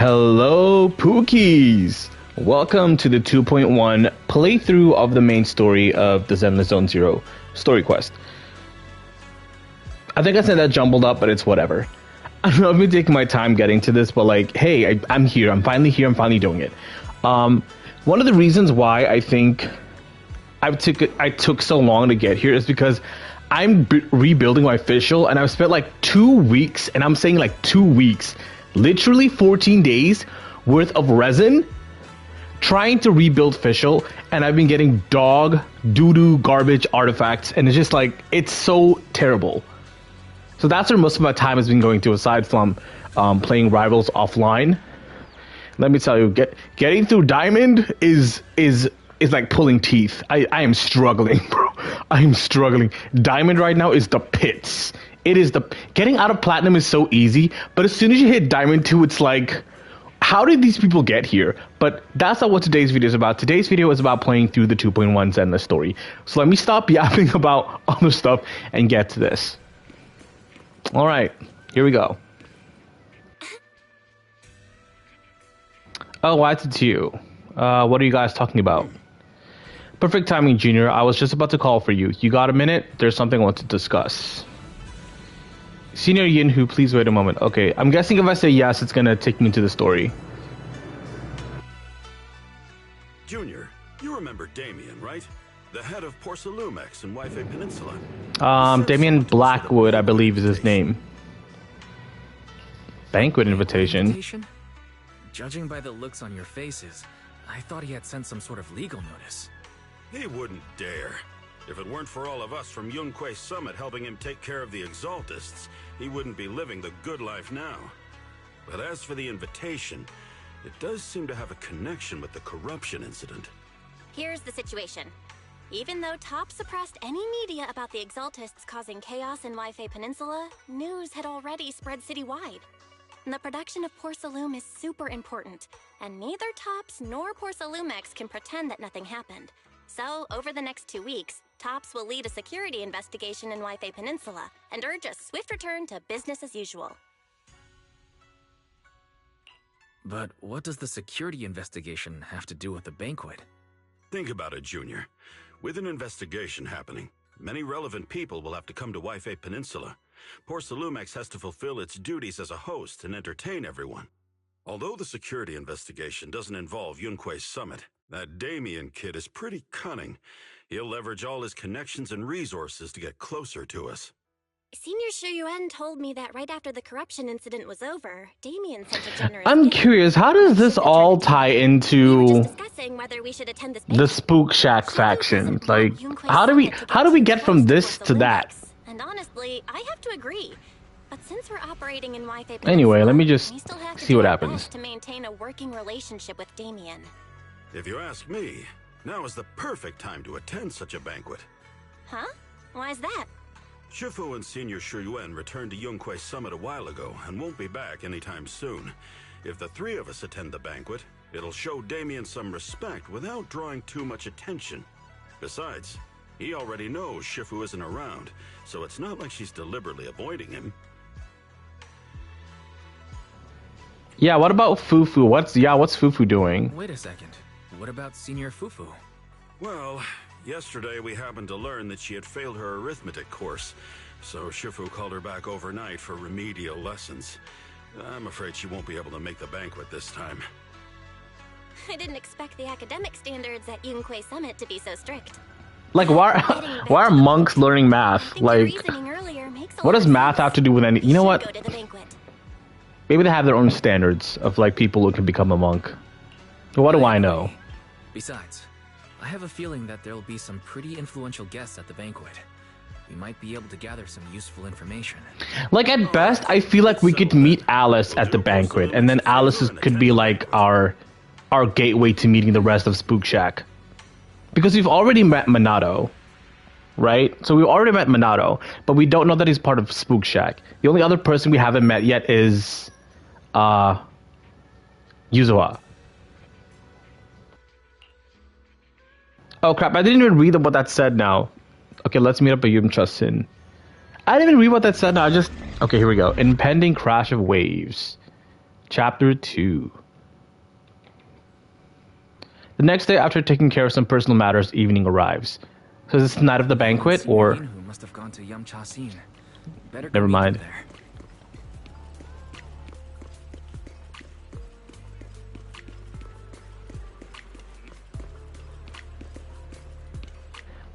Hello, Pookies! Welcome to the 2.1 playthrough of the main story of the Zenless Zone Zero story quest. I think I said that jumbled up, but it's whatever. I don't know, I've been taking my time getting to this, but like, hey, I'm here. I'm finally here. I'm finally doing it. One of the reasons why I think I took so long to get here is because I'm rebuilding my official, and I've spent like 2 weeks, and I'm saying like 2 weeks, literally 14 days worth of resin trying to rebuild official, and I've been getting dog doo-doo garbage artifacts, and it's just like, it's so terrible. So that's where most of my time has been going to, aside from playing Rivals offline. Let me tell you, getting through Diamond is like pulling teeth. I am struggling, bro. I am struggling. Diamond right now is the pits. It is getting out of Platinum is so easy, but as soon as you hit Diamond 2, it's like, how did these people get here? But that's not what today's video is about. Today's video is about playing through the 2.1 Zenless story. So let me stop yapping about other stuff and get to this. All right, here we go. Oh, why it's you? What are you guys talking about? Perfect timing, Junior. I was just about to call for you. You got a minute? There's something I want to discuss. Senior Yinhu, please wait a moment. Okay, I'm guessing if I say yes, it's gonna take me to the story. Junior, you remember Damien, right? The head of Porcelumex in Wi-Fi Peninsula. Damien Blackwood, I believe is his name. Banquet invitation? Judging by the looks on your faces, I thought he had sent some sort of legal notice. He wouldn't dare. If it weren't for all of us from Yunque Summit helping him take care of the Exaltists, he wouldn't be living the good life now. But as for the invitation, it does seem to have a connection with the corruption incident. Here's the situation. Even though Top suppressed any media about the Exaltists causing chaos in Wi-Fi Peninsula, news had already spread citywide. The production of Porcelume is super important, and neither Tops nor Porcelumex can pretend that nothing happened. So, over the next 2 weeks, Tops will lead a security investigation in Wi-Fi Peninsula and urge a swift return to business as usual. But what does the security investigation have to do with the banquet? Think about it, Junior. With an investigation happening, many relevant people will have to come to Wi-Fi Peninsula. Porcelumex has to fulfill its duties as a host and entertain everyone. Although the security investigation doesn't involve Yunque Summit, that Damien kid is pretty cunning. He'll leverage all his connections and resources to get closer to us. Senior Shuyuan told me that right after the corruption incident was over, Damien sent a generous I'm gift. curious, how does this all tie into We were just discussing whether we should attend this the Spook Shack Faction? Like, how do we get from this to that? And honestly, I have to agree. But since we're operating in Wi-Fi Anyway, let me just we still have to see what do our happens. best to maintain a working relationship with Damien. If you ask me, now is the perfect time to attend such a banquet. Huh? Why's that? Shifu and Senior Shuyuan returned to Yunque Summit a while ago and won't be back anytime soon. If the three of us attend the banquet, it'll show Damien some respect without drawing too much attention. Besides, he already knows Shifu isn't around, so it's not like she's deliberately avoiding him. Yeah, what about Fufu? What's Fufu doing? Wait a second. What about Senior Fufu? Well, yesterday we happened to learn that she had failed her arithmetic course, so Shifu called her back overnight for remedial lessons. I'm afraid she won't be able to make the banquet this time. I didn't expect the academic standards at Yunque Summit to be so strict. Like, why are monks learning math? Like, what does math have to do with any? You know what? Maybe they have their own standards of like people who can become a monk. What do I know? Besides, I have a feeling that there'll be some pretty influential guests at the banquet. We might be able to gather some useful information. Like, at best, I feel like we could meet Alice at the banquet, and then Alice could be like our gateway to meeting the rest of Spook Shack. Because we've already met Minato, right? So we've already met Minato, but we don't know that he's part of Spook Shack. The only other person we haven't met yet is Yuzuha. Oh crap, I didn't even read what that said now. Okay, let's meet up at Yum Chusin. I didn't even read what that said now, okay, here we go. Impending crash of waves. Chapter 2. The next day, after taking care of some personal matters, evening arrives. So is this the night of the banquet, or... Who must have gone to Yum Cha Sin. Better go Never meet mind. them there.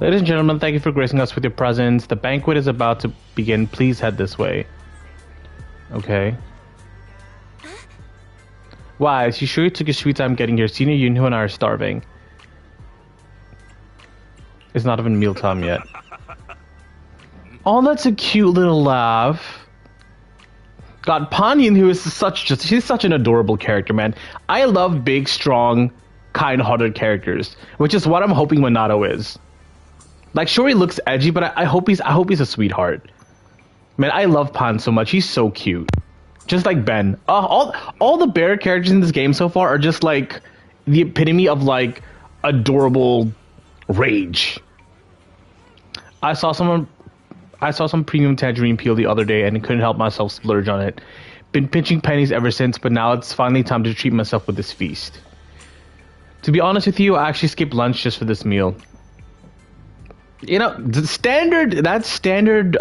Ladies and gentlemen, thank you for gracing us with your presence. The banquet is about to begin. Please head this way. Okay. Why? Is you sure you took your sweet time getting here? Senior Yunho and I are starving. It's not even mealtime yet. Oh, that's a cute little laugh. God, Pan Yunho is she's such an adorable character, man. I love big, strong, kind-hearted characters, which is what I'm hoping Minato is. Like, sure, he looks edgy, but I hope he's a sweetheart. Man, I love Pan so much. He's so cute. Just like Ben. All the bear characters in this game so far are just like the epitome of like adorable rage. I saw some premium tangerine peel the other day and couldn't help myself splurge on it. Been pinching pennies ever since, but now it's finally time to treat myself with this feast. To be honest with you, I actually skipped lunch just for this meal. You know, that's standard,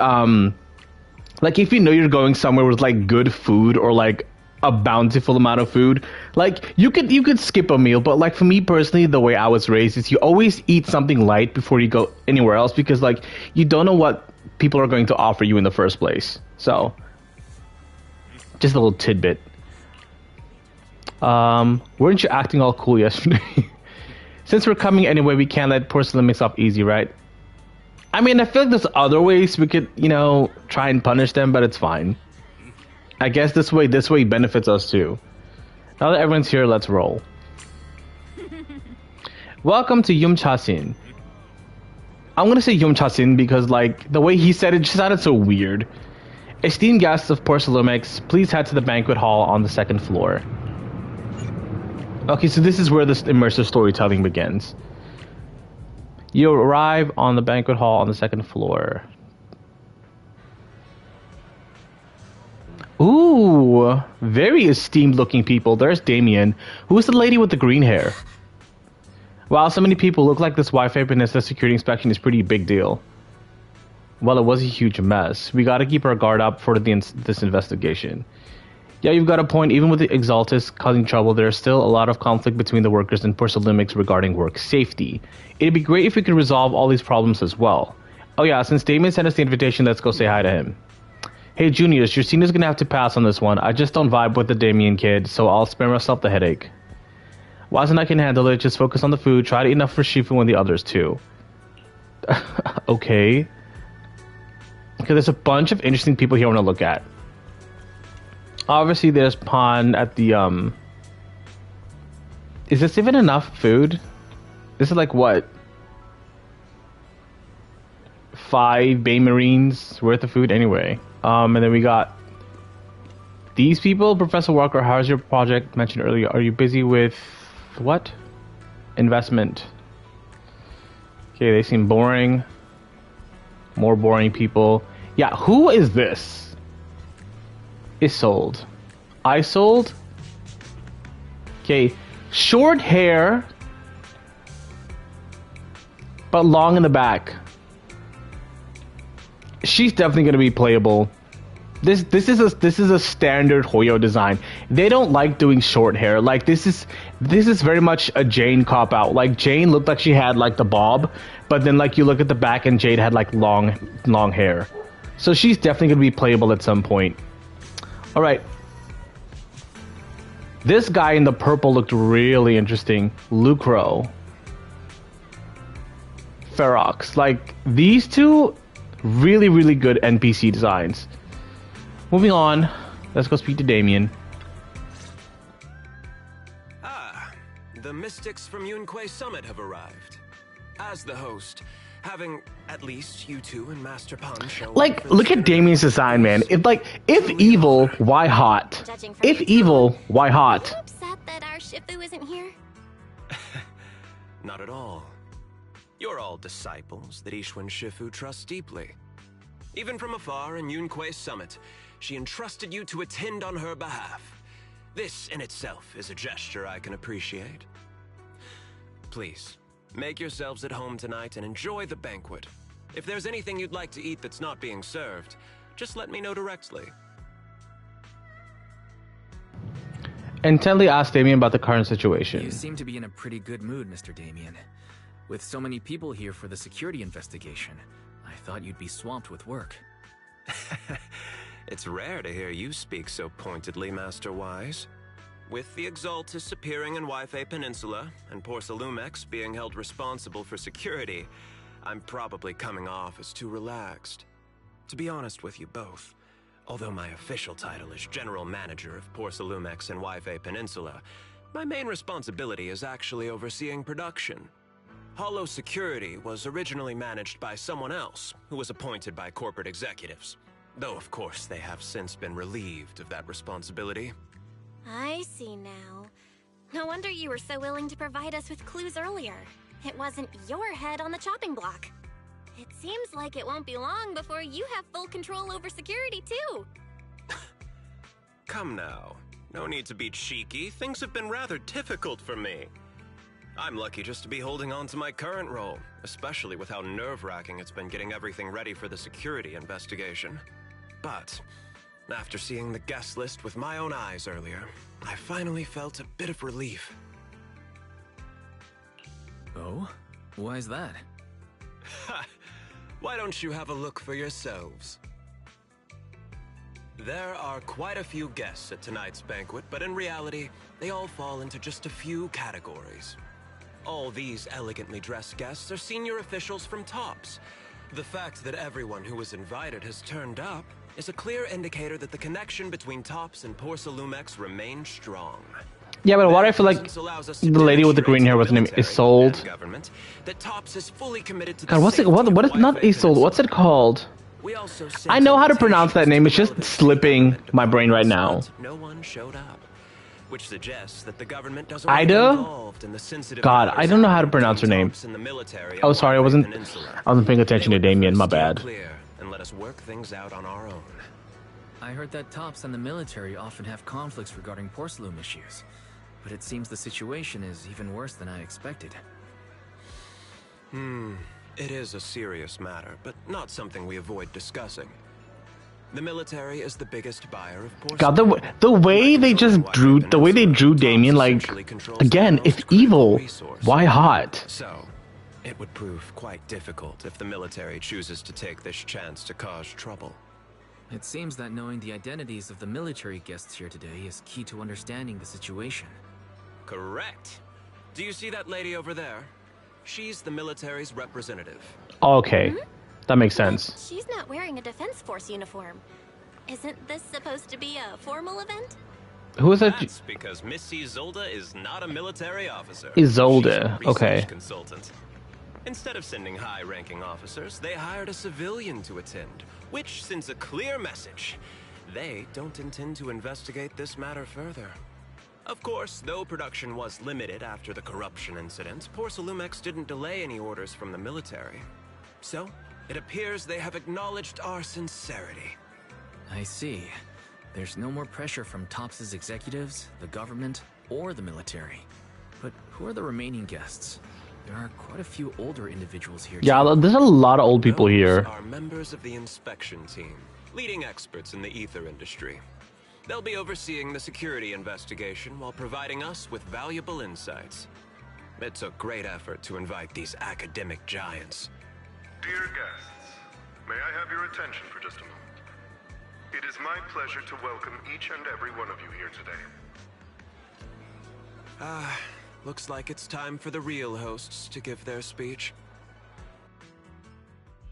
like if you know you're going somewhere with like good food or like a bountiful amount of food, like you could skip a meal, but like for me personally, the way I was raised is you always eat something light before you go anywhere else, because like you don't know what people are going to offer you in the first place. So just a little tidbit. Weren't you acting all cool yesterday? Since we're coming anyway, we can't let porcelain mix off easy, right? I mean, I feel like there's other ways we could, you know, try and punish them, but it's fine. I guess this way benefits us too. Now that everyone's here, let's roll. Welcome to Yum Cha Sin. I'm gonna say Yum Cha Sin because, like, the way he said it just sounded so weird. Esteemed guests of Porcelumex, please head to the banquet hall on the 2nd floor. Okay, so this is where this immersive storytelling begins. You arrive on the banquet hall on the 2nd floor. Ooh, very esteemed looking people. There's Damien. Who's the lady with the green hair? Wow, so many people look like this Wi-Fi Peninsula security inspection is pretty big deal. Well, it was a huge mess. We gotta keep our guard up for this investigation. Yeah, you've got a point. Even with the Exaltus causing trouble, there's still a lot of conflict between the workers and Porcelumex regarding work safety. It'd be great if we could resolve all these problems as well. Oh yeah, since Damien sent us the invitation, let's go say hi to him. Hey juniors, your senior's gonna have to pass on this one. I just don't vibe with the Damien kid, so I'll spare myself the headache. Wazen I can handle it, just focus on the food, try to eat enough for Shifu and the others too. Okay. Okay, there's a bunch of interesting people here I want to look at. Obviously, there's Pan at the, Is this even enough food? This is like, what? 5 Bay Marines worth of food anyway. And then we got these people. Professor Walker, how's your project mentioned earlier? Are you busy with what? Investment. Okay, they seem boring. More boring people. Yeah, who is this? Is sold. I sold. Okay, short hair, but long in the back. She's definitely gonna be playable. This is a standard Hoyo design. They don't like doing short hair. Like this is very much a Jane cop out. Like Jane looked like she had like the bob, but then like you look at the back and Jade had like long hair. So she's definitely gonna be playable at some point. All right. This guy in the purple looked really interesting. Lucro. Ferox. Like, these two, really, really good NPC designs. Moving on. Let's go speak to Damien. Ah, the mystics from Yunquay Summit have arrived. As the host, having at least you two and Master Pan show like, look at Damien's design, man. If evil, why hot? If evil, why hot? Are you upset that our Shifu isn't here? Not at all. You're all disciples that Ishwan Shifu trusts deeply. Even from afar in Yunquay Summit, she entrusted you to attend on her behalf. This in itself is a gesture I can appreciate. Please, make yourselves at home tonight and enjoy the banquet. If there's anything you'd like to eat that's not being served, just let me know directly. And Tenley asked Damien about the current situation. You seem to be in a pretty good mood, Mr. Damien. With so many people here for the security investigation, I thought you'd be swamped with work. It's rare to hear you speak so pointedly, Master Wise. With the Exaltus appearing in Wi-Fi Peninsula and Porsalumex being held responsible for security, I'm probably coming off as too relaxed. To be honest with you both, although my official title is General Manager of Porsalumex and Wi-Fi Peninsula, my main responsibility is actually overseeing production. Hollow Security was originally managed by someone else who was appointed by corporate executives. Though, of course, they have since been relieved of that responsibility. I see now. No wonder you were so willing to provide us with clues earlier. It wasn't your head on the chopping block. It seems like it won't be long before you have full control over security, too. Come now. No need to be cheeky. Things have been rather difficult for me. I'm lucky just to be holding on to my current role, especially with how nerve-wracking it's been getting everything ready for the security investigation. But after seeing the guest list with my own eyes earlier, I finally felt a bit of relief. Oh? Why is that? Ha! Why don't you have a look for yourselves? There are quite a few guests at tonight's banquet, but in reality, they all fall into just a few categories. All these elegantly dressed guests are senior officials from TOPS. The fact that everyone who was invited has turned up is a clear indicator that the connection between TOPS and Porsalumex remains strong. Yeah, but what I feel like the lady with the green hair, what's her name, Isolde. God, what's it? What is not Isolde? What's it called? I know how to pronounce that name. It's just slipping my brain right now. No one showed up, which suggests that the government doesn't Ida? God, I don't know how to pronounce her name. Oh, sorry, I wasn't paying attention to Damien. My bad. And let us work things out on our own. I heard that TOPS and the military often have conflicts regarding porcelain issues, but it seems the situation is even worse than I expected. It is a serious matter, but not something we avoid discussing. The military is the biggest buyer of porcelain. God, the way they just drew, the way they drew Damien, like, again, if evil, why hot? So, it would prove quite difficult if the military chooses to take this chance to cause trouble. It seems that knowing the identities of the military guests here today is key to understanding the situation. Correct. Do you see that lady over there? She's the military's representative. Okay, that makes sense. But she's not wearing a Defense Force uniform. Isn't this supposed to be a formal event? Who is that? That's because Miss Isolde is not a military officer. Isolde, She's a research okay. consultant. Instead of sending high-ranking officers, they hired a civilian to attend, which sends a clear message. They don't intend to investigate this matter further. Of course, though production was limited after the corruption incident, Porsalumex didn't delay any orders from the military. So, it appears they have acknowledged our sincerity. I see. There's no more pressure from TOPS' executives, the government, or the military. But who are the remaining guests? There are quite a few older individuals here. Yeah, too. there's a lot of old people here. Those are members of the inspection team, leading experts in the ether industry. They'll be overseeing the security investigation while providing us with valuable insights. It took great effort to invite these academic giants. Dear guests, may I have your attention for just a moment? It is my pleasure to welcome each and every one of you here today. Looks like it's time for the real hosts to give their speech.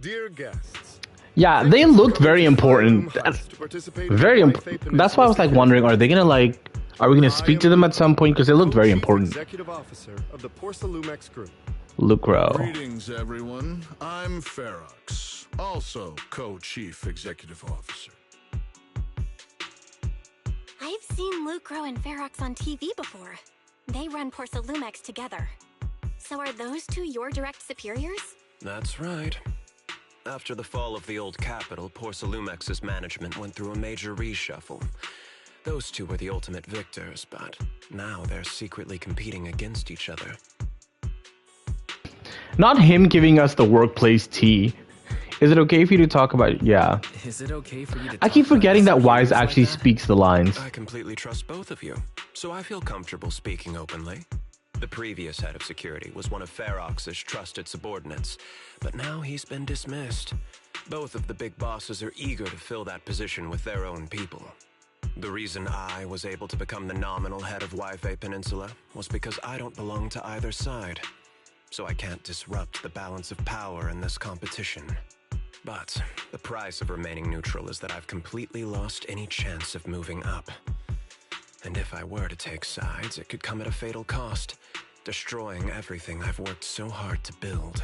Dear guests, Yeah, they looked very important. That's why I was like wondering, are they gonna like, are we gonna speak to them at some point? Because they looked very important. Executive Officer of the Porsalumex Group. Lucro. Greetings, everyone. I'm Ferox, also co-chief executive officer. I've seen Lucro and Ferox on TV before. They run Porsalumex together. So are those two your direct superiors? That's right. After the fall of the old capital, Porsalumex's management went through a major reshuffle. Those two were the ultimate victors, but now they're secretly competing against each other. Not him giving us the workplace tea. Is it okay for you to talk about... Yeah. Is it okay for you to I keep forgetting that Wise actually speaks the lines. I completely trust both of you, so I feel comfortable speaking openly. The previous head of security was one of Ferox's trusted subordinates, but now he's been dismissed. Both of the big bosses are eager to fill that position with their own people. The reason I was able to become the nominal head of Wi-Fi Peninsula was because I don't belong to either side, so I can't disrupt the balance of power in this competition. But the price of remaining neutral is that I've completely lost any chance of moving up. And if I were to take sides, it could come at a fatal cost, destroying everything I've worked so hard to build.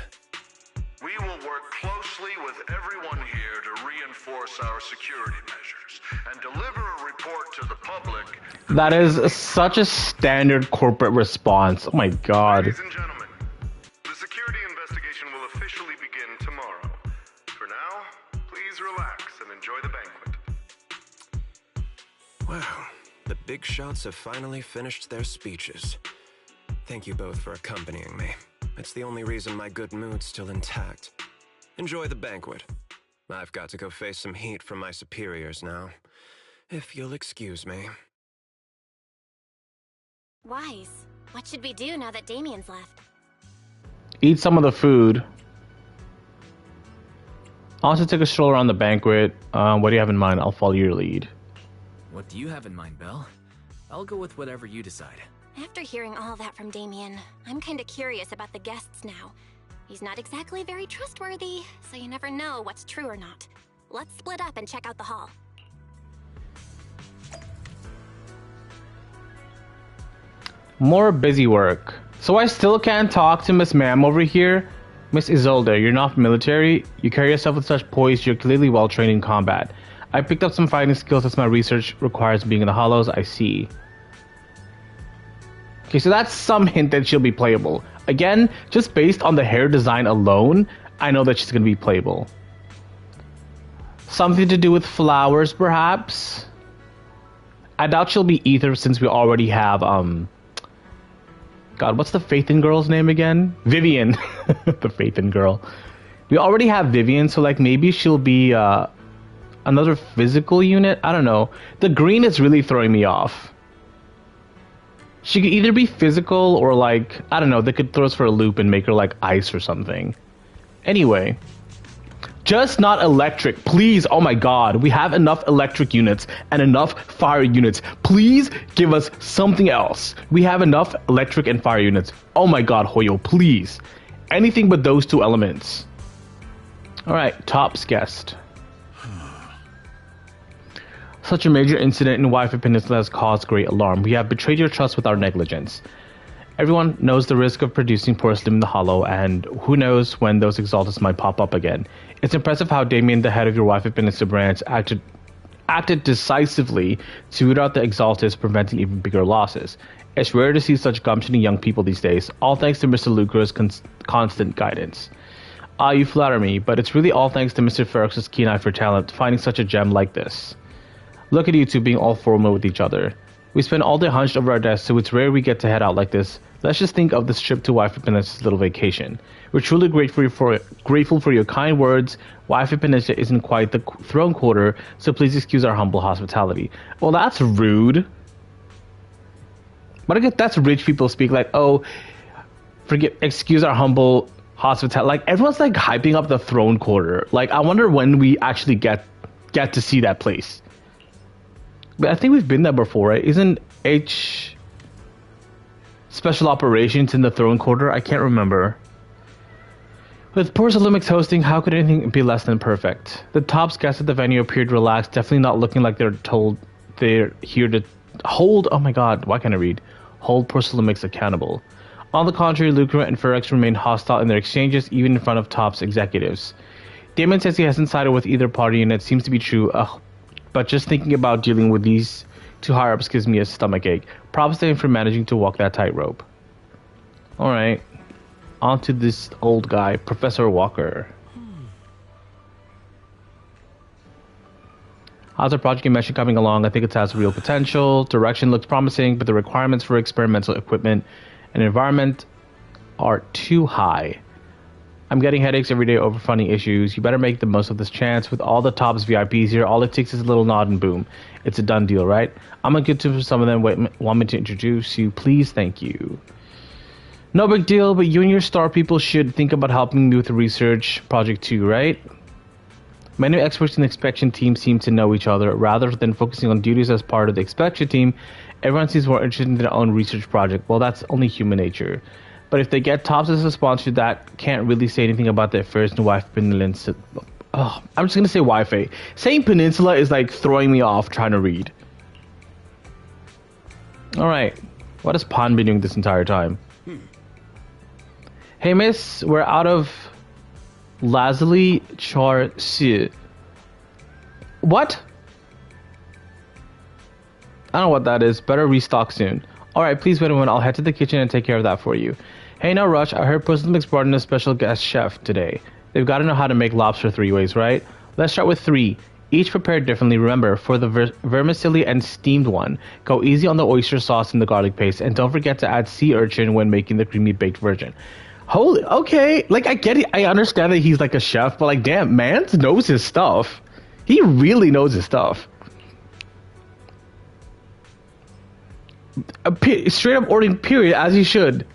We will work closely with everyone here to reinforce our security measures and deliver a report to the public. That is such a standard corporate response. Oh my god. Ladies and gentlemen, the security investigation will officially begin tomorrow. For now, please relax and enjoy the banquet. Wow, the big shots have finally finished their speeches. Thank you both for accompanying me. It's the only reason my good mood's still intact. Enjoy the banquet. I've got to go face some heat from my superiors now. If you'll excuse me. Wise, what should we do now that Damien's left? Eat some of the food. I'll also take a stroll around the banquet. What do you have in mind? I'll follow your lead. What do you have in mind, Belle? I'll go with whatever you decide. After hearing all that from Damien, I'm kinda curious about the guests now. He's not exactly very trustworthy, so you never know what's true or not. Let's split up and check out the hall. More busy work. So I still can't talk to Miss Ma'am over here? Miss Isolde, you're not military. You carry yourself with such poise. You're clearly well trained in combat. I picked up some fighting skills as my research requires being in the hollows. I see. Okay, so that's some hint that she'll be playable. Again, just based on the hair design alone, I know that she's going to be playable. Something to do with flowers, perhaps? I doubt she'll be either since we already have, God, what's the Phaethon girl's name again? Vivian. The Phaethon girl. We already have Vivian, so, like, maybe she'll be, another physical unit? I don't know. The green is really throwing me off. She could either be physical or, like, I don't know, they could throw us for a loop and make her, like, ice or something. Anyway. Just not electric, please. Oh my god, we have enough electric units and enough fire units. Please give us something else. We have enough electric and fire units. Oh my god, Hoyo, please. Anything but those two elements. Alright, Top's guest. Such a major incident in Wi-Fi Peninsula has caused great alarm. We have betrayed your trust with our negligence. Everyone knows the risk of producing porcelain in the hollow, and who knows when those exalters might pop up again. It's impressive how Damien, the head of your Wi-Fi Peninsula branch, acted decisively to root out the exalters, preventing even bigger losses. It's rare to see such gumption in young people these days, all thanks to Mr. Lucro's constant guidance. You flatter me, but it's really all thanks to Mr. Ferox's keen eye for talent, finding such a gem like this. Look at you two being all formal with each other. We spend all day hunched over our desks, so it's rare we get to head out like this. Let's just think of this trip to Wi-Fi Peninsula's little vacation. We're truly grateful for your kind words. Wi-Fi Peninsula isn't quite the throne quarter, so please excuse our humble hospitality. Well, that's rude. But I guess that's rich people speak, like, oh, excuse our humble hospitality. Like, everyone's like hyping up the throne quarter. Like, I wonder when we actually get to see that place. But I think we've been there before, right? Isn't H Special Operations in the throne quarter? I can't remember. With Porcelaumix hosting, how could anything be less than perfect? The Top's guests at the venue appeared relaxed, definitely not looking like they're here to hold, oh my god, why can't I read? Hold Porcelaumix accountable. On the contrary, Lucra and Ferox remained hostile in their exchanges, even in front of Top's executives. Damon says he hasn't sided with either party, and it seems to be true. But just thinking about dealing with these two higher-ups gives me a stomachache. Props to him for managing to walk that tightrope. Alright. On to this old guy, Professor Walker. How's the project you mentioned coming along? I think it has real potential. Direction looks promising, but the requirements for experimental equipment and environment are too high. I'm getting headaches every day over funding issues. You better make the most of this chance. With all the Topps VIPs here, all it takes is a little nod and boom. It's a done deal, right? I'm gonna get to some of them. Want me to introduce you? Please, thank you. No big deal, but you and your star people should think about helping me with the research project too, right? Many experts in the inspection team seem to know each other. Rather than focusing on duties as part of the inspection team, everyone seems more interested in their own research project. Well, that's only human nature. But if they get Topps as a sponsor, that can't really say anything about their first new wife, Peninsula. Oh, I'm just gonna say Wi-Fi. Saying Peninsula is like throwing me off trying to read. Alright. What has Pan been doing this entire time? Hey miss, we're out of Lazuli Char Si. What? I don't know what that is. Better restock soon. Alright, please wait a moment. I'll head to the kitchen and take care of that for you. Hey, no rush. I heard Puzzlemix brought in a special guest chef today. They've got to know how to make lobster 3 ways, right? Let's start with 3. Each prepared differently. Remember, for the vermicelli and steamed one, go easy on the oyster sauce and the garlic paste. And don't forget to add sea urchin when making the creamy baked version. Holy, okay. Like, I get it. I understand that he's like a chef, but like, damn, man knows his stuff. He really knows his stuff. Straight up ordering, period, as he should.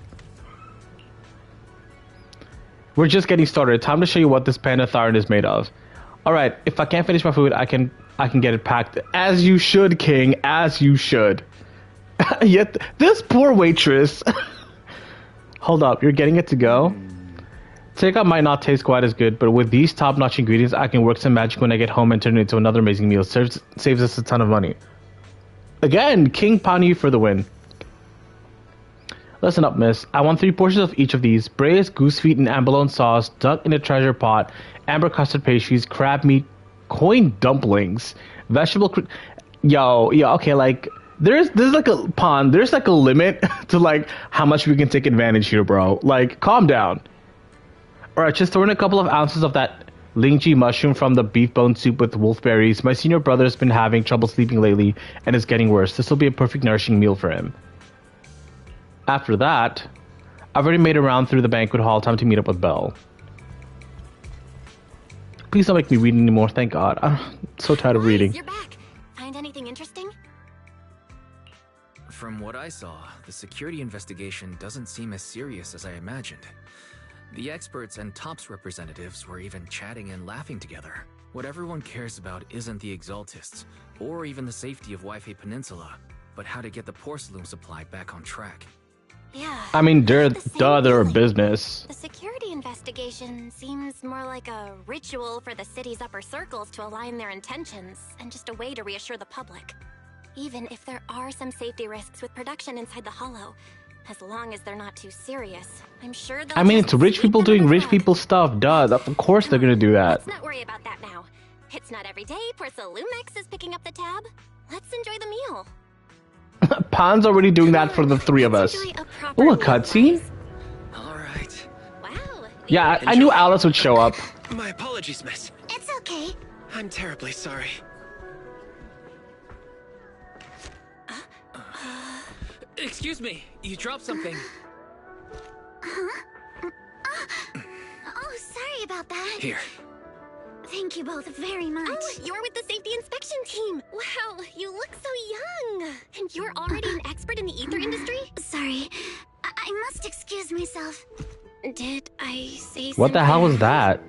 We're just getting started. Time to show you what this panda thyron is made of. Alright, if I can't finish my food, I can get it packed. As you should, King. As you should. Yet, this poor waitress. Hold up, you're getting it to go? Takeout might not taste quite as good, but with these top-notch ingredients, I can work some magic when I get home and turn it into another amazing meal. Saves us a ton of money. Again, King Pani for the win. Listen up, miss. I want 3 portions of each of these. Braised goose feet in abalone sauce, duck in a treasure pot, amber custard pastries, crab meat, coin dumplings, vegetable... Yo, okay, like... There's like a... Pon, there's like a limit to, like, how much we can take advantage here, bro. Like, calm down. Alright, just throw in a couple of ounces of that lychee mushroom from the beef bone soup with wolfberries. My senior brother's been having trouble sleeping lately, and it's getting worse. This will be a perfect nourishing meal for him. After that, I've already made a round through the banquet hall. Time to meet up with Belle. Please don't make me read anymore, thank God. I'm so tired of reading. You're back. Find anything interesting? From what I saw, the security investigation doesn't seem as serious as I imagined. The experts and Topps representatives were even chatting and laughing together. What everyone cares about isn't the Exaltists, or even the safety of Wi-Fi Peninsula, but how to get the porcelain supply back on track. Yeah. I mean, they're a business. The security investigation seems more like a ritual for the city's upper circles to align their intentions, and just a way to reassure the public. Even if there are some safety risks with production inside the Hollow, as long as they're not too serious, I'm sure they'll... I mean, it's rich people doing rich people stuff, duh. Of course they're gonna do that. Let's not worry about that now. It's not every day Porcelumex is picking up the tab. Let's enjoy the meal. Pan's already doing that for the 3 of us. Ooh, a cutscene? Alright. Wow. Yeah, I knew Alice would show up. My apologies, miss. It's okay. I'm terribly sorry. Excuse me, you dropped something. Oh, sorry about that. Here. Thank you both very much. Oh, you're with the safety inspection team. Wow, you look so young. And you're already an expert in the ether industry? Sorry, I must excuse myself. Did I say something? What the hell was that?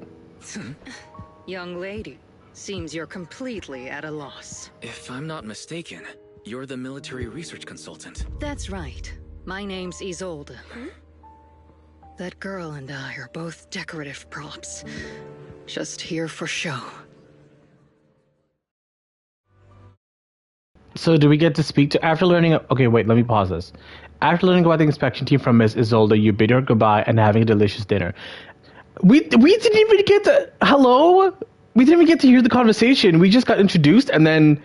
Young lady, seems you're completely at a loss. If I'm not mistaken, you're the military research consultant. That's right. My name's Isolde. That girl and I are both decorative props. Just here for show. So do we get to speak to... After learning... Okay, wait, let me pause this. After learning about the inspection team from Miss Isolde, you bid her goodbye and having a delicious dinner. We didn't even get to... Hello? We didn't even get to hear the conversation. We just got introduced and then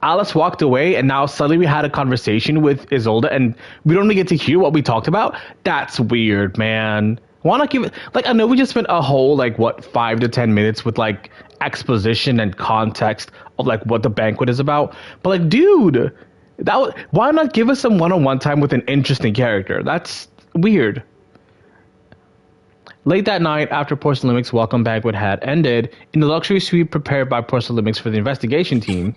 Alice walked away and now suddenly we had a conversation with Isolde and we don't even get to hear what we talked about? That's weird, man. Why not give it, like, I know we just spent a whole, like, what, 5 to 10 minutes with, like, exposition and context of, like, what the banquet is about. But, like, dude, why not give us some one-on-one time with an interesting character? That's weird. Late that night, after Porcelainmic's welcome banquet had ended, in the luxury suite prepared by Porcelainmic's for the investigation team.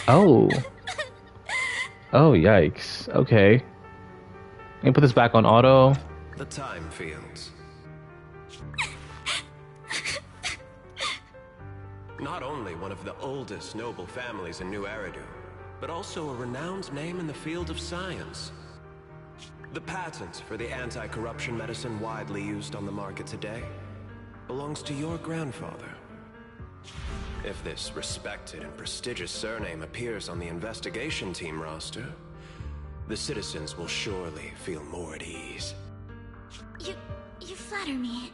Oh. Oh, yikes. Okay. Let me put this back on auto. The time fields. Not only one of the oldest noble families in New Eridu, but also a renowned name in the field of science. The patent for the anti-corruption medicine widely used on the market today belongs to your grandfather. If this respected and prestigious surname appears on the investigation team roster, the citizens will surely feel more at ease. You flatter me.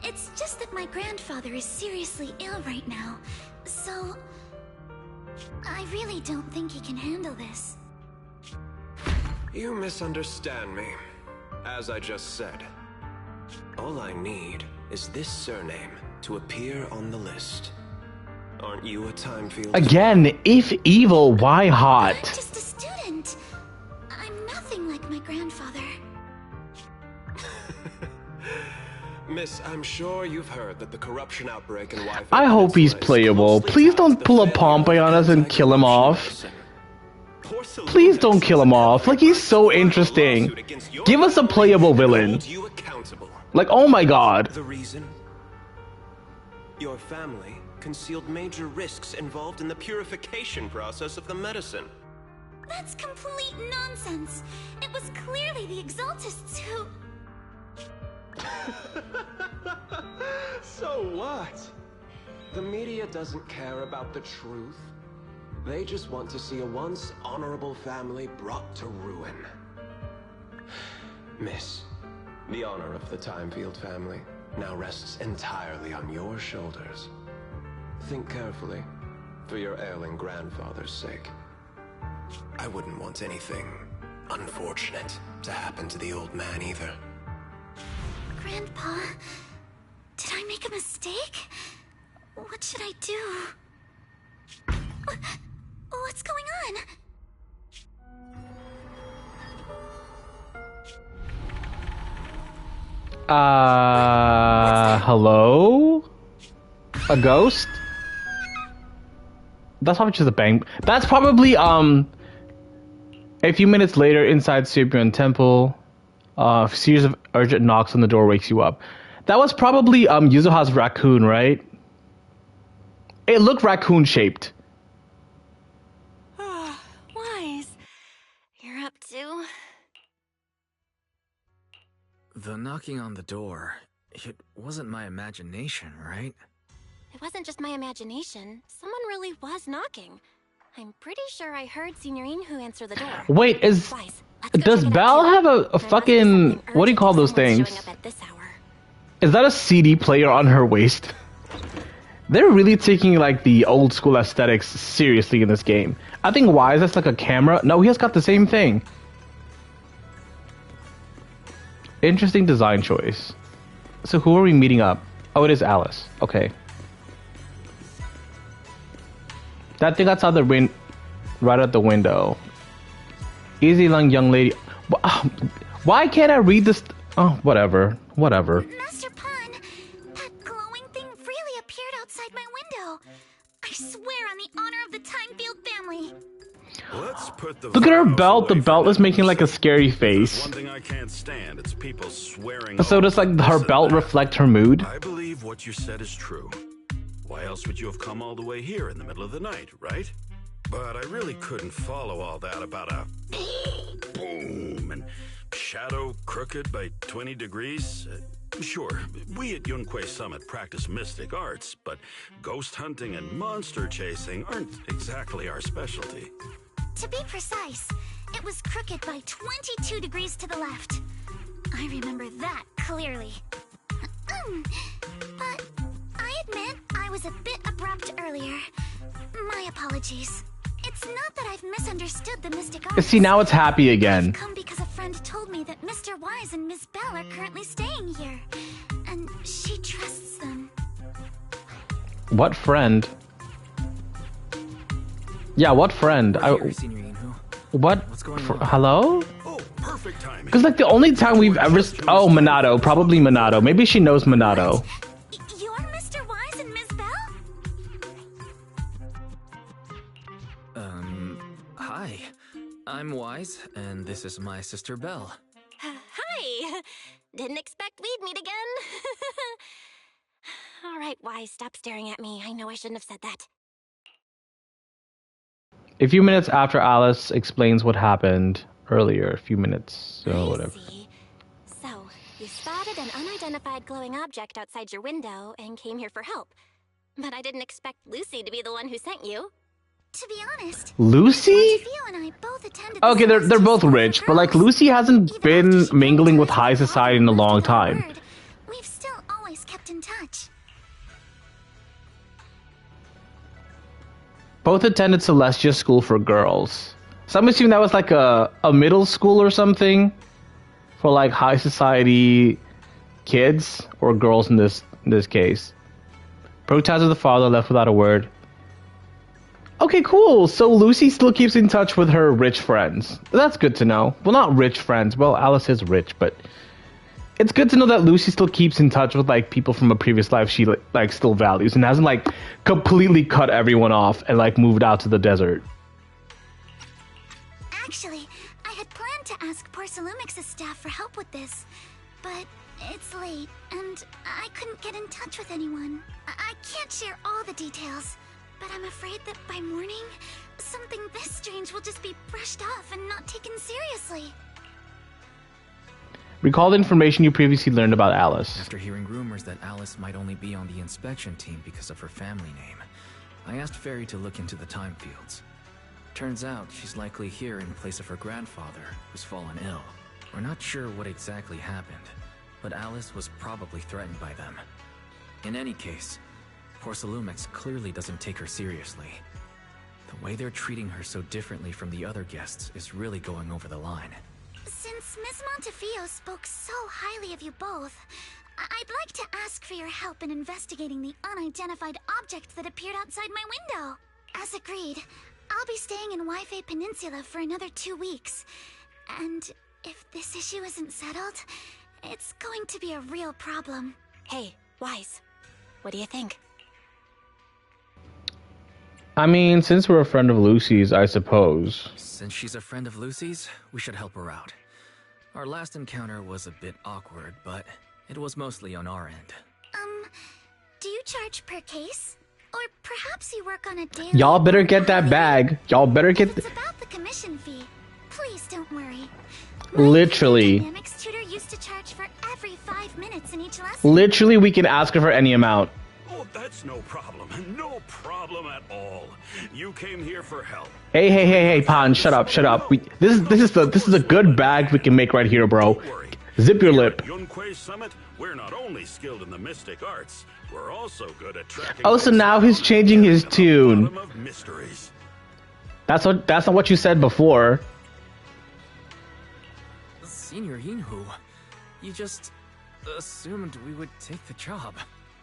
It's just that my grandfather is seriously ill right now, so I really don't think he can handle this. You misunderstand me. As I just said, all I need is this surname to appear on the list. Aren't you a time field? Again, if evil, why hot? I'm just a student. I'm nothing like my grandfather. Miss, I'm sure you've heard that the corruption outbreak in Wi-Fi. I hope he's playable. Please don't pull a Pompey on us and kill him off. Please don't kill him off. Like, he's so interesting. Give us a playable villain. Like, oh my god. The reason? Your family concealed major risks involved in the purification process of the medicine. That's complete nonsense. It was clearly the Exaltists who... So what? The media doesn't care about the truth. They just want to see a once honorable family brought to ruin. Miss, the honor of the Timefield family now rests entirely on your shoulders. Think carefully, for your ailing grandfather's sake. I wouldn't want anything unfortunate to happen to the old man either. Grandpa, did I make a mistake? What should I do? What's going on? Hello? A ghost? That's probably just a bang. That's probably, a few minutes later inside Cyprian Temple, a series of urgent knocks on the door wakes you up. That was probably, Yuzuha's raccoon, right? It looked raccoon-shaped. Wise. You're up too? The knocking on the door, it wasn't my imagination, right? It wasn't just my imagination. Someone really was knocking. I'm pretty sure I heard Signorine who answered the door. Wait, Wise, does Belle have a fucking, what do you call those things? Is that a CD player on her waist? They're really taking, like, the old school aesthetics seriously in this game. I think Wise has, like, a camera. No, he has got the same thing. Interesting design choice. So who are we meeting up? Oh, it is Alice. Okay. That thing outside the right at the window. Easy long young lady. Why can't I read this? Oh, whatever. Whatever. Master Pun, that glowing thing really appeared outside my window. I swear on the honor of the Timefield family. Let's put the Look at her belt. The belt is making like a scary face. One thing I can't stand, it's people swearing. So does like her belt reflect her mood? I believe what you said is true. Why else would you have come all the way here in the middle of the night, right? But I really couldn't follow all that about a boom and shadow crooked by 20 degrees. Sure, we at Yunquei Summit practice mystic arts, but ghost hunting and monster chasing aren't exactly our specialty. To be precise, it was crooked by 22 degrees to the left. I remember that clearly. But I admit I was a bit abrupt earlier. My apologies. It's not that I've misunderstood the mystic arts. See, now it's happy again. I've come because a friend told me that Mr. Wise Wise and Miss Bell are currently staying here, and she trusts them. What friend? Yeah, what friend? What? What's going on? Hello? Oh, perfect timing. Because like the only time we've ever... Oh, Minato. Probably Minato. Maybe she knows Minato. You're Mr. Wise and Miss Bell? Hi. I'm Wise, and this is my sister Belle. Hi! Didn't expect we'd meet again. All right, Wise, stop staring at me. I know I shouldn't have said that. A few minutes after Alice explains what happened earlier. A few minutes, so whatever. See. So, you spotted an unidentified glowing object outside your window and came here for help. But I didn't expect Lucy to be the one who sent you. To be honest, Lucy? Theo and I both attended Okay, they're both rich, but like Lucy hasn't been mingling with high society in a long time. We've still always kept in touch. Both attended Celestia School for Girls. So I'm assuming that was like a middle school or something for like high society kids or girls in this case. Protest of the father left without a word. Okay, cool. So Lucy still keeps in touch with her rich friends. That's good to know. Well, not rich friends. Well, Alice is rich, but it's good to know that Lucy still keeps in touch with like people from a previous life she like still values and hasn't like completely cut everyone off and like moved out to the desert. Actually, I had planned to ask Porcelumix's staff for help with this, but it's late and I couldn't get in touch with anyone. I can't share all the details, but I'm afraid that by morning, something this strange will just be brushed off and not taken seriously. Recall the information you previously learned about Alice. After hearing rumors that Alice might only be on the inspection team because of her family name, I asked Fairy to look into the time fields. Turns out she's likely here in place of her grandfather, who's fallen ill. We're not sure what exactly happened, but Alice was probably threatened by them. In any case, Porcelumix clearly doesn't take her seriously. The way they're treating her so differently from the other guests is really going over the line. Since Miss Montefiore spoke so highly of you both, I'd like to ask for your help in investigating the unidentified object that appeared outside my window. As agreed, I'll be staying in Wi-Fi Peninsula for another 2 weeks. And if this issue isn't settled, it's going to be a real problem. Hey, Wise, what do you think? I mean, since we're a friend of Lucy's, I suppose. Since she's a friend of Lucy's, we should help her out. Our last encounter was a bit awkward, but it was mostly on our end. Do you charge per case? Or perhaps you work on a daily... Y'all better get that bag. Y'all better get... It's about the commission fee. Please don't worry. Literally. Dynamics tutor used to charge for every 5 minutes in each lesson. Literally, we can ask her for any amount. Oh, that's no problem. No problem at all. You came here for help. Hey, Pan, shut up. This is a good bag we can make right here, bro. Zip your lip. Yunque's Summit, we're not only skilled in the mystic arts, we're also good at tracking. Oh, so now he's changing his tune. Of mysteries. That's not what you said before. Senior Yinhu, you just assumed we would take the job.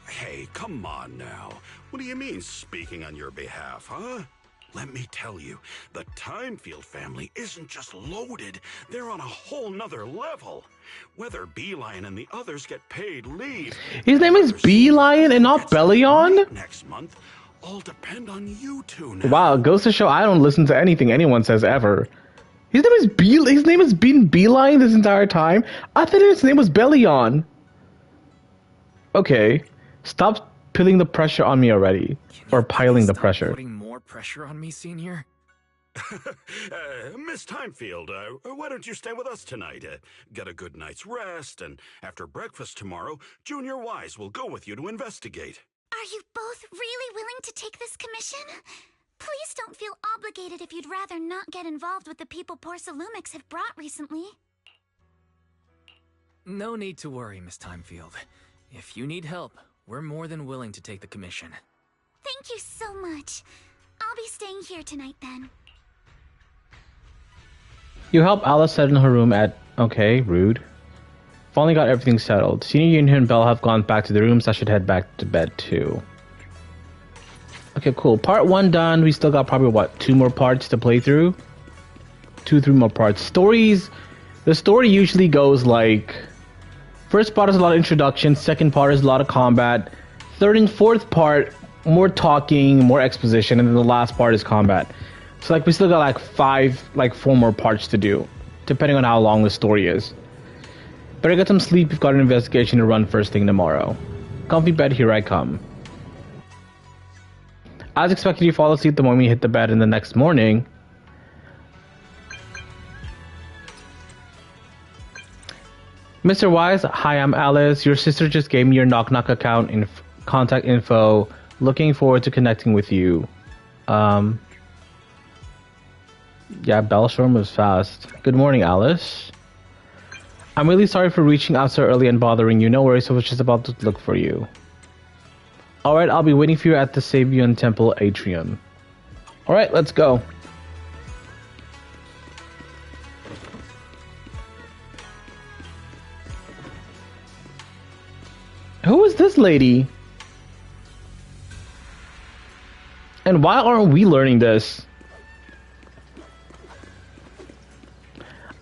Hey, come on now. What do you mean, speaking on your behalf, huh? Let me tell you, the Timefield family isn't just loaded, they're on a whole nother level. Whether Beeline and the others get paid leave... His name is Beeline and not Bellion? Next month, all depend on you two now. Wow, it goes to show I don't listen to anything anyone says ever. His name has been Beeline this entire time? I thought his name was Bellion. Okay. Stop piling the pressure on me already. Or piling the pressure. Putting more pressure on me, Senior? Miss Timefield, why don't you stay with us tonight? Get a good night's rest, and after breakfast tomorrow, Junior Wise will go with you to investigate. Are you both really willing to take this commission? Please don't feel obligated if you'd rather not get involved with the people Porcelumix have brought recently. No need to worry, Miss Timefield. If you need help, we're more than willing to take the commission. Thank you so much. I'll be staying here tonight then. You help Alice set in her room at... Okay, rude. Finally got everything settled. Senior Union and Belle have gone back to their rooms. I should head back to bed too. Okay, cool. Part 1 done. We still got probably, what, 2 more parts to play through? 2-3 more parts. The story usually goes like... First part is a lot of introduction. Second part is a lot of combat. Third and fourth part, more talking, more exposition. And then the last part is combat. So, like, we still got, like, 4 more parts to do. Depending on how long the story is. Better get some sleep. We've got an investigation to run first thing tomorrow. Comfy bed, here I come. As expected, you fall asleep the moment you hit the bed, and the next morning... Mr. Wise, hi, I'm Alice. Your sister just gave me your Knock Knock account and contact info. Looking forward to connecting with you. Yeah, Bellstorm was fast. Good morning, Alice. I'm really sorry for reaching out so early and bothering you. No worries, I was just about to look for you. Alright, I'll be waiting for you at the Sabian Temple atrium. Alright, let's go. Who is this lady? And why aren't we learning this?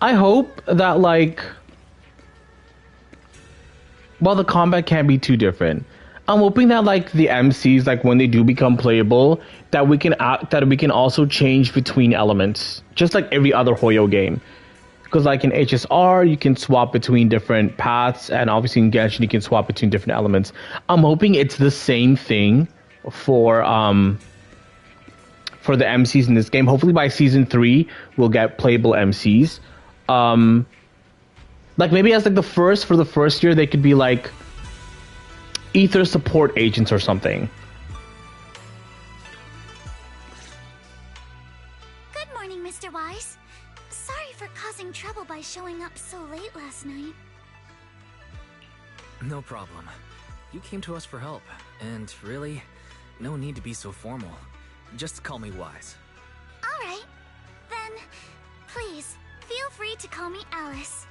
I hope that, like... Well, the combat can't be too different. I'm hoping that, like, the MCs, like, when they do become playable, that we can also change between elements. Just like every other Hoyo game. Because, like, in HSR, you can swap between different paths, and obviously in Genshin, you can swap between different elements. I'm hoping it's the same thing for the MCs in this game. Hopefully by Season 3, we'll get playable MCs. Like, maybe as, like, for the first year, they could be, like, Ether support agents or something. Good morning, Mr. Wise. Sorry for causing trouble by showing up so late last night. No problem. You came to us for help, and really, no need to be so formal. Just call me Wise. Alright. Then, please, feel free to call me Alice.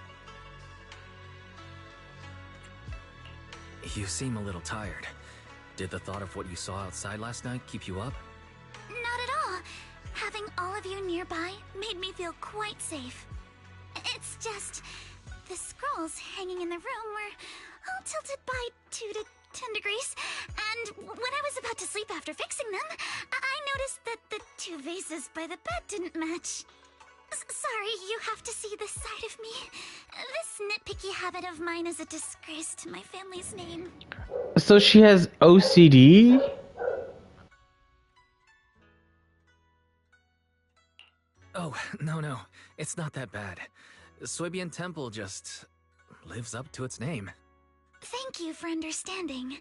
You seem a little tired. Did the thought of what you saw outside last night keep you up? Not at all. Having all of you nearby made me feel quite safe. It's just... the scrolls hanging in the room were all tilted by 2 to 10 degrees, and when I was about to sleep after fixing them, I noticed that the 2 vases by the bed didn't match. Sorry, you have to see this side of me. This nitpicky habit of mine is a disgrace to my family's name. So she has OCD? Oh, no. It's not that bad. Soybian Temple just lives up to its name. Thank you for understanding.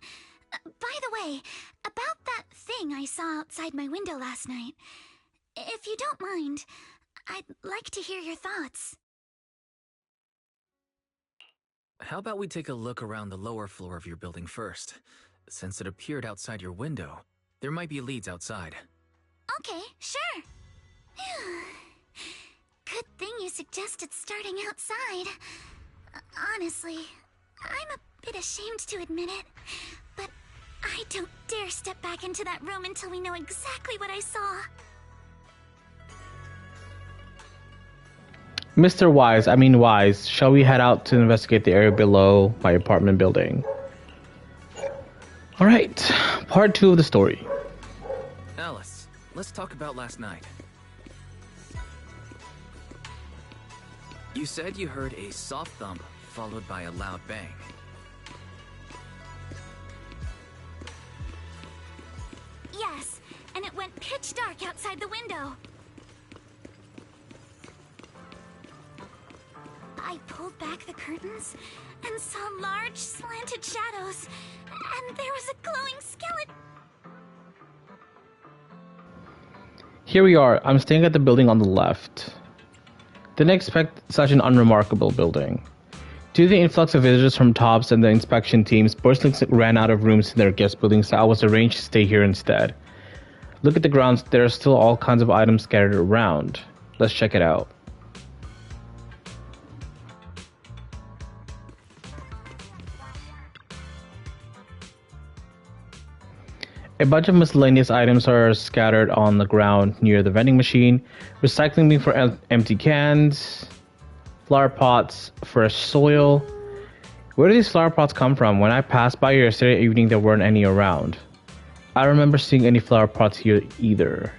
By the way, about that thing I saw outside my window last night, if you don't mind, I'd like to hear your thoughts. How about we take a look around the lower floor of your building first? Since it appeared outside your window, there might be leads outside. Okay, sure. Good thing you suggested starting outside. Honestly, I'm a bit ashamed to admit it, but I don't dare step back into that room until we know exactly what I saw. Mr. Wise, shall we head out to investigate the area below my apartment building? Alright, part 2 of the story. Alice, let's talk about last night. You said you heard a soft thump followed by a loud bang. Yes, and it went pitch dark outside the window. I pulled back the curtains and saw large slanted shadows, and there was a glowing skeleton. Here we are. I'm staying at the building on the left. Didn't expect such an unremarkable building. Due to the influx of visitors from TOPS and the inspection teams, Burstlings ran out of rooms in their guest building, so I was arranged to stay here instead. Look at the grounds, there are still all kinds of items scattered around. Let's check it out. A bunch of miscellaneous items are scattered on the ground near the vending machine. Recycling bin for empty cans. Flower pots, fresh soil. Where do these flower pots come from? When I passed by yesterday evening, there weren't any around. I don't remember seeing any flower pots here either.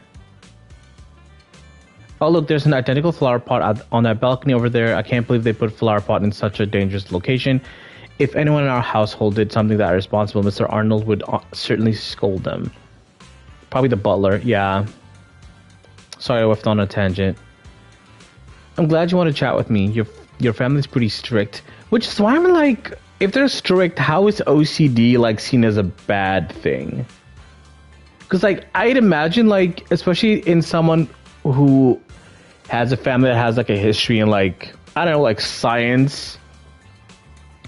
Oh look, there's an identical flower pot on that balcony over there. I can't believe they put flower pot in such a dangerous location. If anyone in our household did something that irresponsible, Mr. Arnold would certainly scold them. Probably the butler, yeah. Sorry I left on a tangent. I'm glad you want to chat with me. Your family's pretty strict. Which is why I'm like, if they're strict, how is OCD like seen as a bad thing? Because like, I'd imagine like, especially in someone who has a family that has like a history in like, I don't know, like science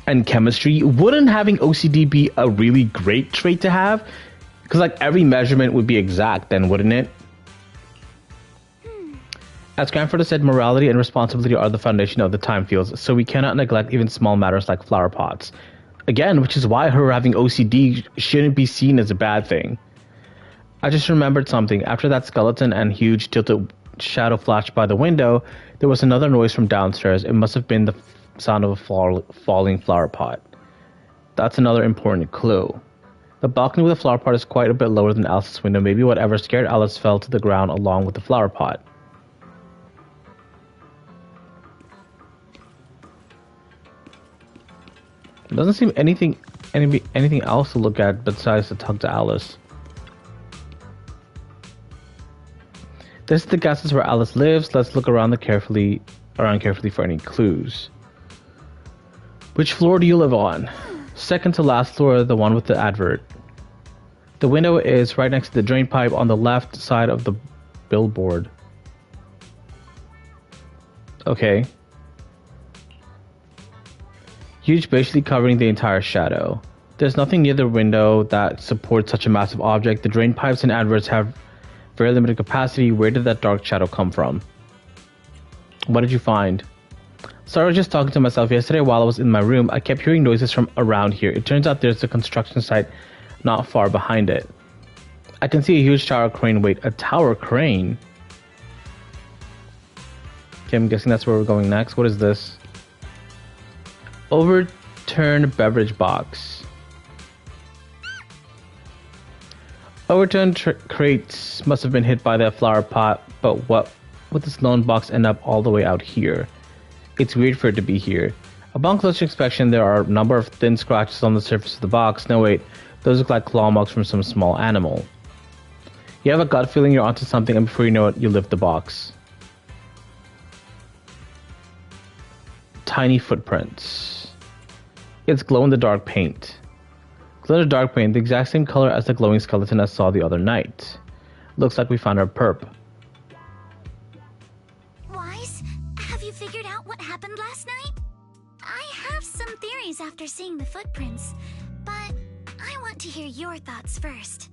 and chemistry, wouldn't having OCD be a really great trait to have? Because like every measurement would be exact then, wouldn't it? As grandfather said, morality and responsibility are the foundation of the time fields, so we cannot neglect even small matters like flower pots. Again, which is why her having OCD shouldn't be seen as a bad thing. I just remembered something. After that skeleton and huge tilted shadow flashed by the window, there was another noise from downstairs. It must have been the sound of a falling flower pot. That's another important clue. The balcony with the flower pot is quite a bit lower than Alice's window. Maybe whatever scared Alice fell to the ground along with the flower pot. There doesn't seem anything else to look at besides the talk to Alice. This is the guest where Alice lives. Let's look around carefully for any clues. Which floor do you live on? Second to last floor, the one with the advert. The window is right next to the drain pipe on the left side of the billboard. Okay. Huge, basically covering the entire shadow. There's nothing near the window that supports such a massive object. The drain pipes and adverts have very limited capacity. Where did that dark shadow come from? What did you find? So I was just talking to myself yesterday while I was in my room. I kept hearing noises from around here. It turns out there's a construction site not far behind it. I can see a huge tower crane. Wait, a tower crane? Okay, I'm guessing that's where we're going next. What is this? Overturned beverage box. Overturned crates must have been hit by that flower pot, but what would this lone box end up all the way out here? It's weird for it to be here. Upon closer inspection, there are a number of thin scratches on the surface of the box. No wait, those look like claw marks from some small animal. You have a gut feeling you're onto something, and before you know it, you lift the box. Tiny footprints. It's glow-in-the-dark paint. Glow-in-the-dark paint, the exact same color as the glowing skeleton I saw the other night. Looks like we found our perp. Wise, have you figured out what happened last night? I have some theories after seeing the footprints, but I want to hear your thoughts first.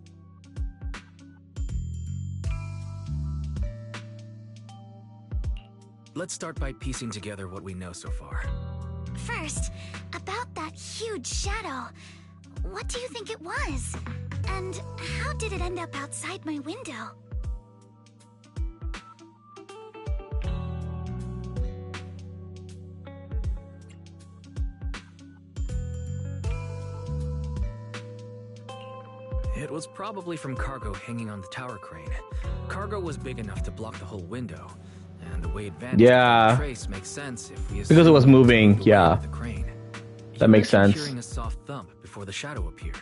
Let's start by piecing together what we know so far. First, about that huge shadow. What do you think it was? And how did it end up outside my window? It was probably from cargo hanging on the tower crane. Cargo was big enough to block the whole window. And the way it vanished yeah. the trace makes sense if we because it was moving, yeah. The crane. That makes sense. Hearing a soft thump before the shadow appeared.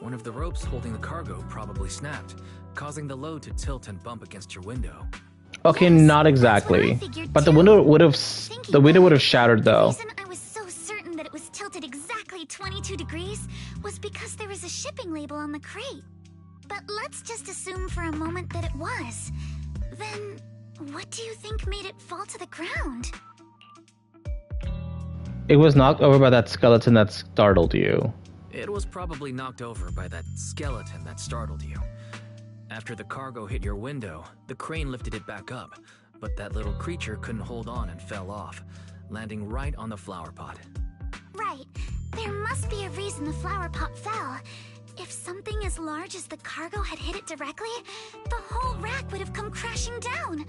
One of the ropes holding the cargo probably snapped, causing the load to tilt and bump against your window. Okay, yes, not exactly. But the window would have shattered though. The reason I was so certain that it was tilted exactly 22 degrees was because there was a shipping label on the crate. But let's just assume for a moment that it was. Then what do you think made it fall to the ground? It was knocked over by that skeleton that startled you. It was probably knocked over by that skeleton that startled you. After the cargo hit your window, the crane lifted it back up, but that little creature couldn't hold on and fell off, landing right on the flower pot. Right. There must be a reason the flower pot fell. If something as large as the cargo had hit it directly, the whole rack would have come crashing down.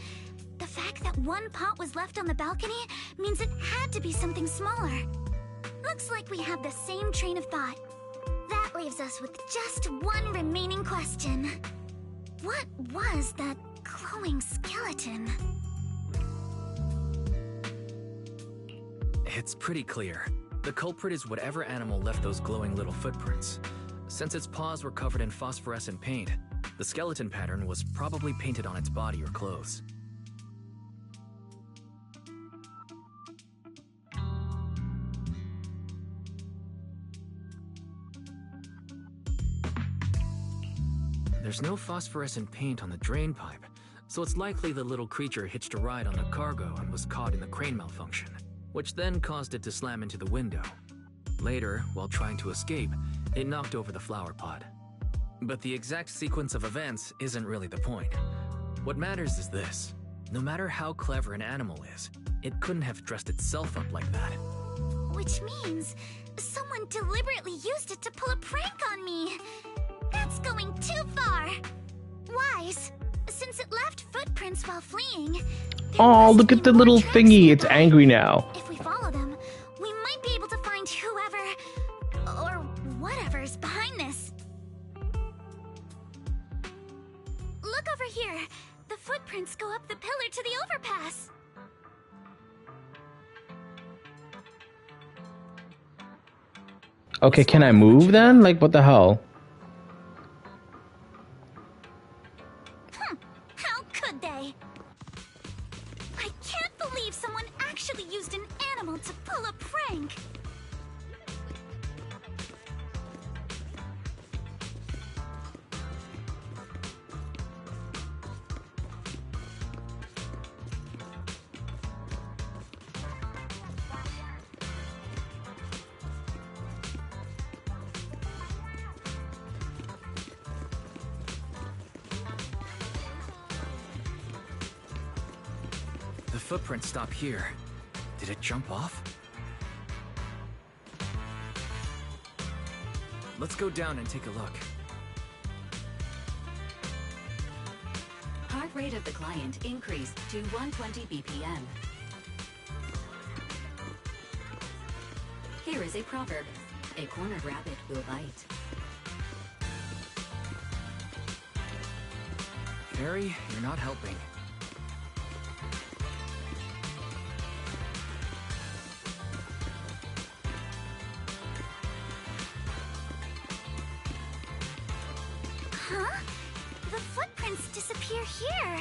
The fact that one pot was left on the balcony means it had to be something smaller. Looks like we have the same train of thought. That leaves us with just one remaining question. What was that glowing skeleton? It's pretty clear. The culprit is whatever animal left those glowing little footprints. Since its paws were covered in phosphorescent paint, the skeleton pattern was probably painted on its body or clothes. There's no phosphorescent paint on the drain pipe, so it's likely the little creature hitched a ride on the cargo and was caught in the crane malfunction, which then caused it to slam into the window. Later, while trying to escape, it knocked over the flower pot. But the exact sequence of events isn't really the point. What matters is this. No matter how clever an animal is, it couldn't have dressed itself up like that. Which means someone deliberately used it to pull a prank on me. That's going too far. Wise, since it left footprints while fleeing. Oh, look at the little thingy. It's angry now. If we follow them, we might be able to find whoever or whatever's behind this. Look over here. The footprints go up the pillar to the overpass. Okay, can I move then? Like, what the hell? How could they? I can't believe someone actually used an animal to pull a prank. The footprints stop here. Did it jump off? Let's go down and take a look. Heart rate of the client increased to 120 BPM. Here is a proverb. A cornered rabbit will bite. Fairy, you're not helping. Huh? The footprints disappear here.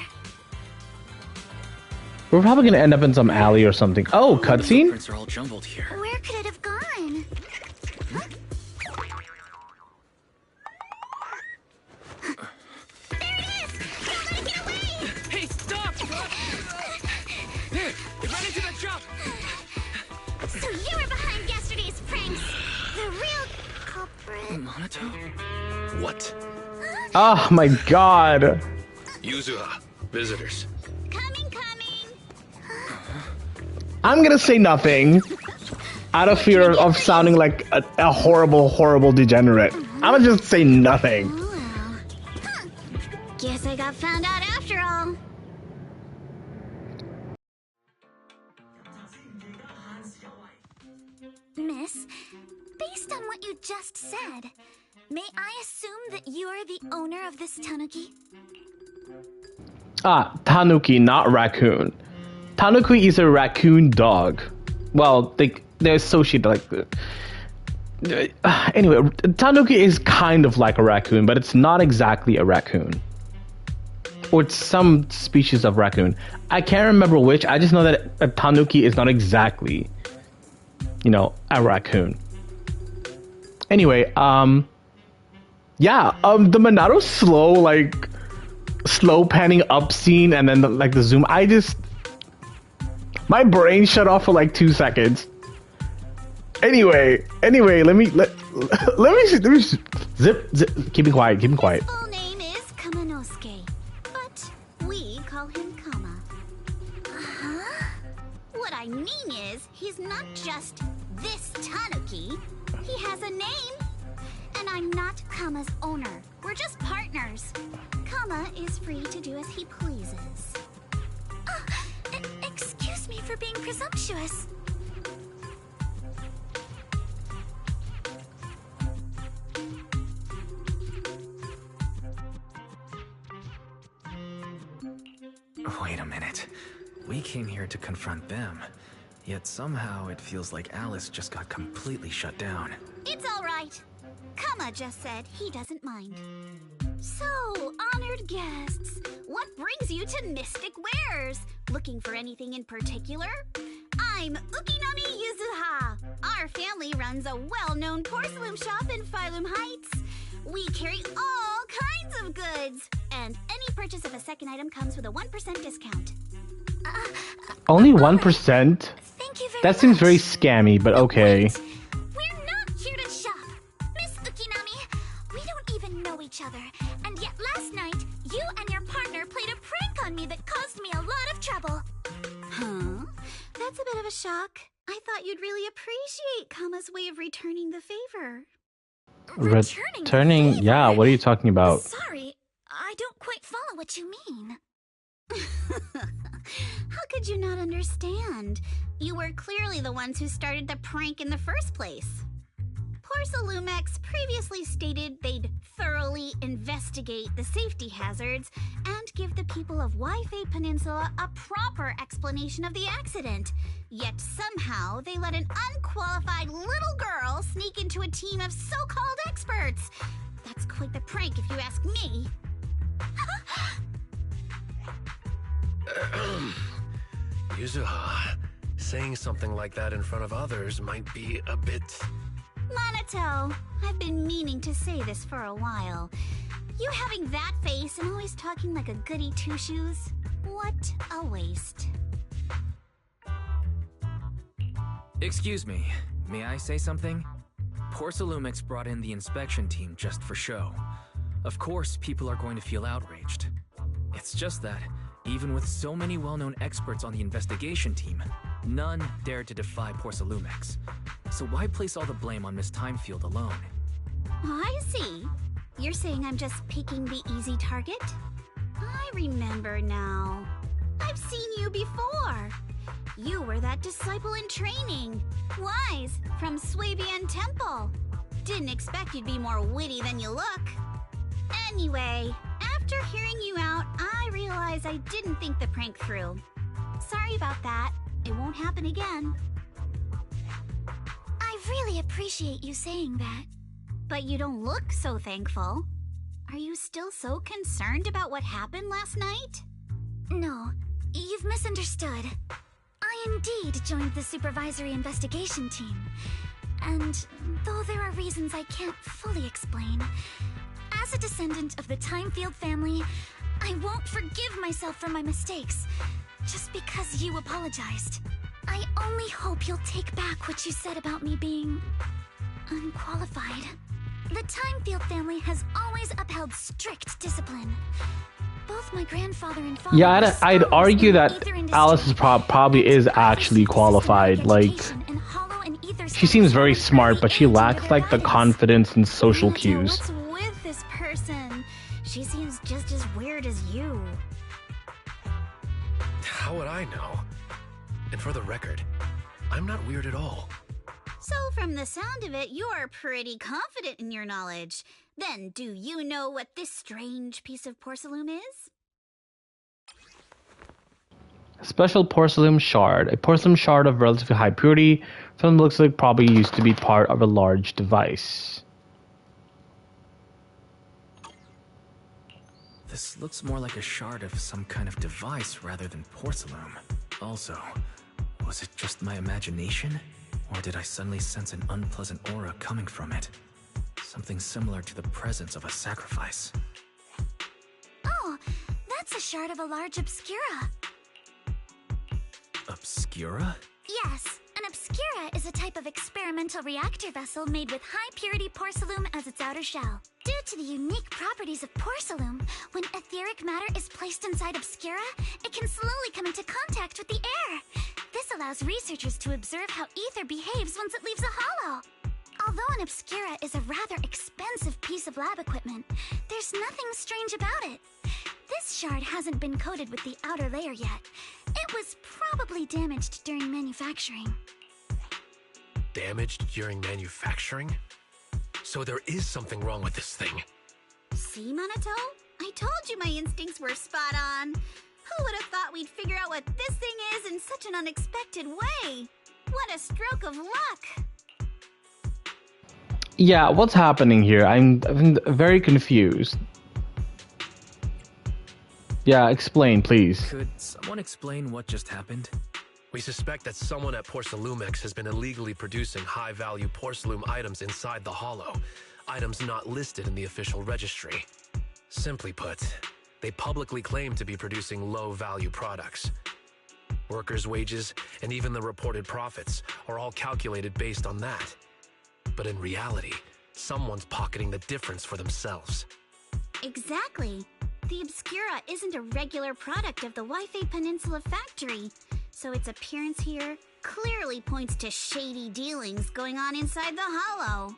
We're probably gonna end up in some alley or something. Oh, cutscene? Footprints are all jumbled here. Where could it have gone? Huh? There it is! Somebody get away! Hey, stop! Here, it ran into the shop! So you were behind yesterday's pranks! The real culprit. Monato? What? Oh my god. Yuzuha, visitors. Coming. I'm gonna say nothing. Out of fear of sounding like a horrible degenerate. I'm gonna just say nothing. Huh. Guess I got found out after all. Miss, based on what you just said, may I assume that you are the owner of this tanuki? Ah, tanuki, not raccoon. Tanuki is a raccoon dog. Well, they're associated like... anyway, tanuki is kind of like a raccoon, but it's not exactly a raccoon. Or it's some species of raccoon. I can't remember which. I just know that a tanuki is not exactly, you know, a raccoon. Anyway, yeah, the Monado slow panning up scene and then the zoom. My brain shut off for like 2 seconds. Anyway, let me zip. Keeping quiet. Full name is Kamanosuke, but we call him Kama. Huh? What I mean is, he's not just this tanuki. He has a name, And I'm not Kama's owner. We're just partners. Kama is free to do as he pleases. Excuse me for being presumptuous. Wait a minute. We came here to confront them. Yet somehow it feels like Alice just got completely shut down. It's all right. Kama just said he doesn't mind. So, honored guests, what brings you to Mystic Wares? Looking for anything in particular? I'm Ukinami Yuzuha. Our family runs a well-known porcelain shop in Phylum Heights. We carry all kinds of goods, and any purchase of a second item comes with a 1% discount. Only 1%? Thank you very That seems much. very scammy, but okay. We're not here to shop. Miss Ukinami, we don't even know each other. And yet last night, you and your partner played a prank on me that caused me a lot of trouble. Huh? That's a bit of a shock. I thought you'd really appreciate Kama's way of returning the favor. Returning? Yeah, what are you talking about? Sorry, I don't quite follow what you mean. How could you not understand? You were clearly the ones who started the prank in the first place. Porcelumex previously stated they'd thoroughly investigate the safety hazards and give the people of Waifei Peninsula a proper explanation of the accident. Yet somehow they let an unqualified little girl sneak into a team of so-called experts. That's quite the prank if you ask me. Yuzuha, saying something like that in front of others might be a bit... Monato, I've been meaning to say this for a while. You having that face and always talking like a goody two-shoes? What a waste. Excuse me, may I say something? Porcelumex brought in the inspection team just for show. Of course, people are going to feel outraged. It's just that, even with so many well-known experts on the investigation team, none dared to defy Porcelumex. So why place all the blame on Miss Timefield alone? I see. You're saying I'm just picking the easy target? I remember now. I've seen you before. You were that disciple in training. Wise, from Swabian Temple. Didn't expect you'd be more witty than you look. Anyway, after hearing you out, I realized I didn't think the prank through. Sorry about that. It won't happen again. I really appreciate you saying that. But you don't look so thankful. Are you still so concerned about what happened last night? No, you've misunderstood. I indeed joined the supervisory investigation team. And though there are reasons I can't fully explain, as a descendant of the Timefield family, I won't forgive myself for my mistakes, just because you apologized. I only hope you'll take back what you said about me being unqualified. The Timefield family has always upheld strict discipline. Both my grandfather and father... Yeah, I'd argue that Alice is probably is actually qualified. Like, she seems very smart, but she lacks, like, the confidence and social cues. What's with this person? She seems just as weird as you. How would I know? And for the record, I'm not weird at all. So from the sound of it, you're pretty confident in your knowledge. Then, do you know what this strange piece of porcelain is? A special porcelain shard. A porcelain shard of relatively high purity. Film looks like probably used to be part of a large device. This looks more like a shard of some kind of device rather than porcelain. Also, was it just my imagination? Or did I suddenly sense an unpleasant aura coming from it? Something similar to the presence of a sacrfice. Oh, that's a shard of a large obscura. Obscura? Yes, an obscura is a type of experimental reactor vessel made with high-purity porcelain as its outer shell. Due to the unique properties of porcelain, when etheric matter is placed inside obscura, it can slowly come into contact with the air. This allows researchers to observe how ether behaves once it leaves a hollow. Although an Obscura is a rather expensive piece of lab equipment, there's nothing strange about it. This shard hasn't been coated with the outer layer yet. It was probably damaged during manufacturing. Damaged during manufacturing? So there is something wrong with this thing. See, Minato? I told you my instincts were spot on. Who would have thought we'd figure out what this thing is in such an unexpected way? What a stroke of luck! Yeah, what's happening here? I'm very confused. Yeah, explain, please. Could someone explain what just happened? We suspect that someone at Porcelumex has been illegally producing high-value Porcelume items inside the Hollow, items not listed in the official registry. Simply put, they publicly claim to be producing low-value products. Workers' wages and even the reported profits are all calculated based on that. But in reality, someone's pocketing the difference for themselves. Exactly. The Obscura isn't a regular product of the Wi-Fi Peninsula factory, so its appearance here clearly points to shady dealings going on inside the Hollow.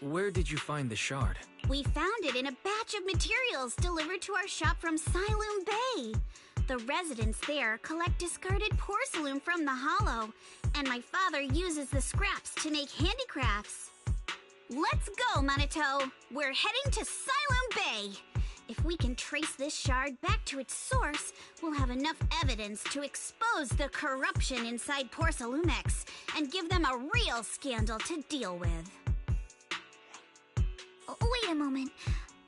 Where did you find the shard? We found it in a batch of materials delivered to our shop from Siloom Bay. The residents there collect discarded porcelain from the Hollow, and my father uses the scraps to make handicrafts. Let's go, Minato! We're heading to Siloom Bay! If we can trace this shard back to its source, we'll have enough evidence to expose the corruption inside Porcelumex and give them a real scandal to deal with. Wait a moment.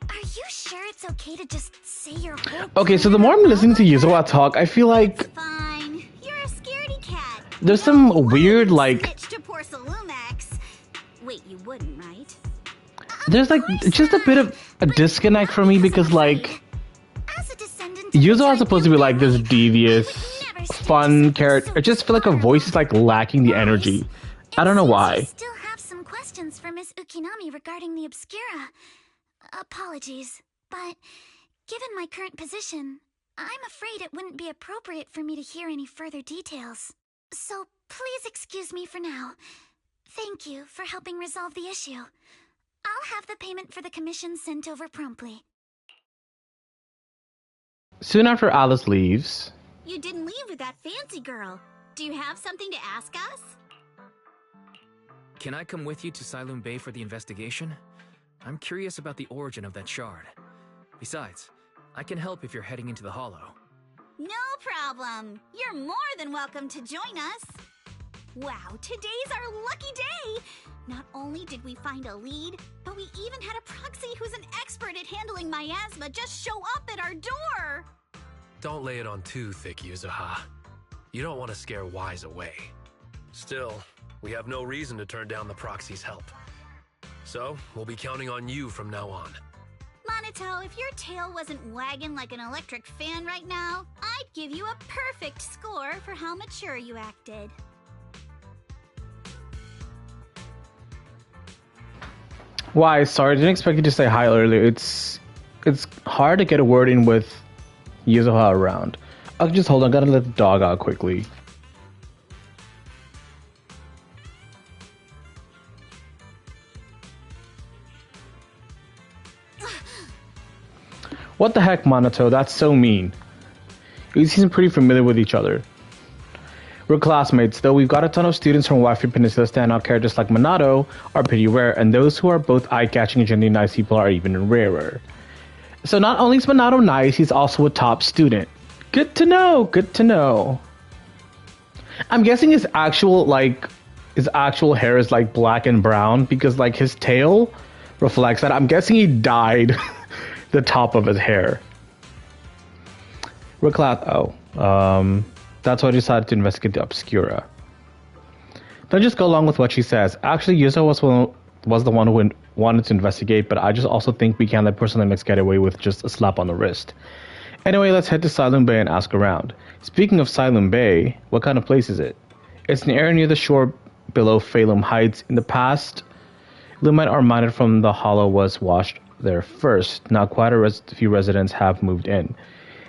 Are you sure it's okay to just say your whole Okay, so the more I'm listening to Yuzawa talk, I feel like Fine. You're a scaredy cat. there's some weird, like, Snitch to Porcelumex. Wait, you wouldn't, right? there's like just a bit of a disconnect for me because like Yuzawa is supposed to be like this devious, fun character. I just feel like her voice is like lacking the energy. I don't know why. Still have some questions for Miss Ukinami regarding the Obscura. Apologies, but given my current position, I'm afraid it wouldn't be appropriate for me to hear any further details. So please excuse me for now. Thank you for helping resolve the issue. I'll have the payment for the commission sent over promptly. Soon after Alice leaves, You didn't leave with that fancy girl. Do you have something to ask us? Can I come with you to Siloom Bay for the investigation? I'm curious about the origin of that shard. Besides, I can help if you're heading into the Hollow. No problem. You're more than welcome to join us. Wow, today's our lucky day. Not only did we find a lead, but we even had a proxy who's an expert at handling miasma just show up at our door. Don't lay it on too thick, Yuzuha. You don't want to scare Wise away. Still, we have no reason to turn down the proxy's help. So, we'll be counting on you from now on. Minato, if your tail wasn't wagging like an electric fan right now, I'd give you a perfect score for how mature you acted. why? Sorry, I didn't expect you to say hi earlier. It's hard to get a word in with Yuzuha around. I'll just hold on. Gotta let the dog out quickly. What the heck, Minato? That's so mean. You seem pretty familiar with each other. We're classmates, though we've got a ton of students from Wi-Fi Peninsula standout characters like Minato are pretty rare, and those who are both eye-catching and genuinely nice people are even rarer. So not only is Minato nice, he's also a top student. Good to know, good to know. I'm guessing his actual hair is like black and brown because like his tail reflects that. I'm guessing he dyed the top of his hair. That's why I decided to investigate the Obscura. Don't just go along with what she says. Actually, Yuzo was the one who wanted to investigate, but I just also think we can't let Porcelumex get away with just a slap on the wrist. Anyway, let's head to Siloom Bay and ask around. Speaking of Siloom Bay, what kind of place is it? It's an area near the shore below Phalum Heights. In the past, Lumite or mined from the Hollow was washed there first. Now quite a few residents have moved in.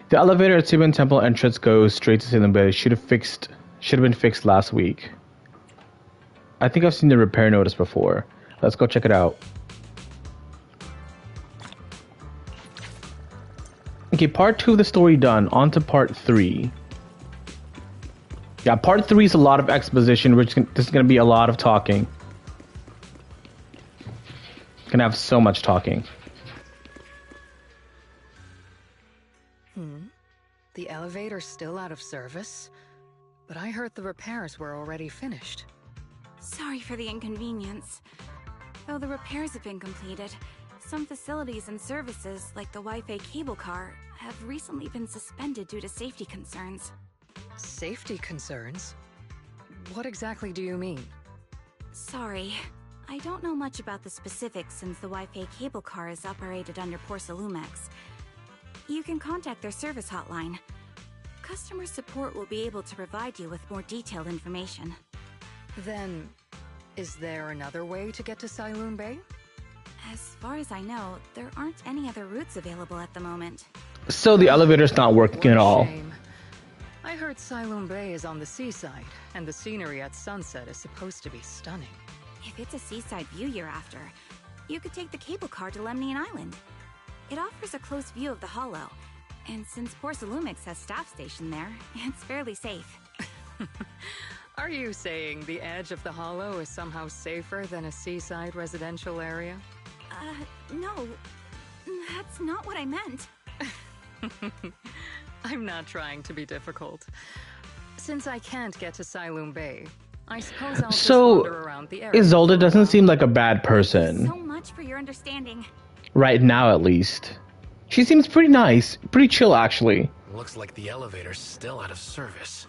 The elevator at Siban Temple entrance goes straight to Siloom Bay. Should have been fixed last week. I think I've seen the repair notice before. Let's go check it out. Okay, part 2 of the story done. On to part 3. Yeah, part 3 is a lot of exposition, which this is going to be a lot of talking. Gonna have so much talking. The elevator's still out of service? But I heard the repairs were already finished. Sorry for the inconvenience. Though the repairs have been completed, some facilities and services, like the Wi-Fi cable car, have recently been suspended due to safety concerns. Safety concerns? What exactly do you mean? Sorry. I don't know much about the specifics since the Wi-Fi cable car is operated under Porsalumex. You can contact their service hotline. Customer support will be able to provide you with more detailed information. Then, is there another way to get to Sailoon Bay? As far as I know, there aren't any other routes available at the moment. So the elevator's not working at all. Shame. I heard Sailoon Bay is on the seaside, and the scenery at sunset is supposed to be stunning. If it's a seaside view you're after, you could take the cable car to Lemnian Island. It offers a close view of the Hollow, and since Porsalumix has staff stationed there, it's fairly safe. Are you saying the edge of the Hollow is somehow safer than a seaside residential area? No. That's not what I meant. I'm not trying to be difficult. Since I can't get to Sailoon Bay, I suppose I'll just wander around the area. Isolde doesn't seem like a bad person. So much for your understanding. Right now, at least. She seems pretty nice. Pretty chill, actually. Looks like the elevator's still out of service.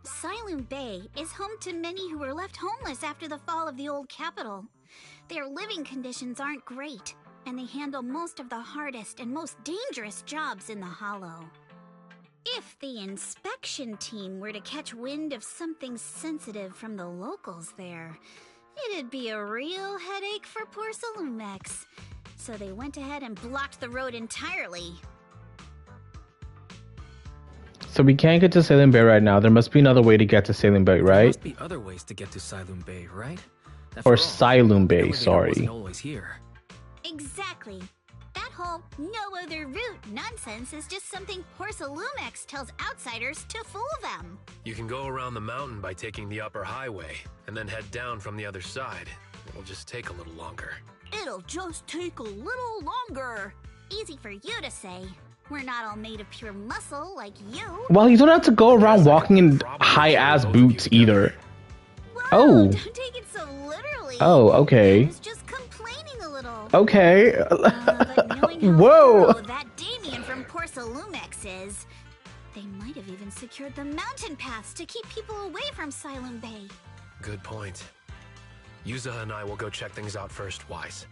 Sailoon Bay is home to many who were left homeless after the fall of the old capital. Their living conditions aren't great, and they handle most of the hardest and most dangerous jobs in the Hollow. If the inspection team were to catch wind of something sensitive from the locals there, it'd be a real headache for Porsalumex. So they went ahead and blocked the road entirely. So we can't get to Sailoon Bay right now. There must be another way to get to Sailoon Bay, right? There must be other ways to get to Sailoon Bay, right? Or Sailoon Bay, sorry. Wasn't always here. Exactly. That whole no other route nonsense is just something Porsalumex tells outsiders to fool them. You can go around the mountain by taking the upper highway, and then head down from the other side. It'll just take a little longer. It'll just take a little longer. Easy for you to say. We're not all made of pure muscle like you. Well, you don't have to go around walking in high-ass boots either. Whoa, don't take it so literally. Oh, okay. I was just complaining a little. Okay. But knowing how Whoa. thorough that Damien from Porsalumex is, they might have even secured the mountain paths to keep people away from Sailoon Bay. Good point. Yuza and I will go check things out first, Wise.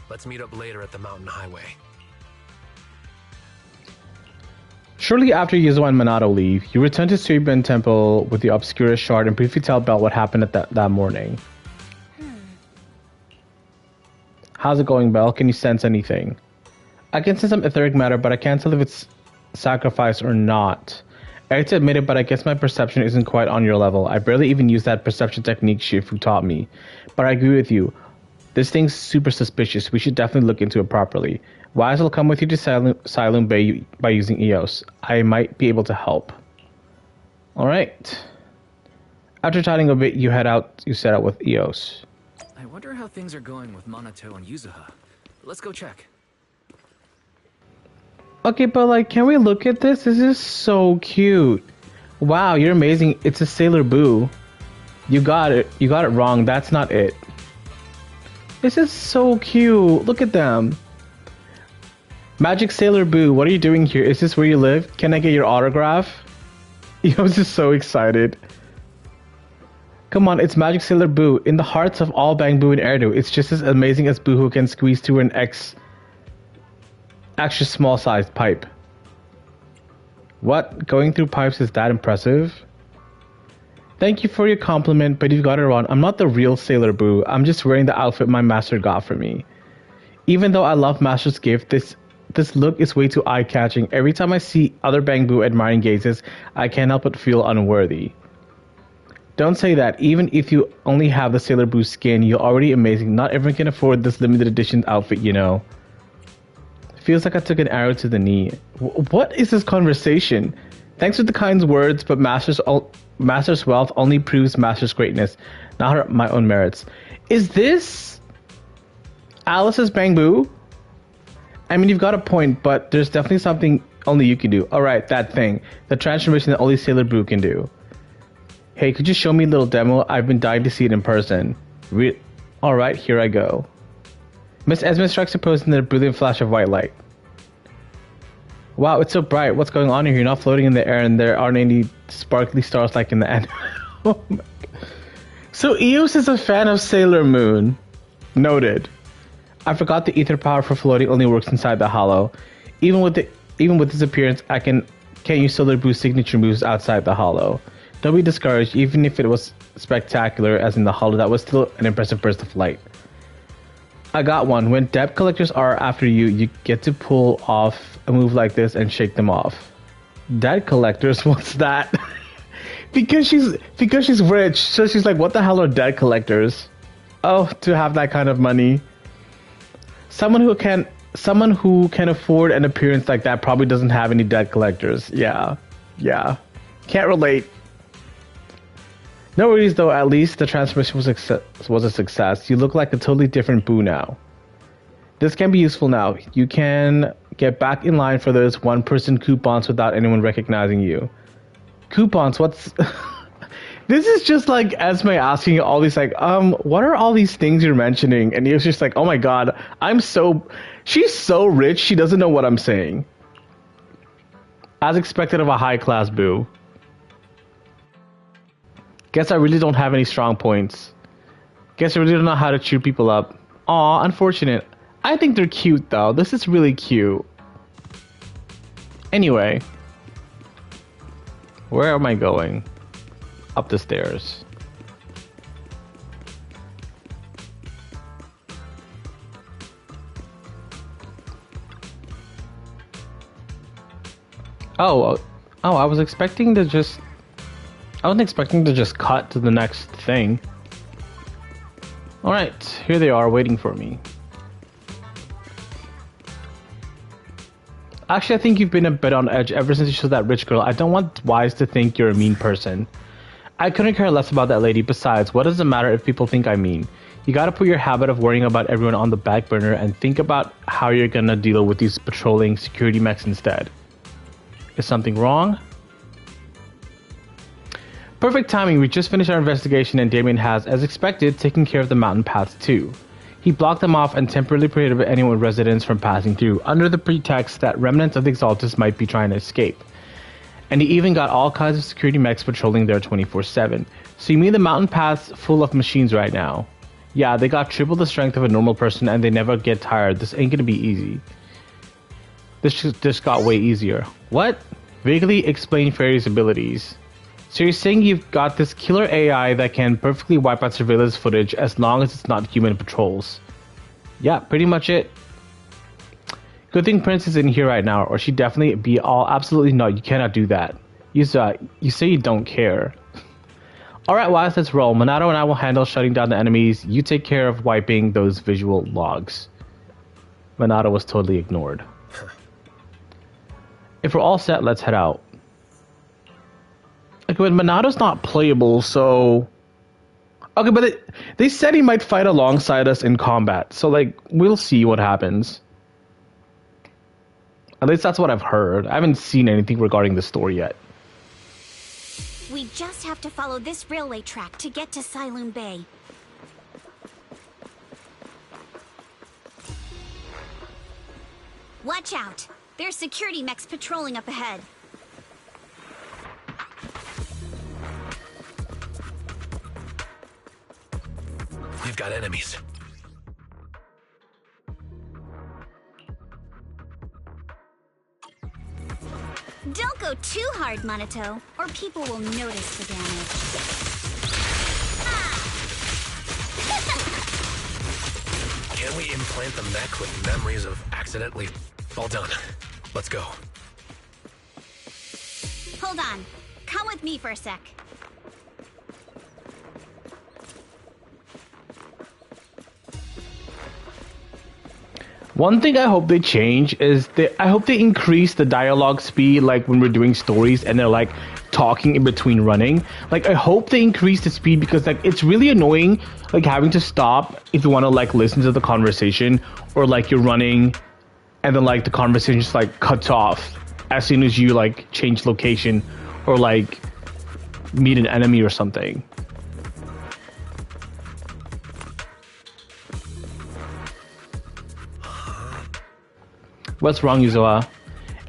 Let's meet up later at the mountain highway. Shortly after Yuzo and Minato leave, you return to Suiban Temple with the Obscura Shard and briefly tell Belle what happened at that morning. How's it going, Belle? Can you sense anything? I can sense some etheric matter, but I can't tell if it's sacrifice or not. I hate to admit it, but I guess my perception isn't quite on your level. I barely even use that perception technique Shifu taught me. But I agree with you. This thing's super suspicious. We should definitely look into it properly. Wise will come with you to Sailoon Bay by using EOS. I might be able to help. Alright. After chatting a bit, you set out with EOS. I wonder how things are going with Minato and Yuzuha. Let's go check. Okay, but like, can we look at this? This is so cute. Wow, you're amazing. It's a Sailor Boo. You got it. You got it wrong. That's not it. This is so cute. Look at them. Magic Sailor Boo, what are you doing here? Is this where you live? Can I get your autograph? I was just so excited. Come on, it's Magic Sailor Boo. In the hearts of all Bang Boo and Erdo, it's just as amazing as Boo who can squeeze through an extra small sized pipe. What? Going through pipes is that impressive? Thank you for your compliment, but you've got it wrong. I'm not the real Sailor Boo. I'm just wearing the outfit my master got for me. Even though I love Master's gift, this look is way too eye-catching. Every time I see other Bang Boo admiring gazes, I can't help but feel unworthy. Don't say that. Even if you only have the Sailor Boo skin, you're already amazing. Not everyone can afford this limited edition outfit, you know. Feels like I took an arrow to the knee. What is this conversation? Thanks for the kind words, but Master's wealth only proves Master's greatness, not my own merits. Is this Alice's Bang Boo? I mean, you've got a point, but there's definitely something only you can do. Alright, that thing. The transformation that only Sailor Boo can do. Hey, could you show me a little demo? I've been dying to see it in person. Alright, here I go. Miss Esme strikes a pose in a brilliant flash of white light. Wow, it's so bright. What's going on here? You're not floating in the air and there aren't any sparkly stars like in the end. Oh my God. So Eos is a fan of Sailor Moon. Noted. I forgot the ether power for floating only works inside the hollow. Even with this appearance, I can't use Sailor Boo's signature moves outside the hollow. Don't be discouraged. Even if it was spectacular as in the hollow, that was still an impressive burst of light. I got one. When debt collectors are after you, you get to pull off a move like this and shake them off. Debt collectors? What's that? because she's rich, so she's like, what the hell are debt collectors? Oh, to have that kind of money. Someone who can afford an appearance like that probably doesn't have any debt collectors. Yeah. Can't relate. No worries though, at least the transformation was a success. You look like a totally different Boo now. This can be useful now. You can get back in line for those one-person coupons without anyone recognizing you. Coupons, what's... This is just like Esme asking all these like, what are all these things you're mentioning? And he was just like, oh my god, she's so rich, she doesn't know what I'm saying. As expected of a high-class Boo. Guess I really don't have any strong points. Guess I really don't know how to cheer people up. Aw, unfortunate. I think they're cute though. This is really cute. Anyway. Where am I going? Up the stairs. Oh, I was expecting to just... I wasn't expecting to just cut to the next thing. Alright, here they are waiting for me. Actually, I think you've been a bit on edge ever since you showed that rich girl. I don't want Wise to think you're a mean person. I couldn't care less about that lady. Besides, what does it matter if people think I'm mean? You gotta put your habit of worrying about everyone on the back burner and think about how you're gonna deal with these patrolling security mechs instead. Is something wrong? Perfect timing. We just finished our investigation and Damien has, as expected, taken care of the mountain paths too. He blocked them off and temporarily prohibited anyone with residents from passing through, under the pretext that remnants of the Exaltus might be trying to escape. And he even got all kinds of security mechs patrolling there 24/7. So you mean the mountain path's full of machines right now? Yeah, they got triple the strength of a normal person and they never get tired. This ain't gonna be easy. This just got way easier. What? Vaguely explain Fairy's abilities. So you're saying you've got this killer AI that can perfectly wipe out surveillance footage as long as it's not human patrols. Yeah, pretty much it. Good thing Prince is in here right now, or she'd definitely be all, absolutely no, you cannot do that. You say you don't care. Alright, Wise, let's roll. Monado and I will handle shutting down the enemies. You take care of wiping those visual logs. Monado was totally ignored. If we're all set, let's head out. Okay, but Monado's not playable, so... Okay, but they said he might fight alongside us in combat, so, like, we'll see what happens. At least that's what I've heard. I haven't seen anything regarding the story yet. We just have to follow this railway track to get to Saloon Bay. Watch out! There's security mechs patrolling up ahead. We've got enemies. Don't go too hard, Monato, or people will notice the damage. Can we implant the mech with memories of accidentally... All done. Let's go. Hold on. Come with me for a sec. One thing I hope they change is I hope they increase the dialogue speed, like when we're doing stories and they're like talking in between running. Like I hope they increase the speed because like it's really annoying like having to stop if you want to like listen to the conversation, or like you're running and then like the conversation just like cuts off as soon as you like change location or like meet an enemy or something. What's wrong, Yuzawa?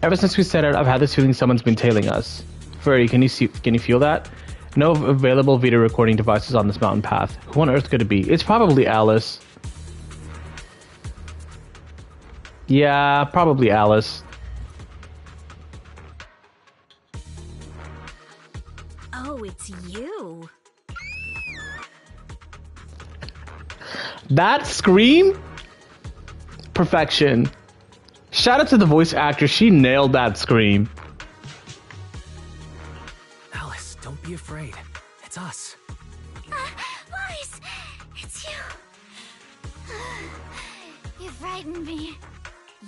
Ever since we set out, I've had this feeling someone's been tailing us. Furry, can you feel that? No available video recording devices on this mountain path. Who on earth could it be? It's probably Alice. Yeah, probably Alice. Oh, it's you. That scream? Perfection. Shout out to the voice actor, she nailed that scream. Alice, don't be afraid. It's us. Wise, it's you. You frightened me.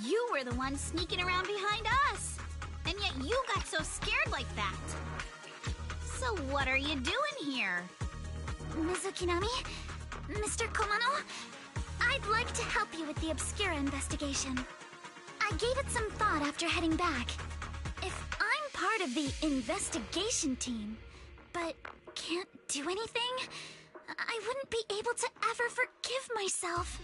You were the one sneaking around behind us. And yet you got so scared like that. So what are you doing here? Ms. Ukinami? Mr. Komano? I'd like to help you with the Obscura investigation. I gave it some thought after heading back. If I'm part of the investigation team, but can't do anything, I wouldn't be able to ever forgive myself.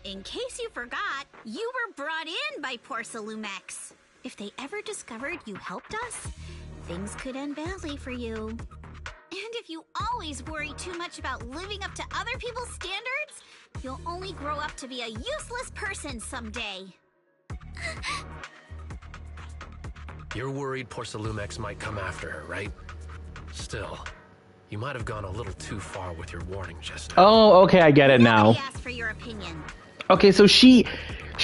In case you forgot, you were brought in by Porsalumex. If they ever discovered you helped us, things could end badly for you. And if you always worry too much about living up to other people's standards, you'll only grow up to be a useless person someday. You're worried Porsalumex might come after her, right? Still, you might have gone a little too far with your warning just now. Oh, okay, I get it now. Nobody asked for your opinion. Okay, so she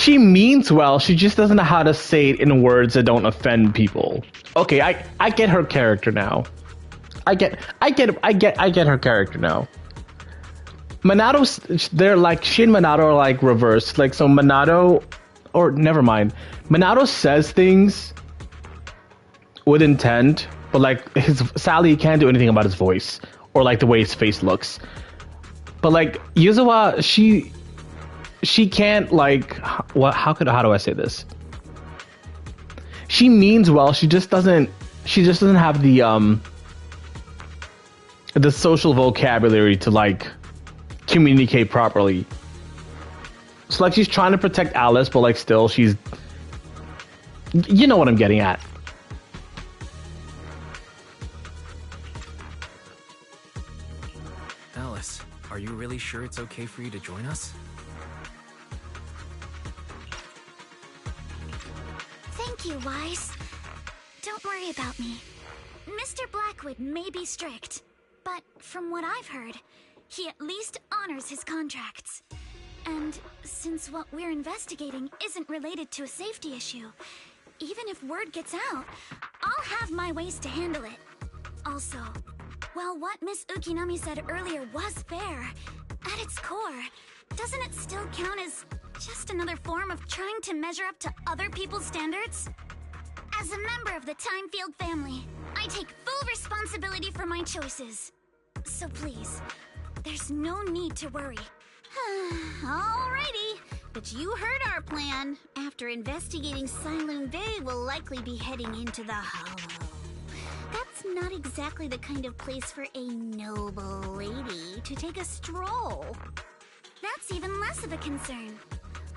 means well, she just doesn't know how to say it in words that don't offend people. Okay, I get her character now. I get her character now. Minato, they're like, she and Minato are like reversed. Like, so Minato, or never mind, Minato says things with intent, but like Sally can't do anything about his voice or like the way his face looks. But like Yuzawa, she can't like how do I say this? She means well, she just doesn't have the social vocabulary to like communicate properly. So like she's trying to protect Alice, but like still she's, you know what I'm getting at. Alice, are you really sure it's okay for you to join us? Thank you, Wise. Don't worry about me. Mr. Blackwood may be strict, but from what I've heard, he at least honors his contracts. And since what we're investigating isn't related to a safety issue, even if word gets out, I'll have my ways to handle it. Also, while what Miss Ukinami said earlier was fair, at its core, doesn't it still count as just another form of trying to measure up to other people's standards? As a member of the Timefield family, I take full responsibility for my choices. So please, there's no need to worry. Alrighty, but you heard our plan. After investigating Saloon Bay, we'll likely be heading into the Hollow. That's not exactly the kind of place for a noble lady to take a stroll. That's even less of a concern.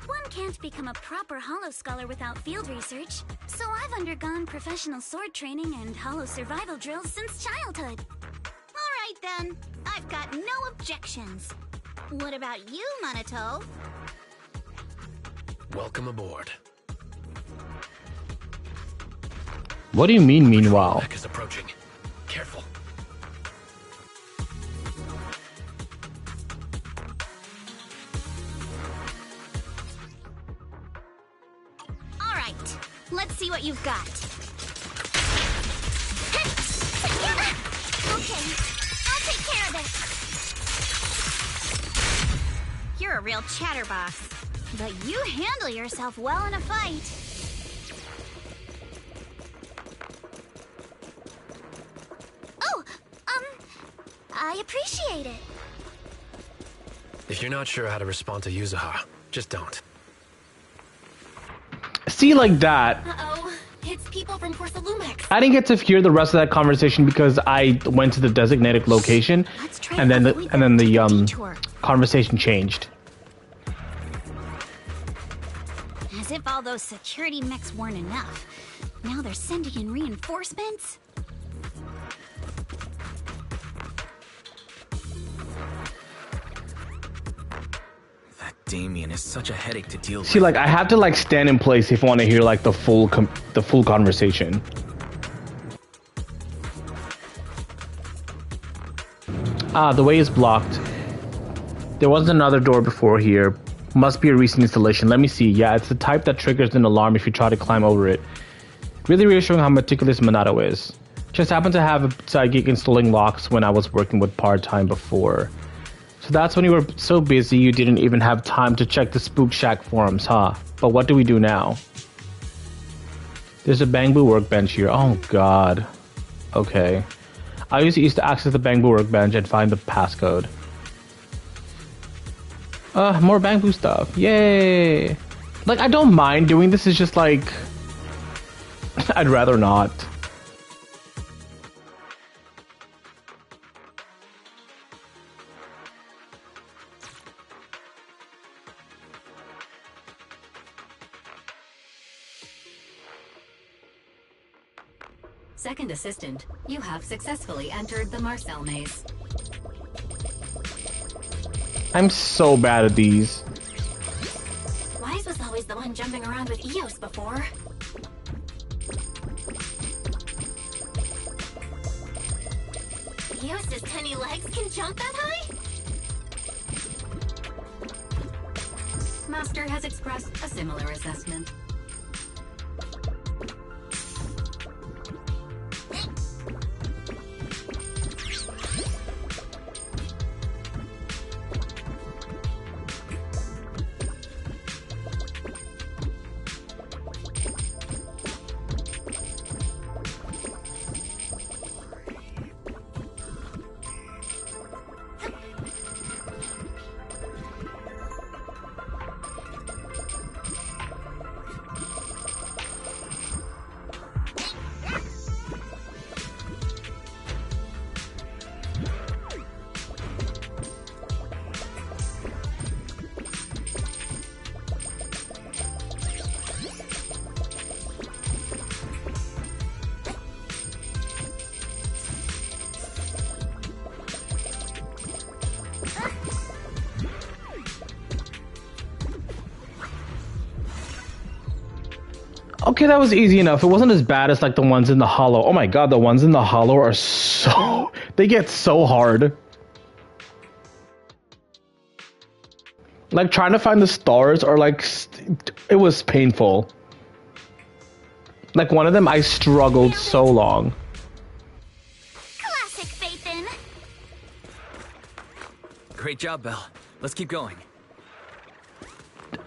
One can't become a proper Hollow scholar without field research, so I've undergone professional sword training and Hollow survival drills since childhood. Alright then, I've got no objections. What about you, Minato? Welcome aboard. What do you mean, meanwhile? Mech is approaching. Careful. Alright, let's see what you've got. Okay, I'll take care of this. You're a real chatterbox. But you handle yourself well in a fight. Oh, I appreciate it. If you're not sure how to respond to Yuzuha, just don't. See, like that. Uh-oh. It's people from Porsalumex. I didn't get to hear the rest of that conversation because I went to the designated location, and then the conversation changed. As if all those security mechs weren't enough. Now they're sending in reinforcements? That Damien is such a headache to deal with. See, like I have to like stand in place if I want to hear like the full conversation. Ah, the way is blocked. There was another door before here. Must be a recent installation. Let me see. Yeah, it's the type that triggers an alarm if you try to climb over it. Really reassuring how meticulous Minato is. Just happened to have a side gig installing locks when I was working with part-time before. So that's when you were so busy you didn't even have time to check the Spook Shack forums, huh? But what do we do now? There's a Bamboo workbench here. Oh god. Okay. I used to access the Bamboo workbench and find the passcode. More Bamboo stuff. Yay! Like, I don't mind doing this, it's just like... I'd rather not. Second assistant, you have successfully entered the Marcel maze. I'm so bad at these. Wise was always the one jumping around with Eos before. Eos's tiny legs can jump that high? Master has expressed a similar assessment. Okay, that was easy enough. It wasn't as bad as like the ones in the hollow. Oh my god, the ones in the hollow are so... They get so hard. Like trying to find the stars are like... It was painful. Like one of them I struggled so long. Classic Phaethon. Great job, Belle. Let's keep going.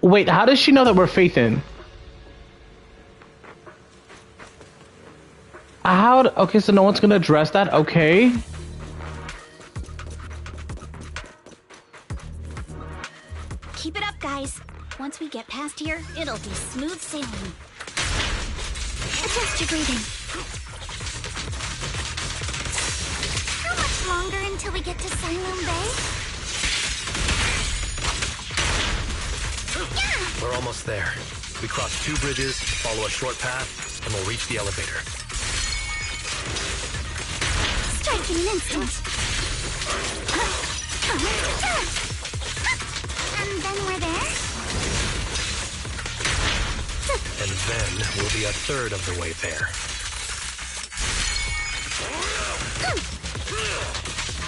Wait, how does she know that we're Phaethon? Okay, so no one's gonna address that? Okay. Keep it up, guys. Once we get past here, it'll be smooth sailing. Adjust your breathing. How much longer until we get to Siloam Bay? Yeah! We're almost there. We cross 2 bridges, follow a short path, and we'll reach the elevator. Strike in an instant. And then we're there? And then we'll be a third of the way there.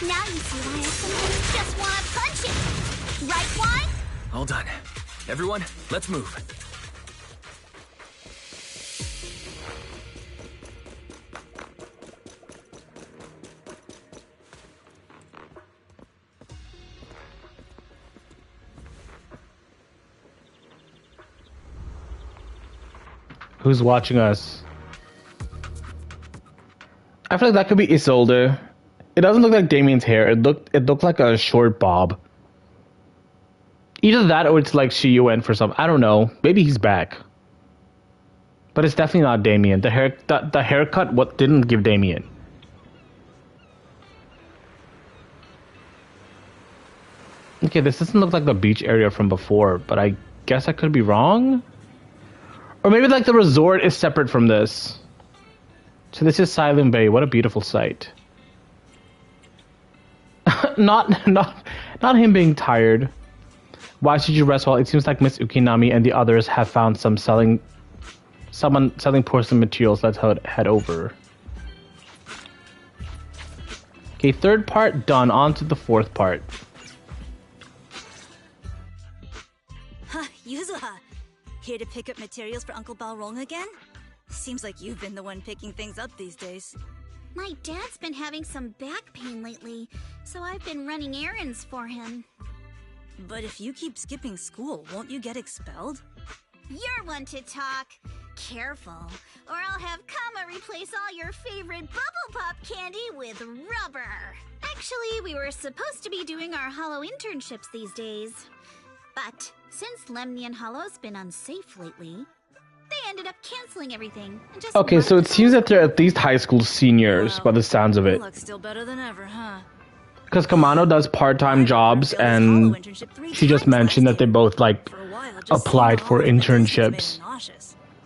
Now you see why I sometimes just want to punch it. Right, Wine? All done. Everyone, let's move. Who's watching us? I feel like that could be Isolde. It doesn't look like Damien's hair. It looked like a short bob. Either that or it's like Shiyu went for some. I don't know. Maybe he's back. But it's definitely not Damien. The haircut what didn't give Damien. Okay, this doesn't look like the beach area from before, but I guess I could be wrong? Or maybe like the resort is separate from this. So this is Silent Bay. What a beautiful sight. not him being tired. Why should you rest? Well, it seems like Miss Ukinami and the others have found someone selling porcelain materials. Let's head over. Okay, third part done. On to the fourth part. Yuzuha, here to pick up materials for Uncle Balrog again? Seems like you've been the one picking things up these days. My dad's been having some back pain lately, so I've been running errands for him. But if you keep skipping school, won't you get expelled? You're one to talk. Careful, or I'll have Kama replace all your favorite Bubble Pop candy with rubber. Actually, we were supposed to be doing our Hollow internships these days. But since Lemnian Hollow's been unsafe lately, they ended up canceling everything. And just okay, so it seems that they're at least high school seniors by the sounds of it. Looks still better than ever, huh? Because Kamano does part-time jobs, and she just mentioned that they both like applied for internships.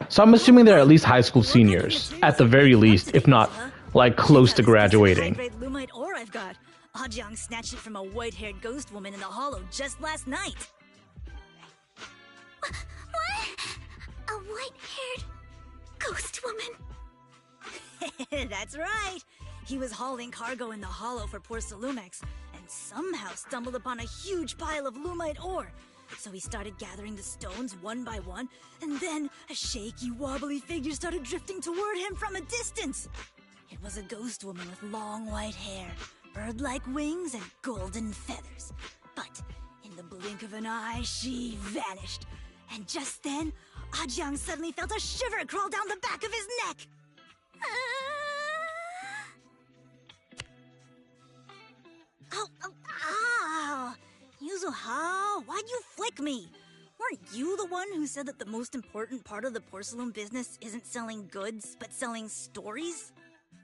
So I'm assuming they're at least high school seniors, at the very least, if not like close to graduating. Lumite ore I've got. Ajang snatched it from a white-haired ghost woman in the Hollow just last night. What? A white-haired ghost woman? That's right. He was hauling cargo in the Hollow for poor Salumex, and somehow stumbled upon a huge pile of Lumite ore. So he started gathering the stones one by one, and then a shaky, wobbly figure started drifting toward him from a distance. It was a ghost woman with long white hair, bird-like wings, and golden feathers. But in the blink of an eye, she vanished. And just then, Ajang suddenly felt a shiver crawl down the back of his neck. Ow! Yuzuha, why'd you flick me? Weren't you the one who said that the most important part of the porcelain business isn't selling goods, but selling stories?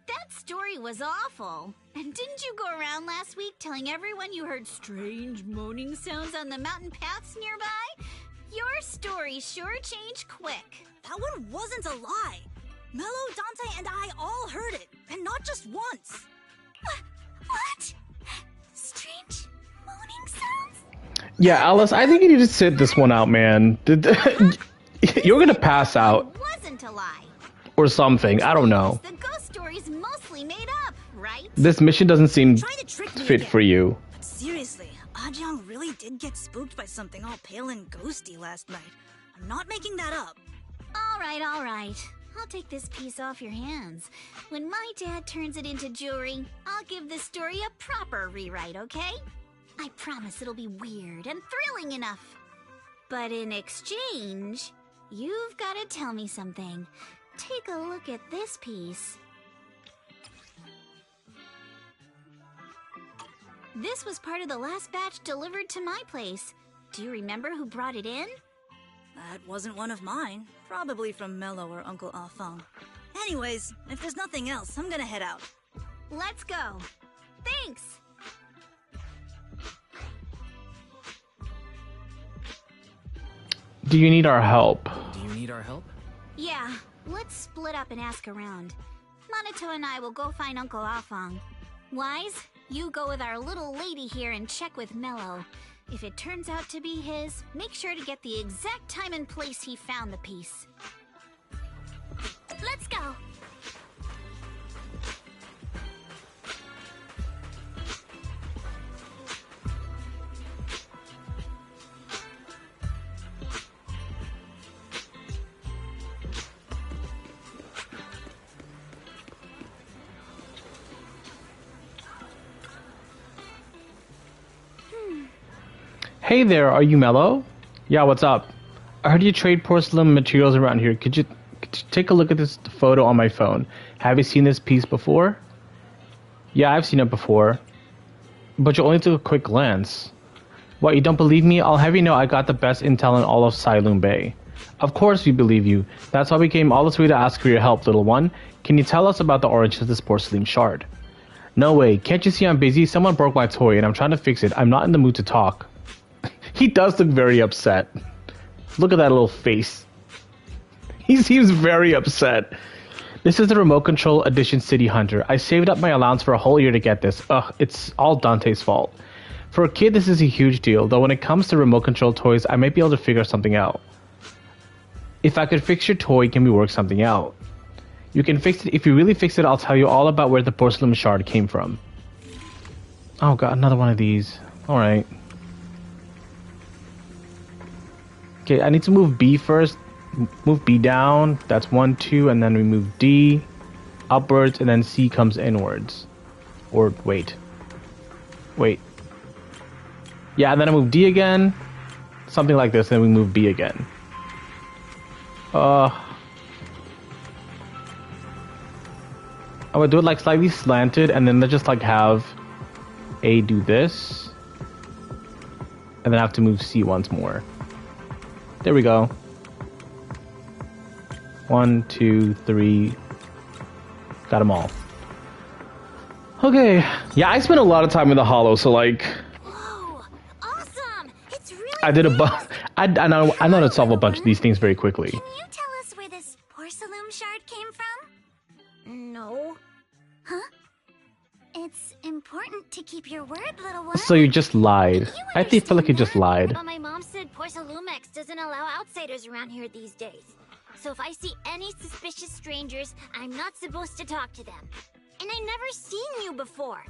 That story was awful. And didn't you go around last week telling everyone you heard strange moaning sounds on the mountain paths nearby? Your story sure changed quick. That one wasn't a lie. Mello, Dante, and I all heard it, and not just once. What? Strange moaning sounds? Yeah, Alice, I think you need to sit this one out, man. You're gonna pass out. It wasn't a lie. Or something, I don't know. The ghost story's mostly made up, right? This mission doesn't seem fit for you. But seriously, Ajang really did get spooked by something all pale and ghosty last night. I'm not making that up. All right. I'll take this piece off your hands. When my dad turns it into jewelry, I'll give this story a proper rewrite, okay? I promise it'll be weird and thrilling enough. But in exchange, you've got to tell me something. Take a look at this piece. This was part of the last batch delivered to my place. Do you remember who brought it in? That wasn't one of mine. Probably from Mello or Uncle Afang. Anyways, if there's nothing else, I'm gonna head out. Let's go. Thanks! Do you need our help? Do you need our help? Yeah, let's split up and ask around. Minato and I will go find Uncle Afang. Wise, you go with our little lady here and check with Mello. If it turns out to be his, make sure to get the exact time and place he found the piece. Let's go! Hey there, are you Mello? Yeah, what's up? I heard you trade porcelain materials around here. Could take a look at this photo on my phone. Have you seen this piece before? Yeah, I've seen it before. But you only took a quick glance. What, you don't believe me? I'll have you know I got the best intel in all of Saloon Bay. Of course we believe you. That's why we came all this way to ask for your help, little one. Can you tell us about the origin of this porcelain shard? No way. Can't you see I'm busy? Someone broke my toy and I'm trying to fix it. I'm not in the mood to talk. He does look very upset. Look at that little face. He seems very upset. This is the Remote Control Edition City Hunter. I saved up my allowance for a whole year to get this. Ugh, it's all Dante's fault. For a kid, this is a huge deal, though when it comes to remote control toys, I might be able to figure something out. If I could fix your toy, can we work something out? You can fix it. If you really fix it, I'll tell you all about where the porcelain shard came from. Oh god, another one of these. Alright. Okay, I need to move B first. Move B down. That's 1, 2, and then we move D upwards, and then C comes inwards. Or wait. Yeah, and then I move D again. Something like this, and then we move B again. I would do it like slightly slanted, and then just like have A do this, and then I have to move C once more. There we go. 1, 2, 3. Got them all. Okay. Yeah, I spent a lot of time in the Hollow, so like. Whoa! Awesome! It's really. I did a bunch. I know how to solve a bunch of these things very quickly. Can you tell us where this porcelain shard came from? No. Huh? It's important to keep your word, little one. So you just lied. I feel like you just lied. But my mom said Porcelumex doesn't allow outsiders around here these days. So if I see any suspicious strangers, I'm not supposed to talk to them. And I've never seen you before.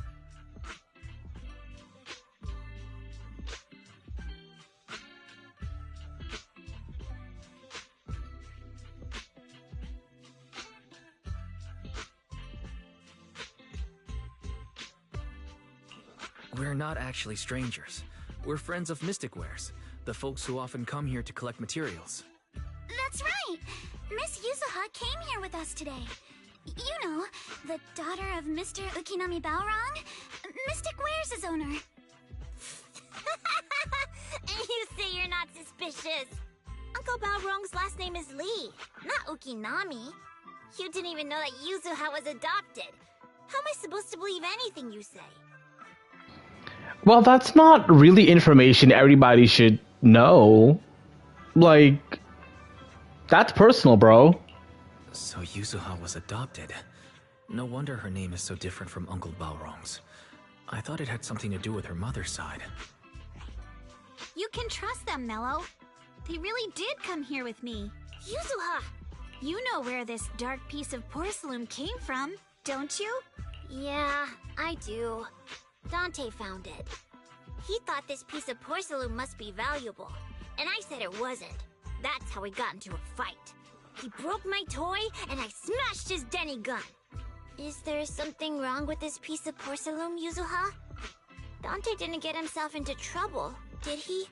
We're not actually strangers. We're friends of Mystic Wares, the folks who often come here to collect materials. That's right! Miss Yuzuha came here with us today. You know, the daughter of Mr. Ukinami Balrog, Mystic Wares' owner. And you say you're not suspicious. Uncle Balrog's last name is Lee, not Ukinami. You didn't even know that Yuzuha was adopted. How am I supposed to believe anything you say? Well, that's not really information everybody should know. Like, that's personal, bro. So Yuzuha was adopted. No wonder her name is so different from Uncle Balrog's. I thought it had something to do with her mother's side. You can trust them, Mello. They really did come here with me. Yuzuha! You know where this dark piece of porcelain came from, don't you? Yeah, I do. Dante found it. He thought this piece of porcelain must be valuable, and I said it wasn't. That's how we got into a fight. He broke my toy, and I smashed his Denny gun. Is there something wrong with this piece of porcelain, Yuzuha? Dante didn't get himself into trouble, did he?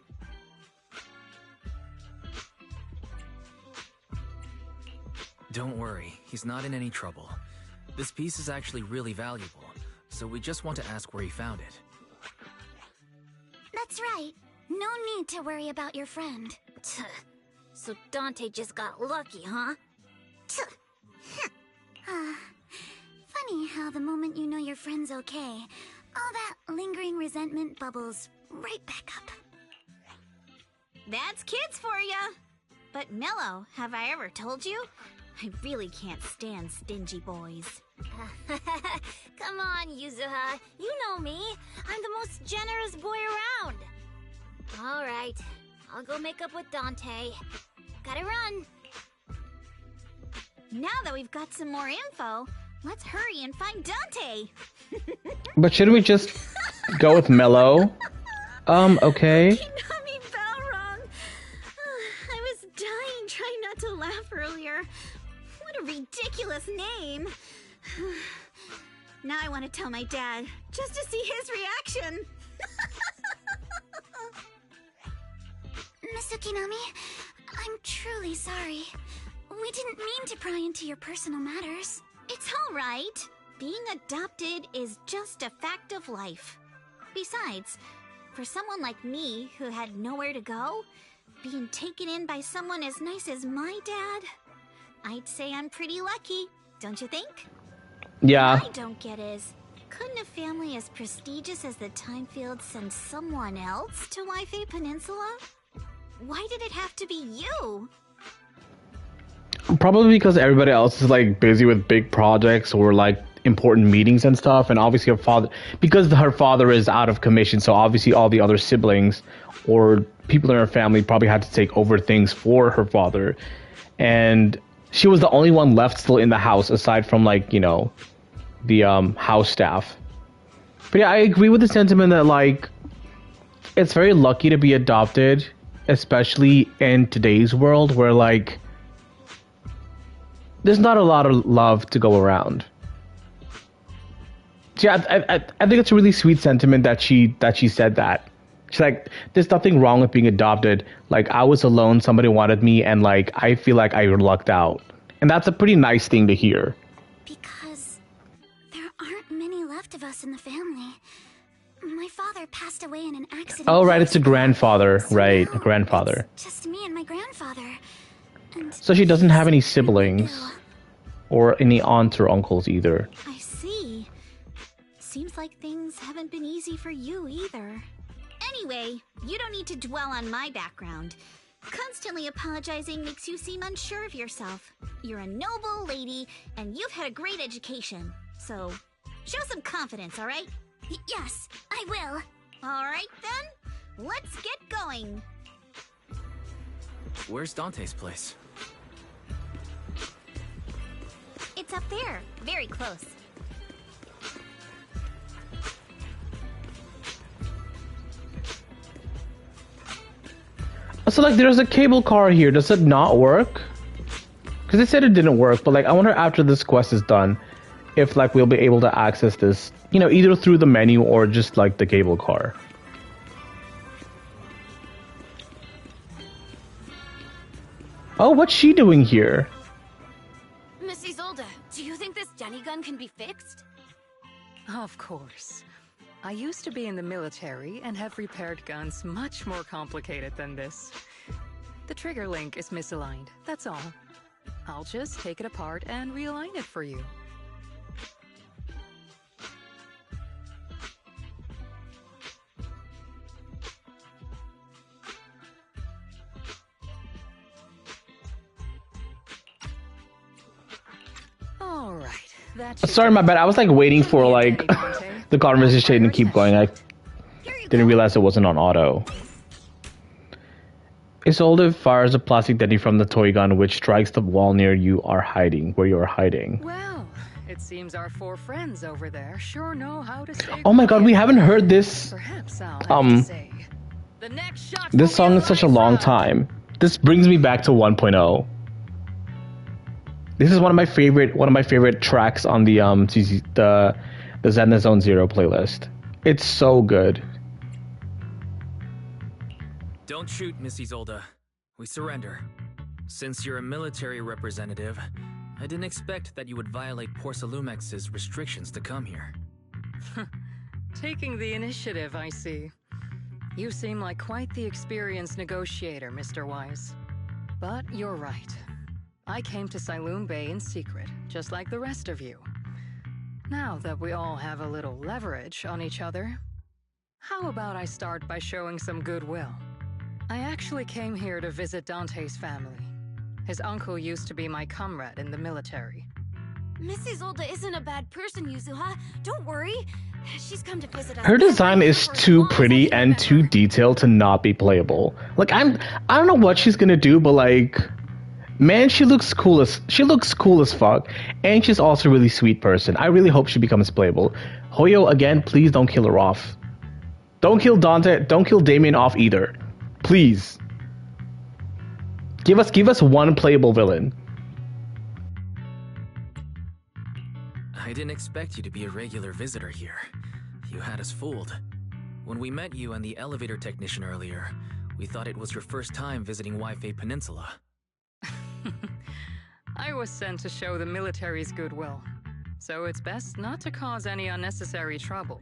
Don't worry, he's not in any trouble. This piece is actually really valuable, so we just want to ask where he found it. That's right. No need to worry about your friend. So Dante just got lucky, huh? Funny how the moment you know your friend's okay, all that lingering resentment bubbles right back up. That's kids for ya! But Mello, have I ever told you? I really can't stand stingy boys. Come on, Yuzuha. You know me. I'm the most generous boy around. All right. I'll go make up with Dante. Gotta run. Now that we've got some more info, let's hurry and find Dante. But shouldn't we just go with Mello? Okay. Ukinami Balrog. I was dying trying not to laugh earlier. What a ridiculous name. Now I want to tell my dad, just to see his reaction. Miss Ukinami, I'm truly sorry. We We didn't mean to pry into your personal matters. It's all right. Being adopted is just a fact of life. Besides, for someone like me who had nowhere to go, being taken in by someone as nice as my dad, I'd say I'm pretty lucky, don't you think? Yeah. What I don't get is, couldn't a family as prestigious as the Timefield send someone else to Wi-Fi Peninsula? Why did it have to be you? Probably because everybody else is like busy with big projects or like important meetings and stuff, and obviously her father is out of commission, so obviously all the other siblings or people in her family probably had to take over things for her father, and she was the only one left still in the house aside from like, you know, the house staff. But yeah, I agree with the sentiment that like it's very lucky to be adopted, especially in today's world where like there's not a lot of love to go around. So yeah, I think it's a really sweet sentiment that she said that. She's like, there's nothing wrong with being adopted. Like, I was alone, somebody wanted me, and like I feel like I lucked out. And that's a pretty nice thing to hear. Because there aren't many left of us in the family. My father passed away in an accident. Oh right, it's a grandfather, right? A grandfather. Just me and my grandfather. And so she doesn't have any siblings. Or any aunts or uncles either. I see. Seems like things haven't been easy for you either. Anyway, you don't need to dwell on my background. Constantly apologizing makes you seem unsure of yourself. You're a noble lady, and you've had a great education. So, show some confidence, alright? Yes, I will. Alright then, let's get going. Where's Dante's place? It's up there, very close. So like there's a cable car here. Does it not work? Because they said it didn't work, but like I wonder after this quest is done if like we'll be able to access this, you know, either through the menu or just like the cable car. Oh, what's she doing here? Miss Isolde, do you think this Denny gun can be fixed? Of course. I used to be in the military and have repaired guns much more complicated than this. The trigger link is misaligned, that's all. I'll just take it apart and realign it for you. All right. Sorry, my bad. I was like waiting for like the conversation to keep going. I didn't realize it wasn't on auto. Isolde fires a plastic Denny from the toy gun, which strikes the wall near you are hiding, where you are hiding. Well, it seems our four friends over there sure know how to say. Oh my god, we haven't heard this. This song in such a long time. This brings me back to 1.0. This is one of my favorite tracks on the Zenless Zone Zero playlist. It's so good. Don't shoot, Miss Isolde. We surrender. Since you're a military representative, I didn't expect that you would violate Porcelumex's restrictions to come here. Taking the initiative, I see. You seem like quite the experienced negotiator, Mr. Wise. But you're right. I came to Saloon Bay in secret, just like the rest of you. Now that we all have a little leverage on each other, how about I start by showing some goodwill? I actually came here to visit Dante's family. His uncle used to be my comrade in the military. Miss Isolde isn't a bad person, Yuzuha. Don't worry. She's come to visit us. Her design is too pretty and too detailed to not be playable. Like I don't know what she's gonna do, but like, man, she looks cool as fuck, and she's also a really sweet person. I really hope she becomes playable. Hoyo, again, please don't kill her off. Don't kill Dante. Don't kill Damien off either. Please. Give us one playable villain. I didn't expect you to be a regular visitor here. You had us fooled. When we met you and the elevator technician earlier, we thought it was your first time visiting Wi-Fi Peninsula. I was sent to show the military's goodwill, so it's best not to cause any unnecessary trouble.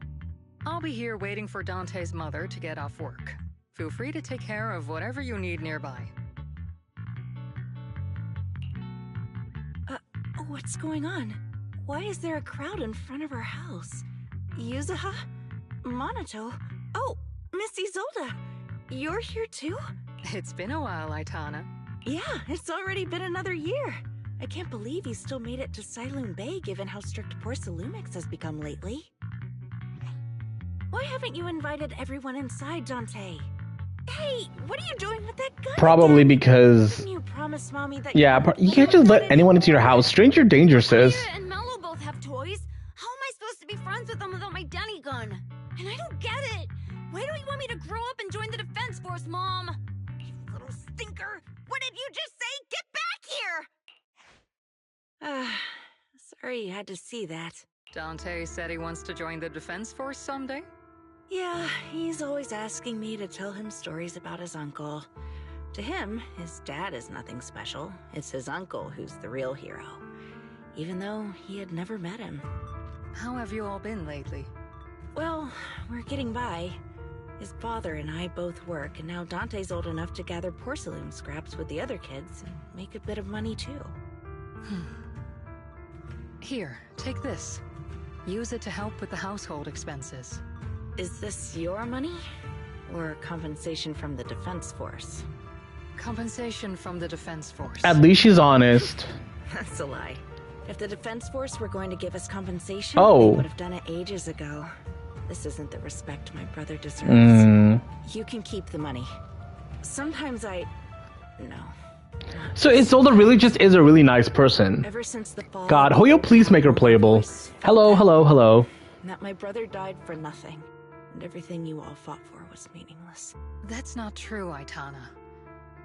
I'll be here waiting for Dante's mother to get off work. Feel free to take care of whatever you need nearby. What's going on? Why is there a crowd in front of our house? Yuzuha? Monato? Oh, Miss Isolde! You're here too? It's been a while, Aitana. Yeah, it's already been another year. I can't believe you still made it to Sailoon Bay given how strict Porsalumix has become lately. Why haven't you invited everyone inside, Dante? Hey, what are you doing with that gun? Probably because... Didn't you promise Mommy that you can't just let anyone into your house. Stranger danger, sis. Rita and Mello both have toys. How am I supposed to be friends with them without my Denny gun? And I don't get it. Why don't you want me to grow up and join the Defense Force, Mom? You little stinker. What did you just say? Get back here! Sorry you had to see that. Dante said he wants to join the Defense Force someday? Yeah, he's always asking me to tell him stories about his uncle. To him, his dad is nothing special. It's his uncle who's the real hero. Even though he had never met him. How have you all been lately? Well, we're getting by. His father and I both work, and now Dante's old enough to gather porcelain scraps with the other kids and make a bit of money too. Here, take this. Use it to help with the household expenses. Is this your money? Or compensation from the Defense Force? Compensation from the Defense Force. At least she's honest. That's a lie. If the Defense Force were going to give us compensation, Oh. they would have done it ages ago. This isn't the respect my brother deserves. You can keep the money. Sometimes No. So Isolde really just is a really nice person. Ever since the fall... God, Hoyo, please make her playable. Hello, hello, hello. That my brother died for nothing. And everything you all fought for was meaningless. That's not true, Aitana.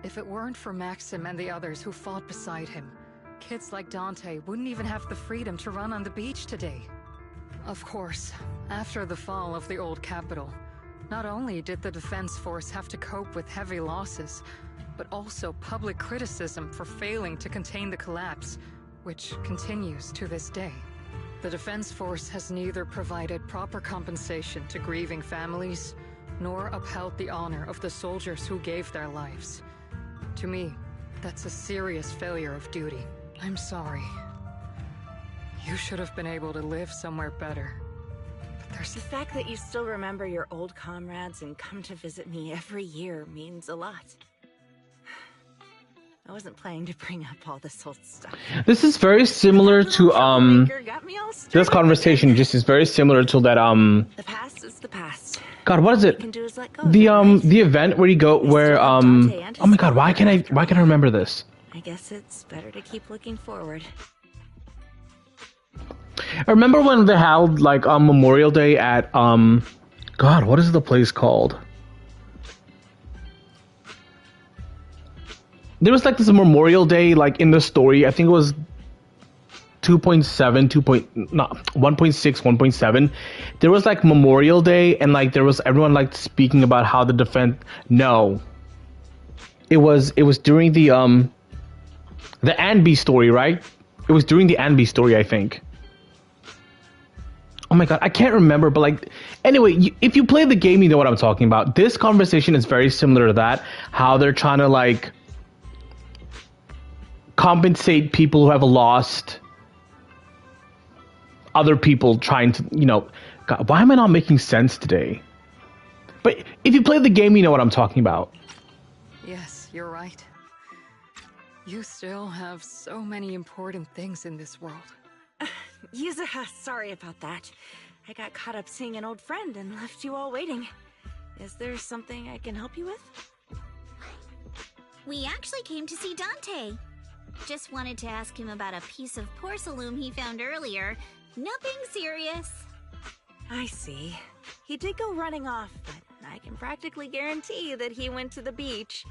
If it weren't for Maxim and the others who fought beside him, kids like Dante wouldn't even have the freedom to run on the beach today. Of course, after the fall of the old capital, not only did the Defense Force have to cope with heavy losses, but also public criticism for failing to contain the collapse, which continues to this day. The Defense Force has neither provided proper compensation to grieving families, nor upheld the honor of the soldiers who gave their lives. To me, that's a serious failure of duty. I'm sorry. You should have been able to live somewhere better. But there's The fact that you still remember your old comrades and come to visit me every year means a lot. I wasn't planning to bring up all this old stuff. This is very similar to this conversation just is very similar to that The past is the past. God, what is it? The event where you go where oh my God, why can't I remember this? I guess it's better to keep looking forward. I remember when they held like Memorial Day at God, what is the place called? There was like this Memorial Day like in the story. I think it was 1.6, 1.7. There was like Memorial Day and like there was everyone like speaking about how the defense. No, it was during the Anby story, right? It was during the Anby story, I think. Oh my God, I can't remember, but like, anyway, if you play the game, you know what I'm talking about. This conversation is very similar to that. How they're trying to like compensate people who have lost other people trying to, you know, God, why am I not making sense today? But if you play the game, you know what I'm talking about. Yes, you're right. You still have so many important things in this world. Yuzuha, sorry about that. I got caught up seeing an old friend and left you all waiting. Is there something I can help you with? We actually came to see Dante. Just wanted to ask him about a piece of porcelain he found earlier. Nothing serious. I see. He did go running off, but I can practically guarantee that he went to the beach.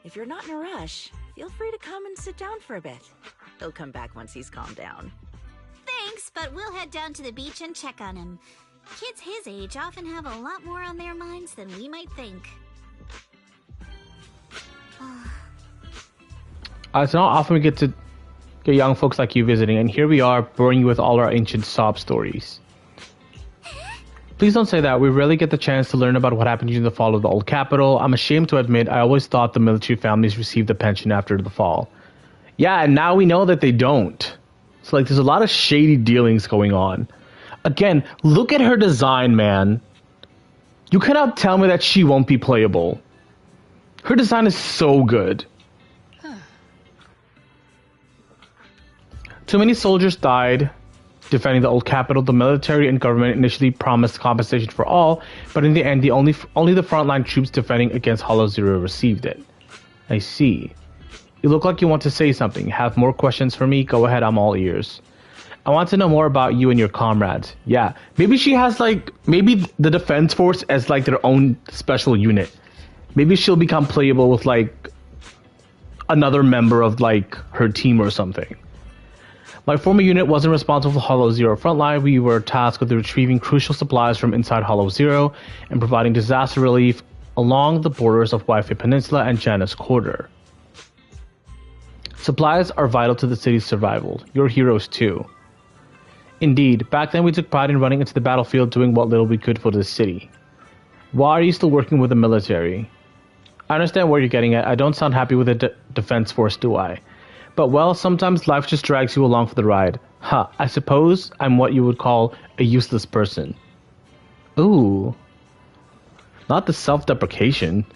If you're not in a rush, feel free to come and sit down for a bit. He'll come back once he's calmed down. Thanks, but we'll head down to the beach and check on him. Kids his age often have a lot more on their minds than we might think. It's not often we get to Get young folks like you visiting, and here we are, boring you with all our ancient sob stories. Please don't say that. We rarely get the chance to learn about what happened during the fall of the old capital. I'm ashamed to admit I always thought the military families received a pension after the fall. Yeah, and now we know that they don't. So, like, there's a lot of shady dealings going on. Again, look at her design, man. You cannot tell me that she won't be playable. Her design is so good. Too many soldiers died defending the old capital. The military and government initially promised compensation for all, but in the end, only the frontline troops defending against Hollow Zero received it. I see. You look like you want to say something. Have more questions for me? Go ahead, I'm all ears. I want to know more about you and your comrades. Yeah, maybe she has maybe the defense force as their own special unit. Maybe she'll become playable with another member of her team or something. My former unit wasn't responsible for Hollow Zero frontline. We were tasked with retrieving crucial supplies from inside Hollow Zero and providing disaster relief along the borders of Wi-Fi Peninsula and Janus Quarter. Supplies are vital to the city's survival. You're heroes too. Indeed, back then we took pride in running into the battlefield doing what little we could for the city. Why are you still working with the military? I understand where you're getting at. I don't sound happy with the defense force, do I? But well, sometimes life just drags you along for the ride. I suppose I'm what you would call a useless person. Ooh. Not the self-deprecation.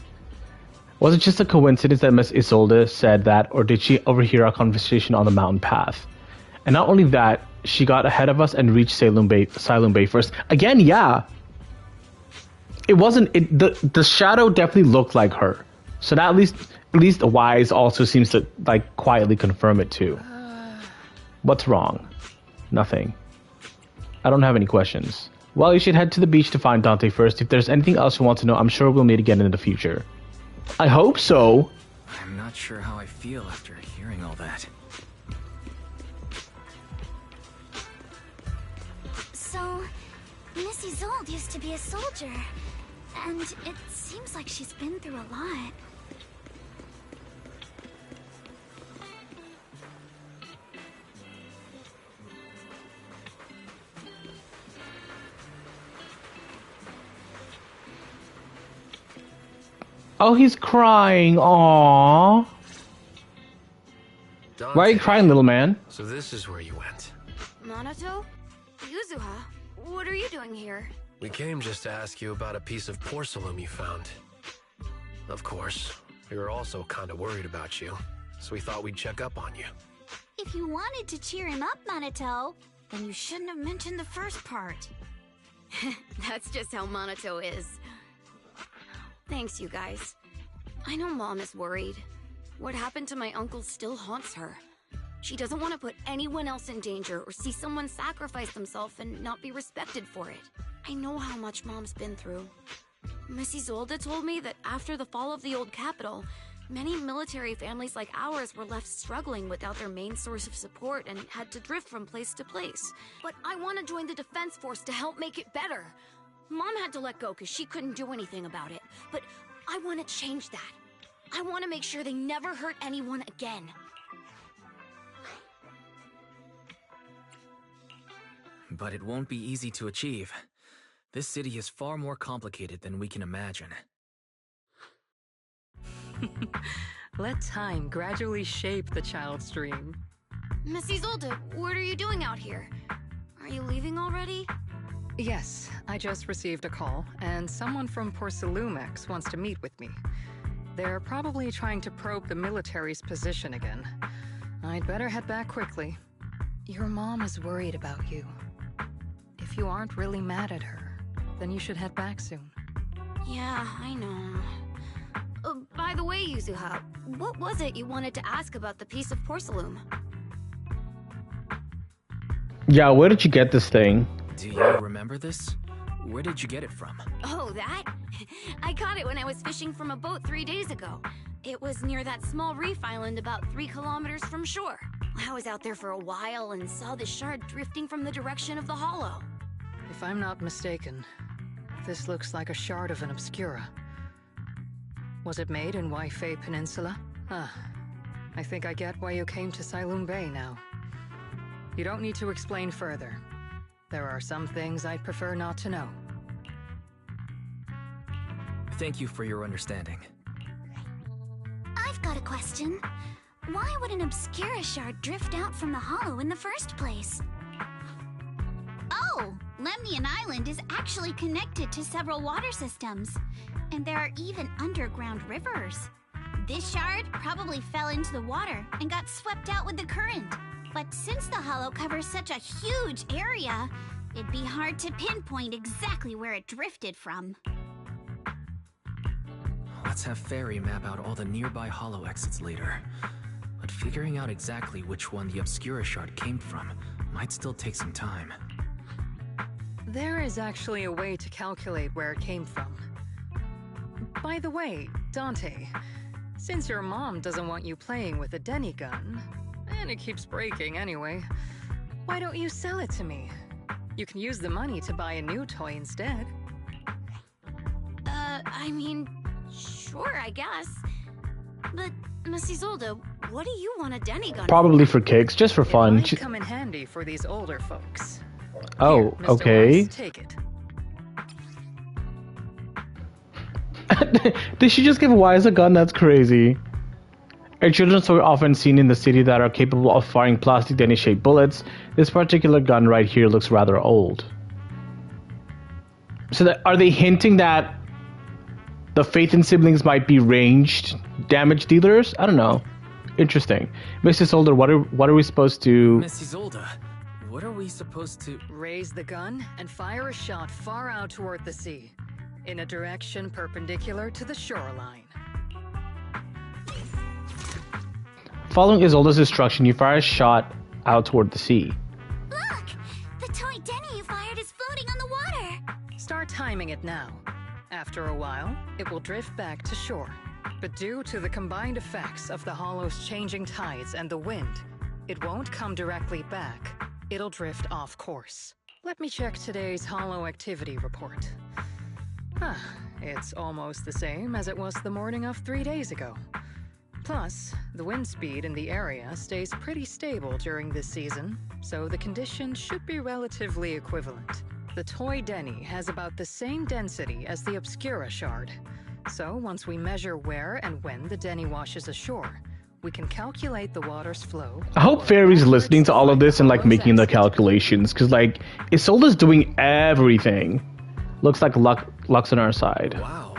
Was it just a coincidence that Miss Isolde said that, or did she overhear our conversation on the mountain path? And not only that, she got ahead of us and reached Saloon Bay first. Again, yeah. It wasn't... The shadow definitely looked like her. So that at least Wise also seems to quietly confirm it too. What's wrong? Nothing. I don't have any questions. Well, you should head to the beach to find Dante first. If there's anything else you want to know, I'm sure we'll meet again in the future. I hope so. I'm not sure how I feel after hearing all that. So, Miss Isolde used to be a soldier, and it seems like she's been through a lot. Oh, he's crying. Aww. Dante, why are you crying, little man? So this is where you went. Minato? Yuzuha? What are you doing here? We came just to ask you about a piece of porcelain you found. Of course, we were also kind of worried about you, so we thought we'd check up on you. If you wanted to cheer him up, Minato, then you shouldn't have mentioned the first part. That's just how Minato is. Thanks, you guys. I know Mom is worried. What happened to my uncle still haunts her. She doesn't want to put anyone else in danger or see someone sacrifice themselves and not be respected for it. I know how much Mom's been through. Miss Isolde told me that after the fall of the old capital, many military families like ours were left struggling without their main source of support and had to drift from place to place. But I want to join the defense force to help make it better. Mom had to let go because she couldn't do anything about it. But I want to change that. I want to make sure they never hurt anyone again. But it won't be easy to achieve. This city is far more complicated than we can imagine. Let time gradually shape the child's dream. Miss Isolde, what are you doing out here? Are you leaving already? Yes, I just received a call, and someone from Porcelumex wants to meet with me. They're probably trying to probe the military's position again. I'd better head back quickly. Your mom is worried about you. If you aren't really mad at her, then you should head back soon. Yeah, I know. By the way, Yuzuha, what was it you wanted to ask about the piece of porcelain? Yeah, where did you get this thing? Do you remember this? Where did you get it from? Oh, that? I caught it when I was fishing from a boat 3 days ago. It was near that small reef island about 3 kilometers from shore. I was out there for a while and saw the shard drifting from the direction of the hollow. If I'm not mistaken, this looks like a shard of an obscura. Was it made in Wi-Fi Peninsula? I think I get why you came to Sailoon Bay now. You don't need to explain further. There are some things I'd prefer not to know. Thank you for your understanding. I've got a question. Why would an Obscura shard drift out from the hollow in the first place? Oh, Lemnian Island is actually connected to several water systems. And there are even underground rivers. This shard probably fell into the water and got swept out with the current. But since the hollow covers such a huge area, it'd be hard to pinpoint exactly where it drifted from. Let's have Fairy map out all the nearby hollow exits later. But figuring out exactly which one the Obscura shard came from might still take some time. There is actually a way to calculate where it came from. By the way, Dante, since your mom doesn't want you playing with a Denny gun, and it keeps breaking anyway, why don't you sell it to me? You can use the money to buy a new toy instead. I mean, sure, I guess. But, Miss Isolde, what do you want a Denny gun Probably for kicks, just for fun. It might come in handy for these older folks. Oh, Here, Mr. okay. Wise, take it. Did she just give Wise a gun? That's crazy. Are children so often seen in the city that are capable of firing plastic Denny-shaped bullets? This particular gun right here looks rather old. So are they hinting that the Phaethon siblings might be ranged damage dealers? I don't know. Interesting. Mrs. Older, what are we supposed to... Miss Isolde, what are we supposed to... Raise the gun and fire a shot far out toward the sea, in a direction perpendicular to the shoreline. Following Isolde's instruction, you fire a shot out toward the sea. Look! The toy Denny you fired is floating on the water! Start timing it now. After a while, it will drift back to shore. But due to the combined effects of the hollow's changing tides and the wind, it won't come directly back. It'll drift off course. Let me check today's hollow activity report. It's almost the same as it was the morning of 3 days ago. Plus, the wind speed in the area stays pretty stable during this season, so the conditions should be relatively equivalent. The toy Denny has about the same density as the Obscura shard. So once we measure where and when the Denny washes ashore, we can calculate the water's flow. I hope Fairy's listening to all of this and like making the calculations, because like Isolde's doing everything. Looks like luck's on our side. Wow.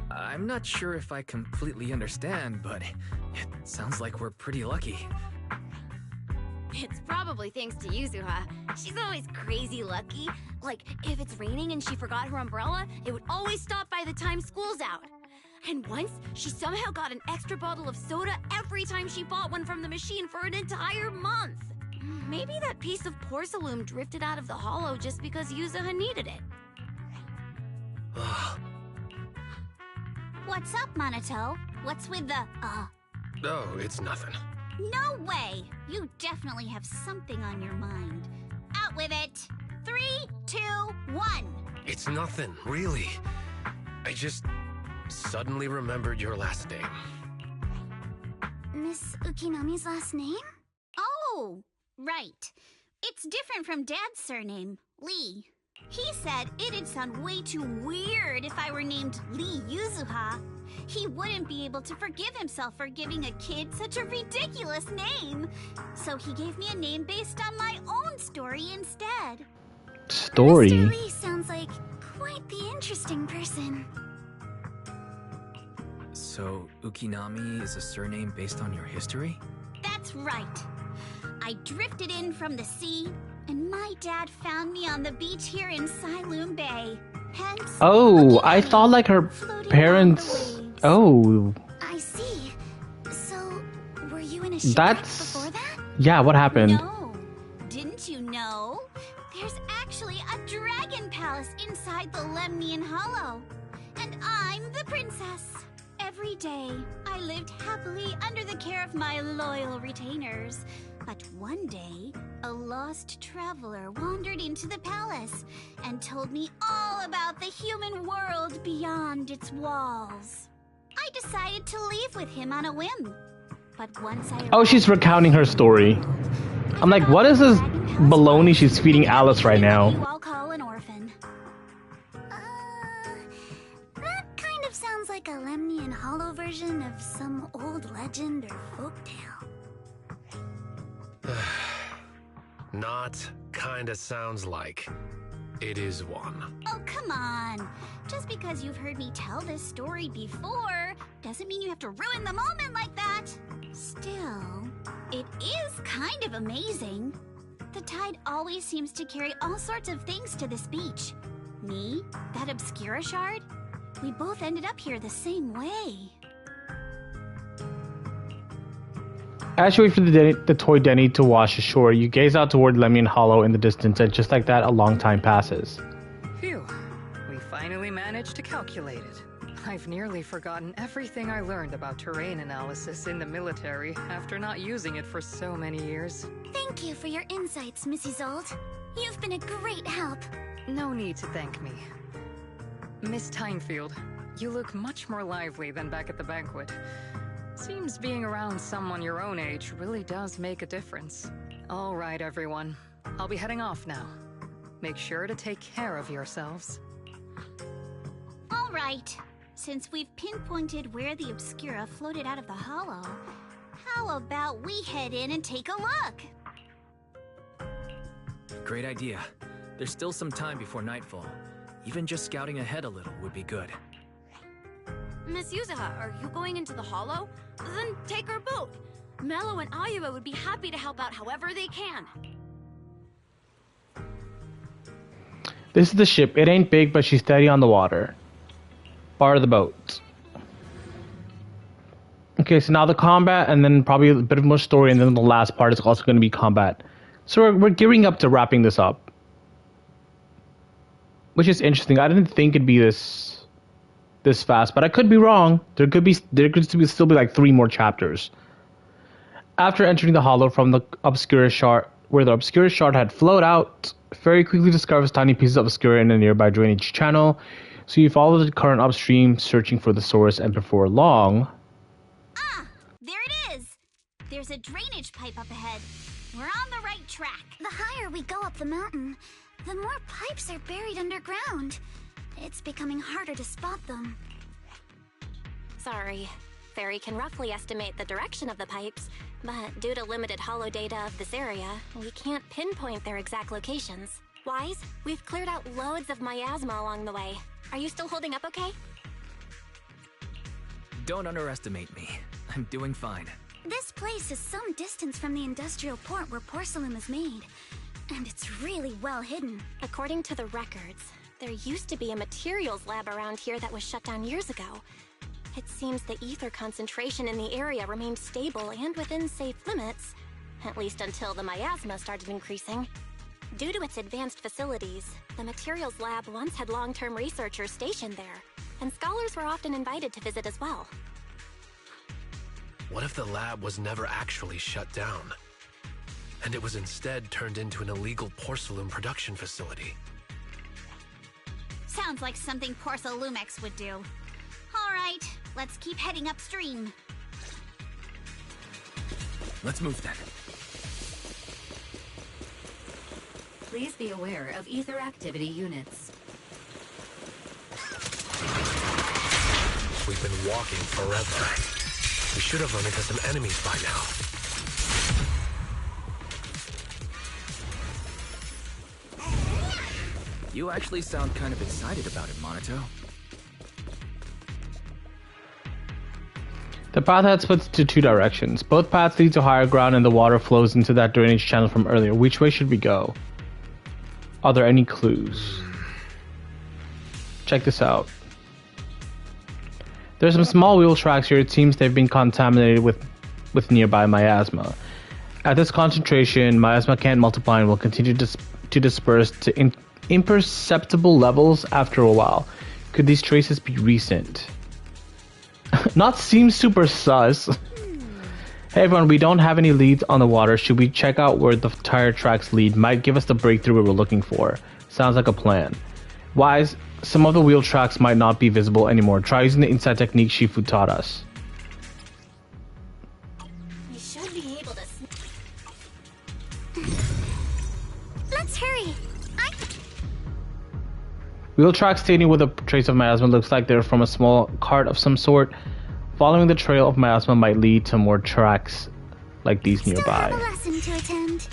I'm not sure if I completely understand, but it sounds like we're pretty lucky. It's probably thanks to Yuzuha. She's always crazy lucky. Like, if it's raining and she forgot her umbrella, it would always stop by the time school's out. And once, she somehow got an extra bottle of soda every time she bought one from the machine for an entire month. Maybe that piece of porcelain drifted out of the hollow just because Yuzuha needed it. What's up, Monato? What's with the, Oh, it's nothing. No way! You definitely have something on your mind. Out with it! 3, 2, 1! It's nothing, really. I just suddenly remembered your last name. Miss Ukinami's last name? Oh, right. It's different from Dad's surname, Lee. He said it'd sound way too weird if I were named Lee Yuzuha. He wouldn't be able to forgive himself for giving a kid such a ridiculous name. So he gave me a name based on my own story instead. Story? Mr. Lee sounds like quite the interesting person. So, Ukinami is a surname based on your history? That's right. I drifted in from the sea, and my dad found me on the beach here in Sailoon Bay. Hence, Oh, I thought like her parents... Oh. I see. So, were you in a shipwreck That's... before that? Yeah, what happened? No. Didn't you know? There's actually a dragon palace inside the Lemnian Hollow. And I'm the princess. Every day, I lived happily under the care of my loyal retainers. But one day, a lost traveler wandered into the palace and told me all about the human world beyond its walls. I decided to leave with him on a whim. But once I Oh, she's recounting her story. I'm like, what is this baloney she's feeding Alice right now? you all call an orphan. That kind of sounds like a Lemnian Hollow version of some old legend or folktale. Not kinda sounds like. It is one. Oh, come on. Just because you've heard me tell this story before doesn't mean you have to ruin the moment like that. Still, it is kind of amazing. The tide always seems to carry all sorts of things to this beach. Me, that Obscura shard, we both ended up here the same way. As you wait for the toy Denny to wash ashore, you gaze out toward Lemnian Hollow in the distance, and just like that, a long time passes. Phew. We finally managed to calculate it. I've nearly forgotten everything I learned about terrain analysis in the military after not using it for so many years. Thank you for your insights, Mrs. Old. You've been a great help. No need to thank me. Miss Tynefield, you look much more lively than back at the banquet. Seems being around someone your own age really does make a difference. All right, everyone. I'll be heading off now. Make sure to take care of yourselves. All right. Since we've pinpointed where the Obscura floated out of the hollow, how about we head in and take a look? Great idea. There's still some time before nightfall. Even just scouting ahead a little would be good. Miss Yuzuha, are you going into the hollow? Then take our boat. Mello and Ayuba would be happy to help out however they can. This is the ship. It ain't big, but she's steady on the water. Bar the boat. Okay, so now the combat, and then probably a bit of more story, and then the last part is also going to be combat. So we're gearing up to wrapping this up, which is interesting. I didn't think it'd be this fast, but I could be wrong. There could still be like 3 more chapters. After entering the hollow from the Obscura shard, where the Obscura shard had flowed out, Fairy quickly discovers tiny pieces of Obscura in a nearby drainage channel. So you follow the current upstream, searching for the source, and before long... Ah! There it is! There's a drainage pipe up ahead. We're on the right track. The higher we go up the mountain, the more pipes are buried underground. It's becoming harder to spot them. Sorry. Fairy can roughly estimate the direction of the pipes, but due to limited hollow data of this area, we can't pinpoint their exact locations. Wise, we've cleared out loads of miasma along the way. Are you still holding up okay? Don't underestimate me. I'm doing fine. This place is some distance from the industrial port where porcelain is made, and it's really well hidden. According to the records, there used to be a materials lab around here that was shut down years ago. It seems the ether concentration in the area remained stable and within safe limits, at least until the miasma started increasing. Due to its advanced facilities, the materials lab once had long-term researchers stationed there, and scholars were often invited to visit as well. What if the lab was never actually shut down, and it was instead turned into an illegal porcelain production facility? Sounds like something Porcelumex would do. All right, let's keep heading upstream. Let's move then. Please be aware of ether activity units. We've been walking forever. We should have run into some enemies by now. You actually sound kind of excited about it, Monato. The path heads splits to 2 directions. Both paths lead to higher ground, and the water flows into that drainage channel from earlier. Which way should we go? Are there any clues? Check this out. There's some small wheel tracks here. It seems they've been contaminated with nearby miasma. At this concentration, miasma can't multiply and will continue to disperse to imperceptible levels after a while. Could these traces be recent? Not seem super sus. Hey everyone, we don't have any leads on the water. Should we check out where the tire tracks lead? Might give us the breakthrough we were looking for. Sounds like a plan. Wise, some of the wheel tracks might not be visible anymore. Try using the inside technique Shifu taught us. Wheel tracks stating with a trace of miasma looks like they're from a small cart of some sort. Following the trail of miasma might lead to more tracks like these nearby. Still have a lesson to attend.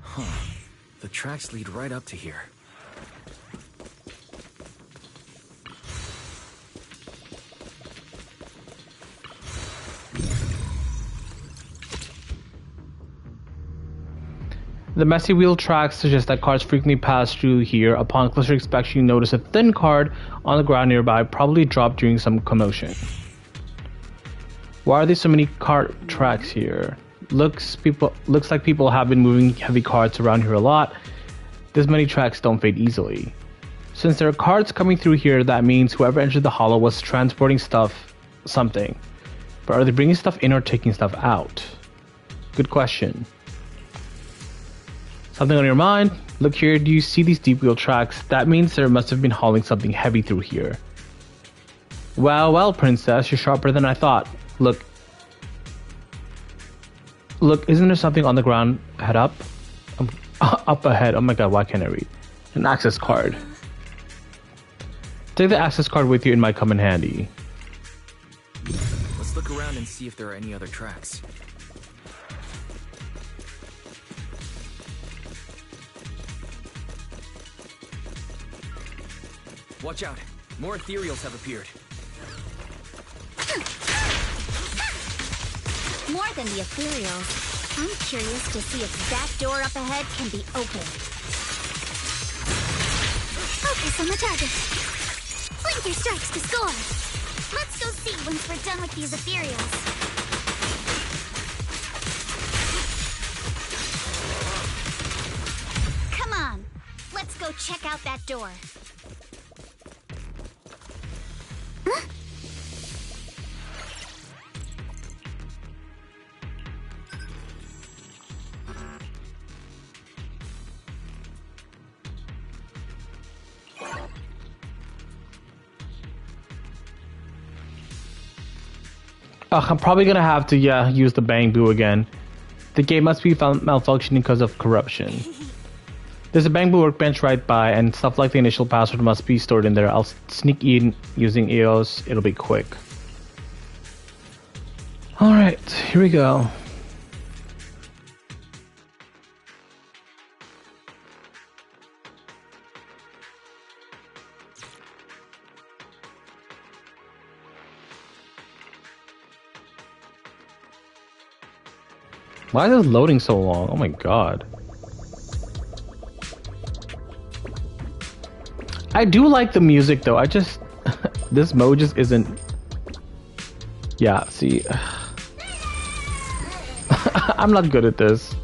Huh. The tracks lead right up to here. The messy wheel tracks suggest that cars frequently pass through here. Upon closer inspection, you notice a thin card on the ground nearby, probably dropped during some commotion. Why are there so many cart tracks here? Looks like people have been moving heavy carts around here a lot. This many tracks don't fade easily. Since there are carts coming through here, that means whoever entered the hollow was transporting something. But are they bringing stuff in or taking stuff out? Good question. Something on your mind? Look here, do you see these deep wheel tracks? That means there must have been hauling something heavy through here. Well, princess, you're sharper than I thought. Look, isn't there something on the ground? Head up? Up ahead. Oh my god, why can't I read? An access card. Take the access card with you, it might come in handy. Let's look around and see if there are any other tracks. Watch out! More ethereals have appeared. More than the ethereals. I'm curious to see if that door up ahead can be opened. Focus on the target. Blinker strikes to score. Let's go see once we're done with these ethereals. Come on, let's go check out that door. I'm probably gonna have to, use the bang boo again. The game must be malfunctioning because of corruption. There's a bang boo workbench right by, and stuff like the initial password must be stored in there. I'll sneak in using EOS, it'll be quick. Alright, here we go. Why is this loading so long? Oh my god. I do like the music though, I just... this mode just isn't... Yeah, see... I'm not good at this.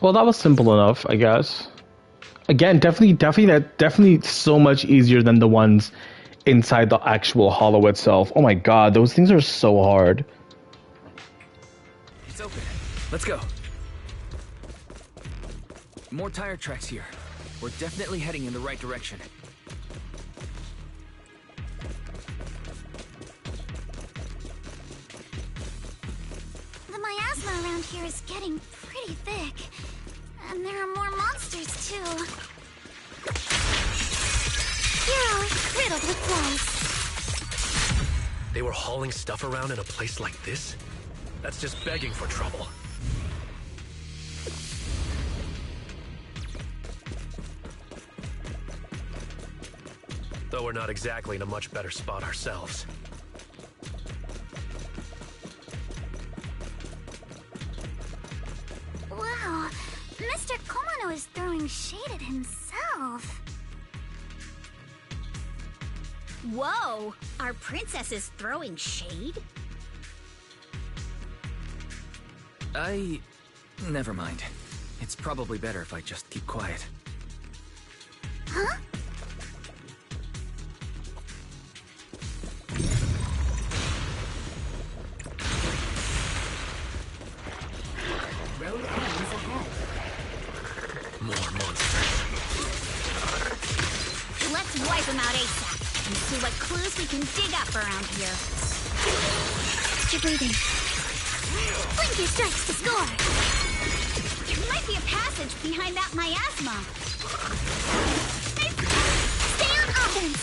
Well, that was simple enough, I guess. Again, definitely so much easier than the ones inside the actual hollow itself. Oh my god, those things are so hard. It's open. Let's go. More tire tracks here. We're definitely heading in the right direction. here is getting pretty thick. And there are more monsters, too. You're always riddled with flies. They were hauling stuff around in a place like this? That's just begging for trouble. Though we're not exactly in a much better spot ourselves. Wow, Mr. Komano is throwing shade at himself. Whoa! Our princess is throwing shade? Never mind. It's probably better if I just keep quiet. Huh? Road ends ahead. More monsters. Let's wipe them out ASAP and see what clues we can dig up around here. Extra breathing. Blinker strikes to score. There might be a passage behind that miasma. Stay on offense.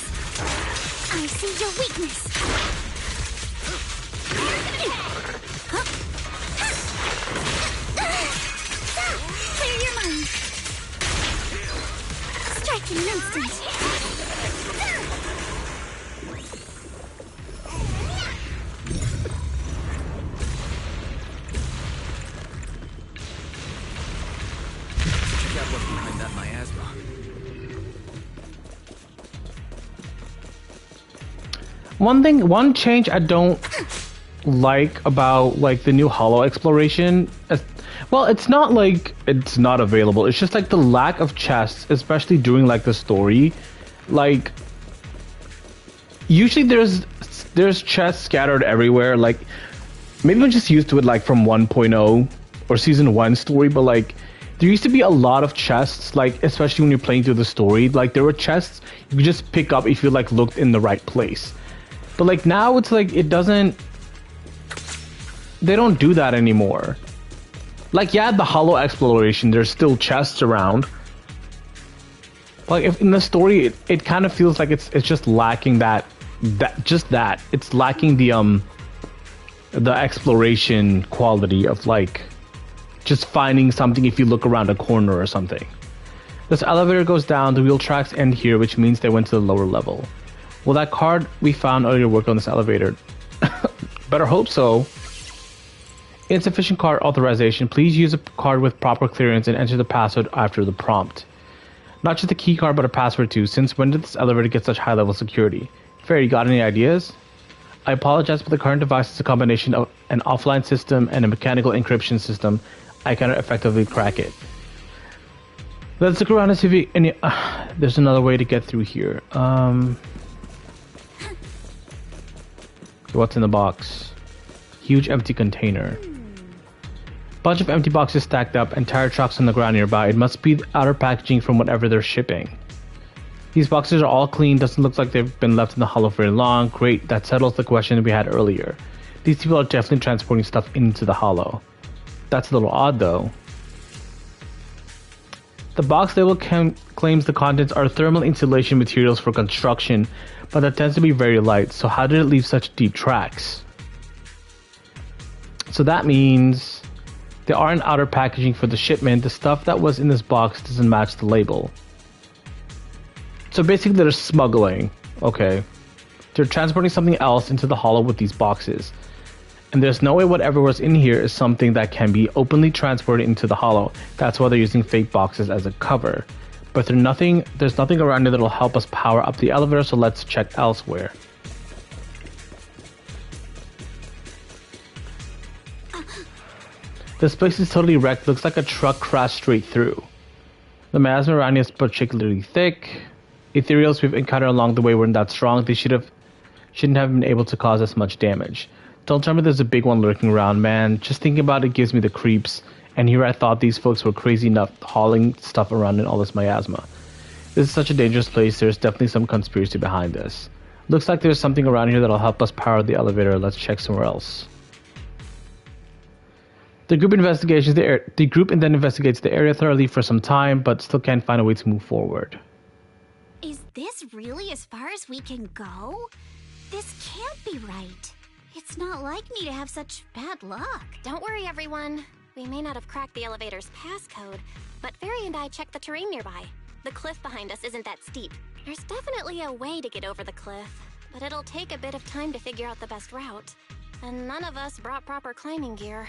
I see your weakness. Huh? Clear your mind. Strike in an instant. Check out what's behind that miasma. One change I don't like about like the new Hollow exploration, well, it's not like it's not available. It's just like the lack of chests, especially during like the story. Like usually there's chests scattered everywhere. Like maybe I'm just used to it like from 1.0 or season 1 story, but like there used to be a lot of chests, like especially when you're playing through the story. Like there were chests you could just pick up if you like looked in the right place. But like now it's like they don't do that anymore. Like yeah, the Hollow exploration, there's still chests around. Like if in the story it kind of feels like it's just lacking that it's lacking the exploration quality of like just finding something if you look around a corner or something. This elevator goes down, the wheel tracks end here, which means they went to the lower level. Will that card we found earlier work on this elevator? Better hope so. Insufficient card authorization. Please use a card with proper clearance and enter the password after the prompt. Not just a key card, but a password too. Since when did this elevator get such high level security? Fair, you got any ideas? I apologize, but the current device is a combination of an offline system and a mechanical encryption system. I cannot effectively crack it. Let's look around and see if any... there's another way to get through here. What's in the box? Huge empty container. Bunch of empty boxes stacked up and tire tracks on the ground nearby. It must be the outer packaging from whatever they're shipping. These boxes are all clean. Doesn't look like they've been left in the Hollow very long. Great, that settles the question we had earlier. These people are definitely transporting stuff into the Hollow. That's a little odd though. The box label claims the contents are thermal insulation materials for construction, but that tends to be very light, so how did it leave such deep tracks? So that means there aren't outer packaging for the shipment. The stuff that was in this box doesn't match the label. So basically they're smuggling. Okay. They're transporting something else into the Hollow with these boxes. And there's no way whatever was in here is something that can be openly transported into the Hollow. That's why they're using fake boxes as a cover. But there's nothing around here that'll help us power up the elevator, so let's check elsewhere. This place is totally wrecked. Looks like a truck crashed straight through. The miasma around here is particularly thick. Ethereals we've encountered along the way weren't that strong. They shouldn't have been able to cause us much damage. Don't tell me there's a big one lurking around, man. Just thinking about it gives me the creeps. And here I thought these folks were crazy enough hauling stuff around in all this miasma. This is such a dangerous place. There's definitely some conspiracy behind this. Looks like there's something around here that'll help us power the elevator. Let's check somewhere else. The group then investigates the area thoroughly for some time, but still can't find a way to move forward. Is this really as far as we can go? This can't be right. It's not like me to have such bad luck. Don't worry, everyone. We may not have cracked the elevator's passcode, but Fairy and I checked the terrain nearby. The cliff behind us isn't that steep. There's definitely a way to get over the cliff, but it'll take a bit of time to figure out the best route. And none of us brought proper climbing gear.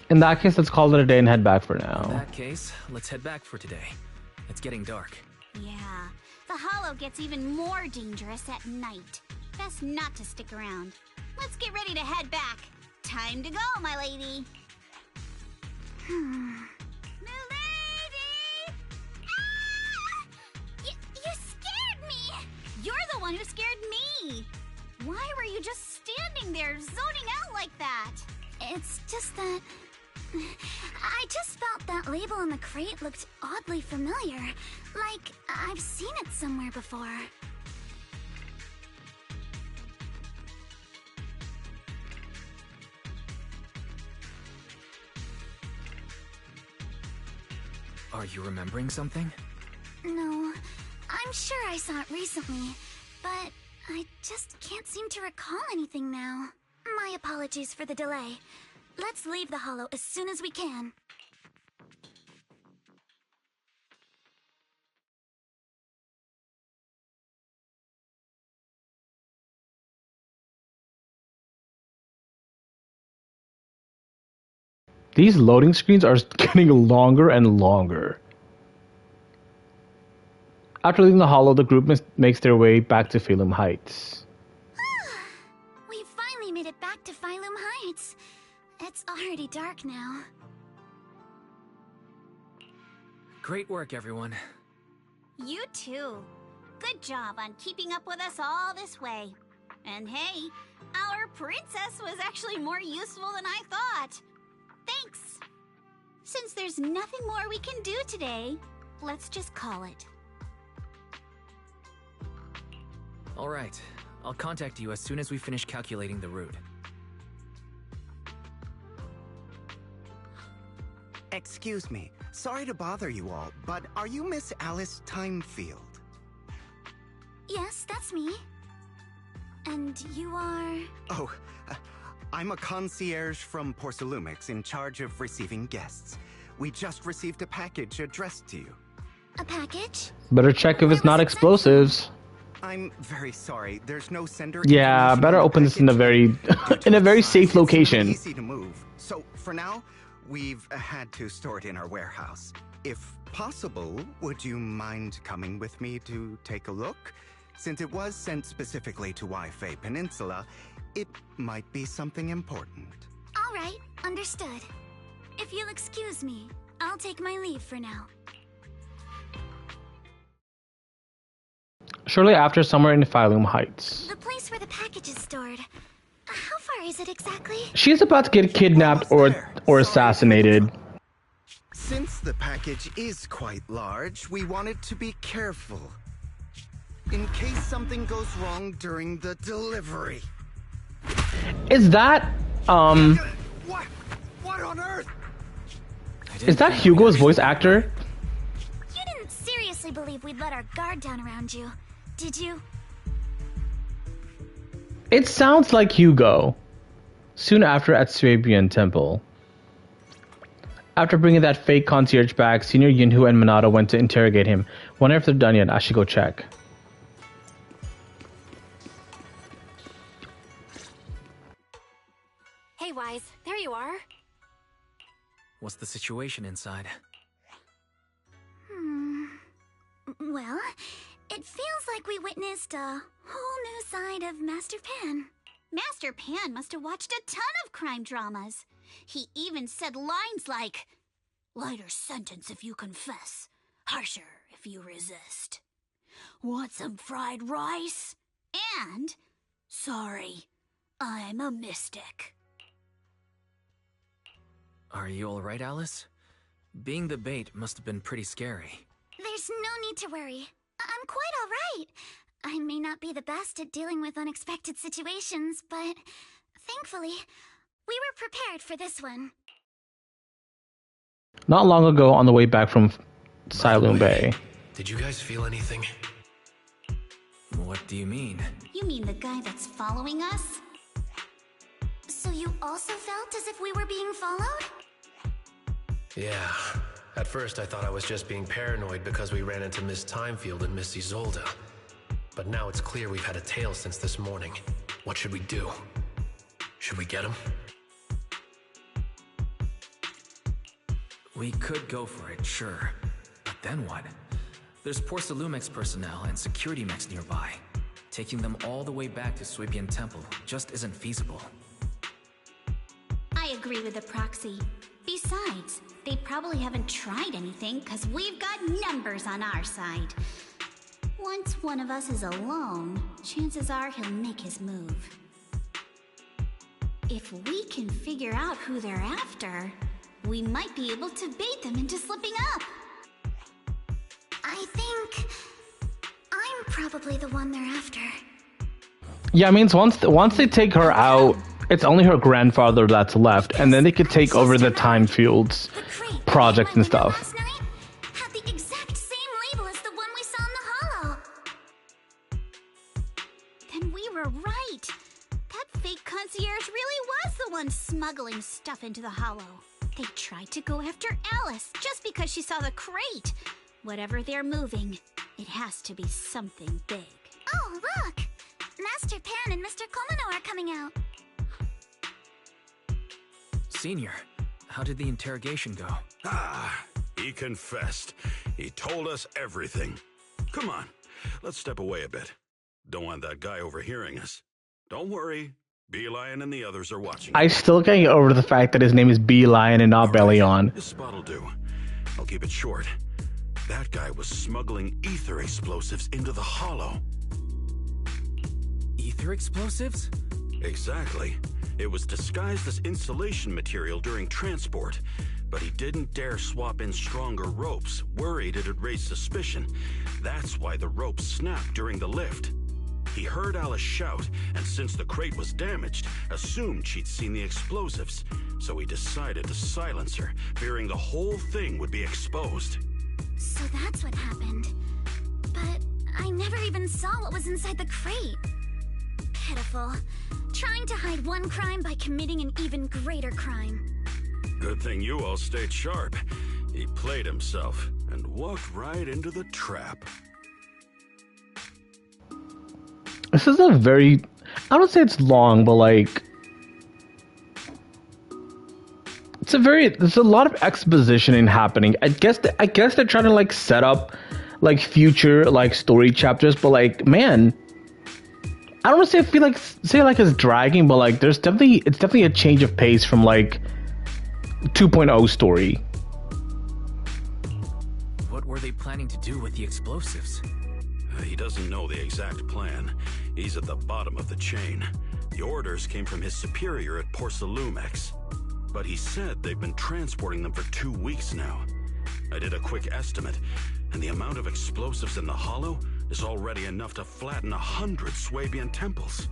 In that case, let's call it a day and head back for now. In that case, let's head back for today. It's getting dark. Yeah, the hollow gets even more dangerous at night. Best not to stick around. Let's get ready to head back. Time to go, my lady. Milady! Ah! You scared me! You're the one who scared me! Why were you just standing there, zoning out like that? It's just that... I just felt that label on the crate looked oddly familiar. Like, I've seen it somewhere before. Are you remembering something? No, I'm sure I saw it recently, but I just can't seem to recall anything now. My apologies for the delay. Let's leave the hollow as soon as we can. These loading screens are getting longer and longer. After leaving the hollow, the group makes their way back to Phalum Heights. We finally made it back to Phalum Heights. It's already dark now. Great work, everyone. You too. Good job on keeping up with us all this way. And hey, our princess was actually more useful than I thought. Thanks. Since there's nothing more we can do today, let's just call it. All right. I'll contact you as soon as we finish calculating the route. Excuse me. Sorry to bother you all, but are you Miss Alice Timefield? Yes, that's me. And you are... Oh, I'm a concierge from Porcelumix in charge of receiving guests. We just received a package addressed to you. A package? Better check if it's not explosives. I'm very sorry. There's no sender. Yeah, better open this in a very in a very safe location. Easy to move. So for now, we've had to store it in our warehouse. If possible, would you mind coming with me to take a look? Since it was sent specifically to Wi-Fi Peninsula, it might be something important. All right, understood. If you'll excuse me, I'll take my leave for now. Shortly after, somewhere in Phalum Heights. The place where the package is stored. How far is it exactly? She's about to get kidnapped or assassinated. Since the package is quite large, we wanted to be careful. In case something goes wrong during the delivery. Is that What on earth? Is that Hugo's voice actor? You didn't seriously believe we'd let our guard down around you, did you? It sounds like Hugo. Soon after at Swabian Temple. After bringing that fake concierge back, Senior Yinhu and Minato went to interrogate him. Wonder if they're done yet. I should go check. Hey, Wise, there you are. What's the situation inside? Well, it feels like we witnessed a whole new side of Master Pan. Master Pan must have watched a ton of crime dramas. He even said lines like, "Lighter sentence if you confess, harsher if you resist. Want some fried rice?" And, "Sorry, I'm a mystic." Are you alright, Alice? Being the bait must have been pretty scary. There's no need to worry. I'm quite all right. I may not be the best at dealing with unexpected situations, but Thankfully, we were prepared for this one. Not long ago, on the way back from Saloon Bay. Did you guys feel anything? What do you mean? You mean the guy that's following us? So you also felt as if we were being followed? Yeah. At first I thought I was just being paranoid because we ran into Miss Timefield and Miss Isolde. But now it's clear we've had a tail since this morning. What should we do? Should we get him? We could go for it, sure. But then what? There's Porsalumex personnel and security mechs nearby. Taking them all the way back to Swabian Temple just isn't feasible. I agree with the proxy. Besides, they probably haven't tried anything because we've got numbers on our side. Once one of us is alone, chances are he'll make his move. If we can figure out who they're after, we might be able to bait them into slipping up. I think I'm probably the one they're after. Yeah, I mean, once they take her out, it's only her grandfather that's left, and then they could take over the Timefield's project and stuff. Had the exact same label as the one we saw in the hollow. Then we were right. That fake concierge really was the one smuggling stuff into the hollow. They tried to go after Alice just because she saw the crate. Whatever they're moving, it has to be something big. Oh, look! Master Pan and Mr. Komano are coming out. Senior, how did the interrogation go? He confessed. He told us everything. Come on, let's step away a bit. Don't want that guy overhearing us. Don't worry, Beelion and the others are watching. I still can't get over the fact that his name is Beelion and not Bellion. This spot'll do. I'll keep it short. That guy was smuggling ether explosives into the hollow. Ether explosives? Exactly. It was disguised as insulation material during transport, but he didn't dare swap in stronger ropes, worried it'd raise suspicion. That's why the ropes snapped during the lift. He heard Alice shout, and since the crate was damaged, assumed she'd seen the explosives, so he decided to silence her, fearing the whole thing would be exposed. So that's what happened. But I never even saw what was inside the crate. Pitiful. Trying to hide one crime by committing an even greater crime. Good thing you all stayed sharp. He played himself and walked right into the trap. This is a very... I don't say it's long, but like... There's a lot of expositioning happening. I guess they're trying to like set up like future like story chapters, but like, man... I don't want to say it's dragging, but like it's definitely a change of pace from like 2.0 story. What were they planning to do with the explosives? He doesn't know the exact plan. He's at the bottom of the chain. The orders came from his superior at Porsalumex. But he said they've been transporting them for 2 weeks now. I did a quick estimate, and the amount of explosives in the hollow is already enough to flatten 100 Swabian temples.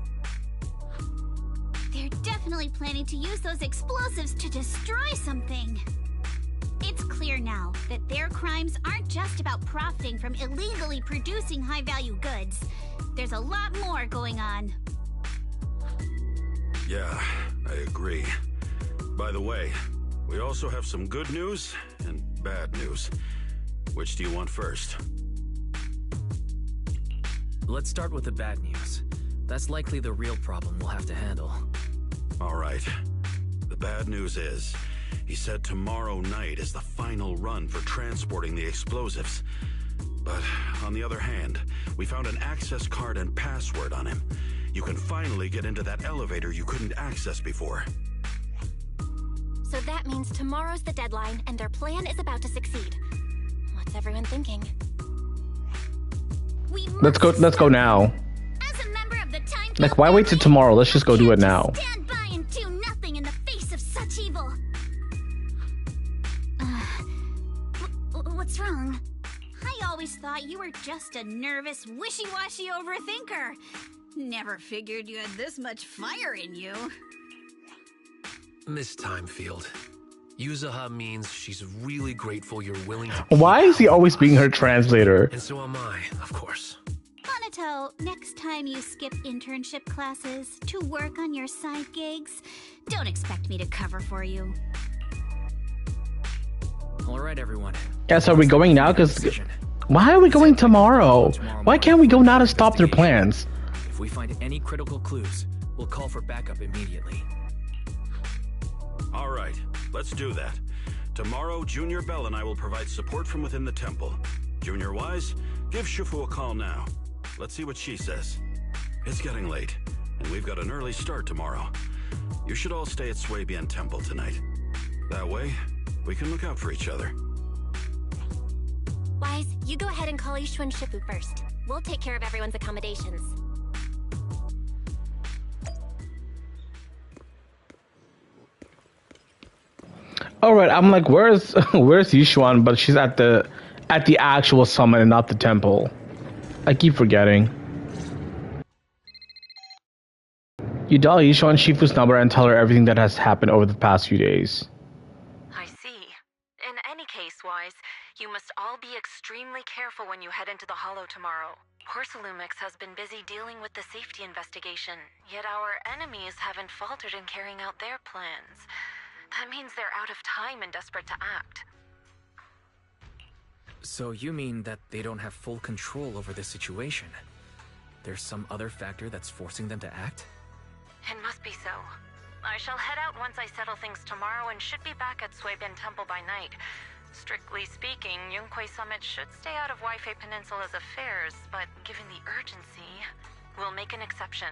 They're definitely planning to use those explosives to destroy something. It's clear now that their crimes aren't just about profiting from illegally producing high-value goods. There's a lot more going on. Yeah, I agree. By the way, we also have some good news and bad news. Which do you want first? Let's start with the bad news. That's likely the real problem we'll have to handle. All right. The bad news is, he said tomorrow night is the final run for transporting the explosives. But on the other hand, we found an access card and password on him. You can finally get into that elevator you couldn't access before. So that means tomorrow's the deadline, and their plan is about to succeed. What's everyone thinking? Let's go now. As a member of the Like, why wait till tomorrow? Let's just go do it now. Stand by and do nothing in the face of such evil. What's wrong? I always thought you were just a nervous, wishy-washy overthinker. Never figured you had this much fire in you. Miss Timefield, Yuzaha means she's really grateful you're willing to. Why is he always being her translator? And so am I, of course. Monato, next time you skip internship classes to work on your side gigs, don't expect me to cover for you. All right, everyone. Yeah, so are we going now? Because why are we going tomorrow? Why can't we go now to stop their plans? If we find any critical clues, we'll call for backup immediately. All right, let's do that. Tomorrow, Junior Bell and I will provide support from within the temple. Junior Wise, give Shifu a call now. Let's see what she says. It's getting late, and we've got an early start tomorrow. You should all stay at Swabian Temple tonight. That way, we can look out for each other. Wise, you go ahead and call Ishu and Shifu first. We'll take care of everyone's accommodations. All right, I'm like, where's Yishuan? But she's at the actual summit and not the temple. I keep forgetting. You dial Yishuan Shifu's number and tell her everything that has happened over the past few days. I see. In any case, Wise, you must all be extremely careful when you head into the Hollow tomorrow. Porcelumex has been busy dealing with the safety investigation, yet our enemies haven't faltered in carrying out their plans. That means they're out of time and desperate to act. So you mean that they don't have full control over the situation? There's some other factor that's forcing them to act? It must be so. I shall head out once I settle things tomorrow and should be back at Swabian Temple by night. Strictly speaking, Yunquay Summit should stay out of Waifei Peninsula's affairs, but given the urgency, we'll make an exception.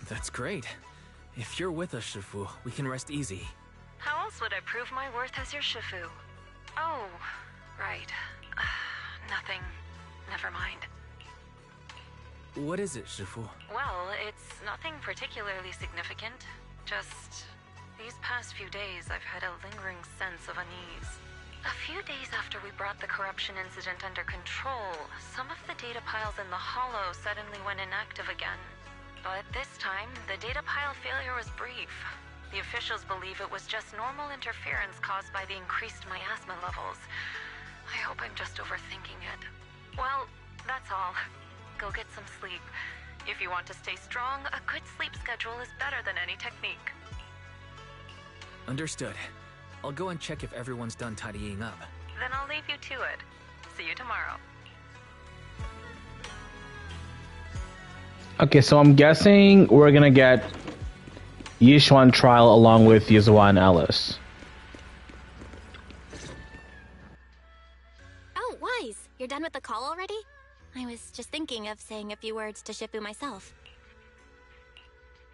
That's great. If you're with us, Shifu, we can rest easy. How else would I prove my worth as your Shifu? Oh, right. Nothing. Never mind. What is it, Shifu? Well, it's nothing particularly significant. Just these past few days, I've had a lingering sense of unease. A few days after we brought the corruption incident under control, some of the data piles in the Hollow suddenly went inactive again. But this time, the data pile failure was brief. The officials believe it was just normal interference caused by the increased miasma levels. I hope I'm just overthinking it. Well, that's all. Go get some sleep. If you want to stay strong, a good sleep schedule is better than any technique. Understood. I'll go and check if everyone's done tidying up. Then I'll leave you to it. See you tomorrow. Okay, so I'm guessing we're gonna get Yishuan trial along with Yuzawa and Alice. Oh, Wise, you're done with the call already? I was just thinking of saying a few words to Shifu myself.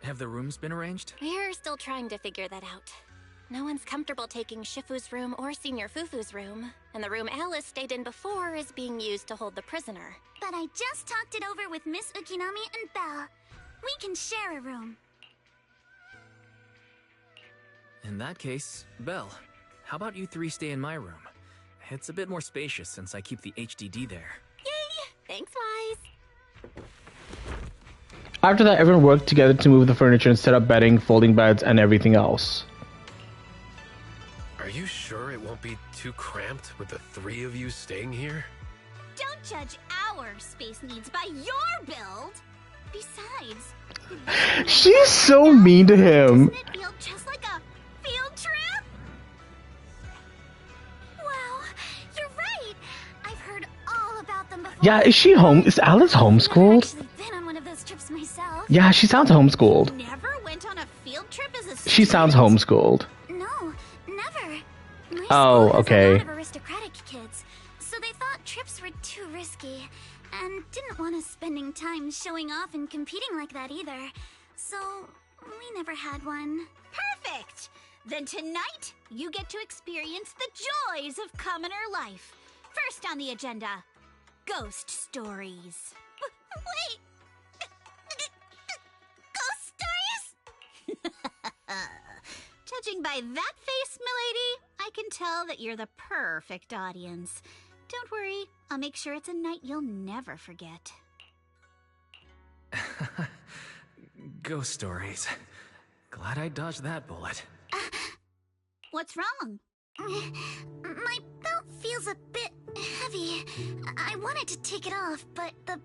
Have the rooms been arranged? We're still trying to figure that out. No one's comfortable taking Shifu's room or Senior Fufu's room, and the room Alice stayed in before is being used to hold the prisoner. But I just talked it over with Miss Ukinami and Belle. We can share a room. In that case, Belle, how about you three stay in my room? It's a bit more spacious since I keep the HDD there. Yay! Thanks, Wise. After that, everyone worked together to move the furniture and set up bedding, folding beds, and everything else. Are you sure it won't be too cramped with the three of you staying here? Don't judge our space needs by your build. Besides, She's so mean to him. doesn't it feel just like a field trip? Wow, you're right. I've heard all about them before. Yeah, is she home? Is Alice homeschooled? I've actually been on one of those trips myself. Yeah, she sounds homeschooled. Never went on a field trip as a She sounds homeschooled. No, never. My Oh, school has okay. a lot of aristocratic kids, so they thought trips were too risky, and didn't want us spending time showing off and competing like that either. So we never had one. Perfect! Then tonight, you get to experience the joys of commoner life. First on the agenda, ghost stories. Wait! Ghost stories? Judging by that face, milady, I can tell that you're the perfect audience. Don't worry, I'll make sure it's a night you'll never forget. Ghost stories. Glad I dodged that bullet. What's wrong? My belt feels a bit heavy. I wanted to take it off, but the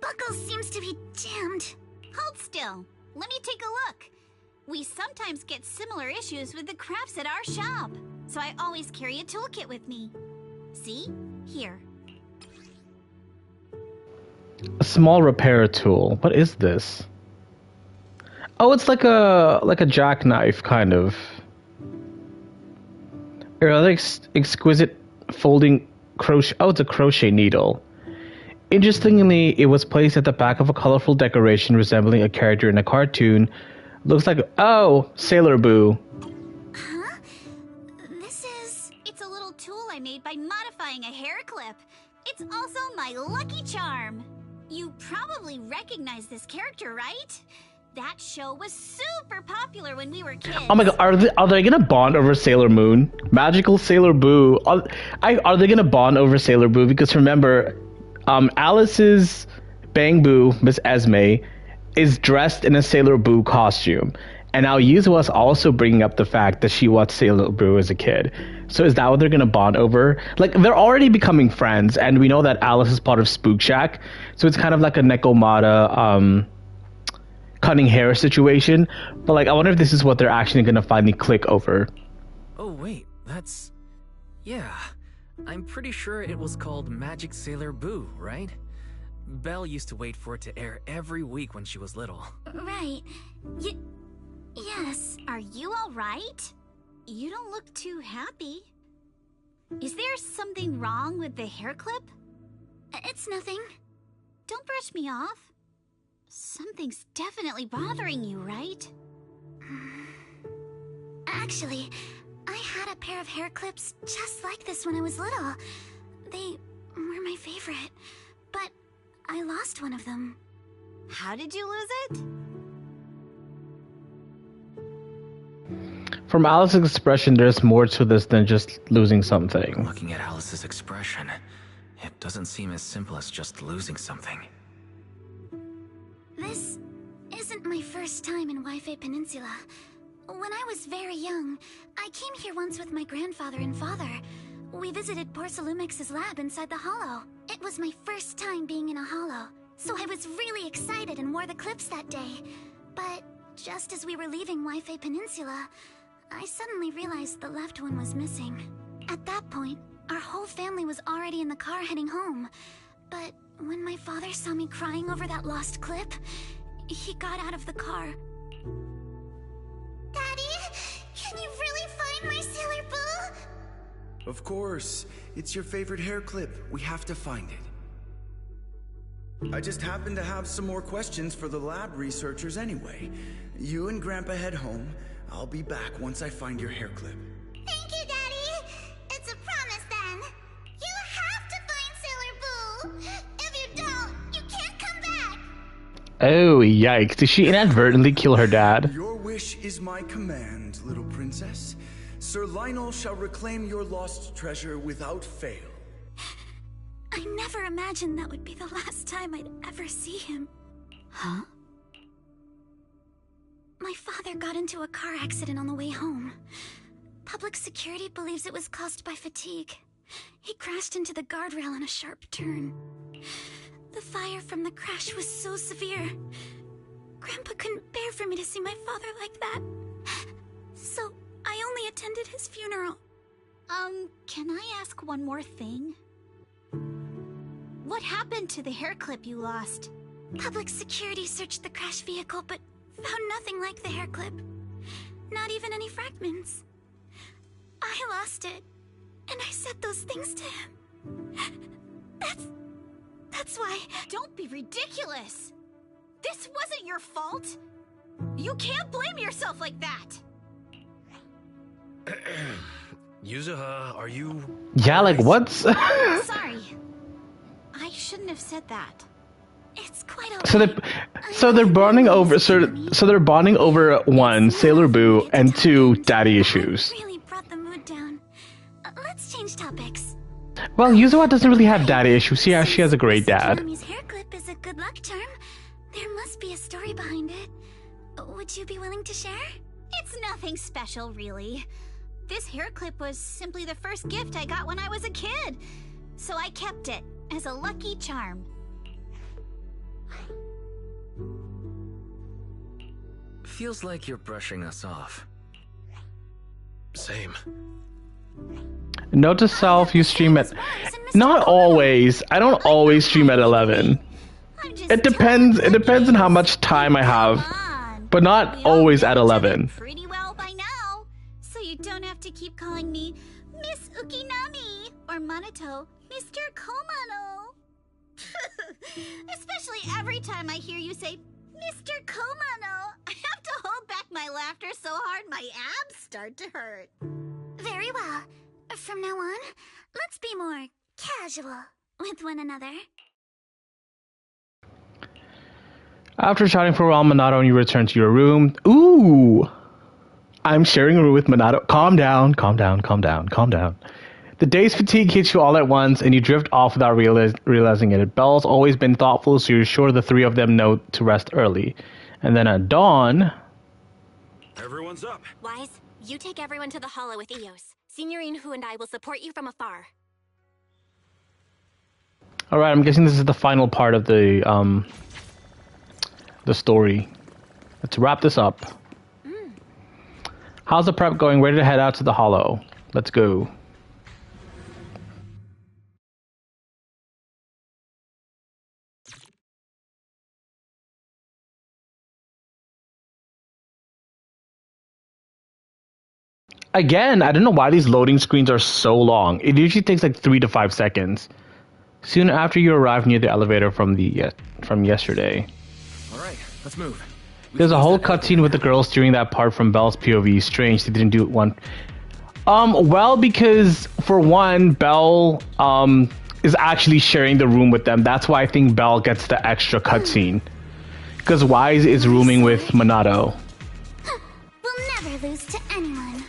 buckle seems to be jammed. Hold still. Let me take a look. We sometimes get similar issues with the crafts at our shop, so I always carry a toolkit with me. See? Here. A small repair tool. What is this? Oh, it's like a jackknife kind of. Rather exquisite folding crochet. Oh, it's a crochet needle. Interestingly, it was placed at the back of a colorful decoration resembling a character in a cartoon. Looks like, oh, Sailor Boo. Huh? This is... It's a little tool I made by modifying a hair clip. It's also my lucky charm. You probably recognize this character, right? That show was super popular when we were kids. Oh my god, are they gonna bond over Sailor Moon? Magical Sailor Boo. Are they gonna bond over Sailor Boo? Because remember, Alice's Bang Boo, Miss Esme, is dressed in a Sailor Boo costume. And now Yuzua's also bringing up the fact that she watched Sailor Boo as a kid. So is that what they're gonna bond over? Like, they're already becoming friends, and we know that Alice is part of Spook Shack. So it's kind of like a Nekomata, cutting hair situation. But like, I wonder if this is what they're actually gonna finally click over. Oh wait, that's... Yeah, I'm pretty sure it was called Magic Sailor Boo, right? Belle used to wait for it to air every week when she was little. Right. Yes. Are you alright? You don't look too happy. Is there something wrong with the hair clip? It's nothing. Don't brush me off. Something's definitely bothering you, right? Actually, I had a pair of hair clips just like this when I was little. They were my favorite, but I lost one of them. How did you lose it? From Alice's expression, there's more to this than just losing something. Looking at Alice's expression, it doesn't seem as simple as just losing something. This isn't my first time in Wi-Fi Peninsula. When I was very young, I came here once with my grandfather and father. We visited Porcelumex's lab inside the Hollow. It was my first time being in a Hollow, so I was really excited and wore the clips that day. But just as we were leaving Wi-Fi Peninsula, I suddenly realized the left one was missing. At that point, our whole family was already in the car heading home. But when my father saw me crying over that lost clip, he got out of the car. Daddy, can you really find my Sailor Boo? Of course. It's your favorite hair clip. We have to find it. I just happen to have some more questions for the lab researchers anyway. You and Grandpa head home. I'll be back once I find your hair clip. Thank you, Daddy. It's a promise then. You have to find Sailor Boo. If you don't, you can't come back. Oh, yikes. Did she inadvertently kill her dad? Your wish is my command, little princess. Sir Lionel shall reclaim your lost treasure without fail. I never imagined that would be the last time I'd ever see him. Huh? My father got into a car accident on the way home. Public security believes it was caused by fatigue. He crashed into the guardrail on a sharp turn. The fire from the crash was so severe. Grandpa couldn't bear for me to see my father like that. So I only attended his funeral. Can I ask one more thing? What happened to the hair clip you lost? Public security searched the crash vehicle, but found nothing like the hair clip. Not even any fragments. I lost it, and I said those things to him. That's why... Don't be ridiculous! This wasn't your fault! You can't blame yourself like that! Yuzuha, are you... Yeah, like, what's... Sorry. I shouldn't have said that. It's quite okay. So they're bonding over... So they're bonding over, one, Sailor Boo, and two, daddy issues. Really brought the mood down. Let's change topics. Well, Yuzuha doesn't really have daddy issues. Yeah, she has a great dad. Mommy's hair clip is a good luck charm. There must be a story behind it. Would you be willing something to share? It's nothing special, really. This hair clip was simply the first gift I got when I was a kid. So I kept it as a lucky charm. Feels like you're brushing us off. Same. Note to self, you stream at... Not always. I don't always stream at 11. It depends. It depends on how much time I have. But not always at 11. Pretty well by now. So you don't have to keep calling me Miss Ukinami or Manato Mr. Komano. Especially every time I hear you say Mr. Komano, I have to hold back my laughter so hard my abs start to hurt. Very well. From now on, let's be more casual with one another. After chatting for a while, Minato and you return to your room. Ooh! I'm sharing a room with Minato. Calm down, calm down, calm down, calm down. The day's fatigue hits you all at once, and you drift off without realizing it. Belle's always been thoughtful, so you're sure the three of them know to rest early. And then at dawn... Everyone's up. Wise, you take everyone to the Hollow with Eos. Signorine Hu and I will support you from afar. Alright, I'm guessing this is the final part of the story. Let's wrap this up. How's the prep going? Ready to head out to the Hollow. Let's go. Again, I don't know why these loading screens are so long. It usually takes like 3 to 5 seconds. Soon after you arrive near the elevator from yesterday. All right, let's move. There's a whole cutscene with the girls during that part from Belle's POV. Strange they didn't do it one. Well, because for one, Belle is actually sharing the room with them. That's why I think Belle gets the extra cutscene. Because Wise is rooming with Minato. We'll never lose to anyone.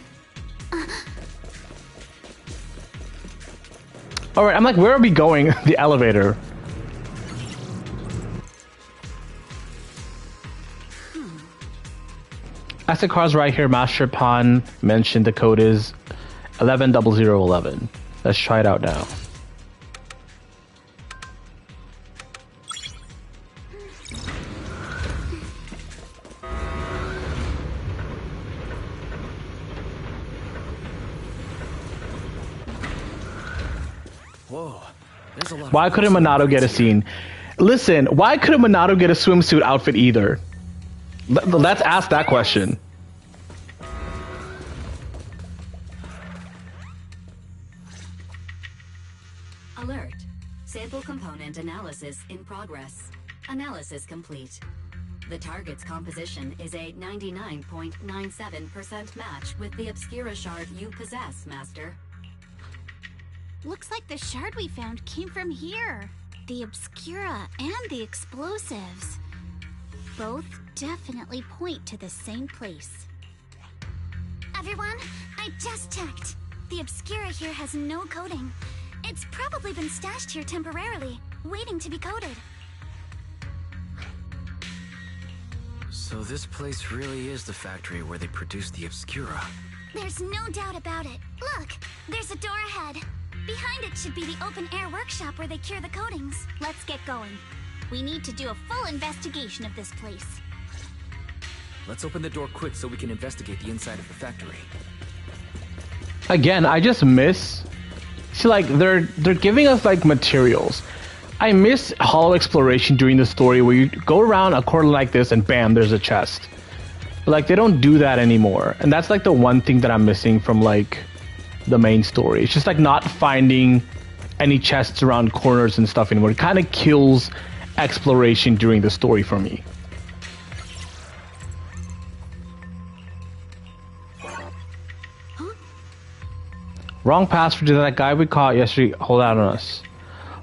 Alright, I'm like, where are we going? The elevator. As the car's right here, Master Pan mentioned the code is 110011. Let's try it out now. Whoa, there's a lot. Why couldn't Minato get a scene? Listen, why couldn't Minato get a swimsuit outfit either? Let's ask that question. Alert. Sample component analysis in progress. Analysis complete. The target's composition is a 99.97% match with the Obscura shard you possess, Master. Looks like the shard we found came from here. The Obscura and the explosives. Both definitely point to the same place. Everyone, I just checked. The Obscura here has no coding. It's probably been stashed here temporarily, waiting to be coded. So this place really is the factory where they produce the Obscura. There's no doubt about it. Look, there's a door ahead. Behind it should be the open-air workshop where they cure the coatings. Let's get going. We need to do a full investigation of this place. Let's open the door quick so we can investigate the inside of the factory. Again, I just miss... See, like, they're giving us, like, materials. I miss hollow exploration during the story where you go around a corner like this and bam, there's a chest. But, like, they don't do that anymore. And that's, like, the one thing that I'm missing from, like, the main story. It's just, like, not finding any chests around corners and stuff anymore. It kind of kills exploration during the story for me. Wrong password to that guy we caught yesterday. Hold out on us.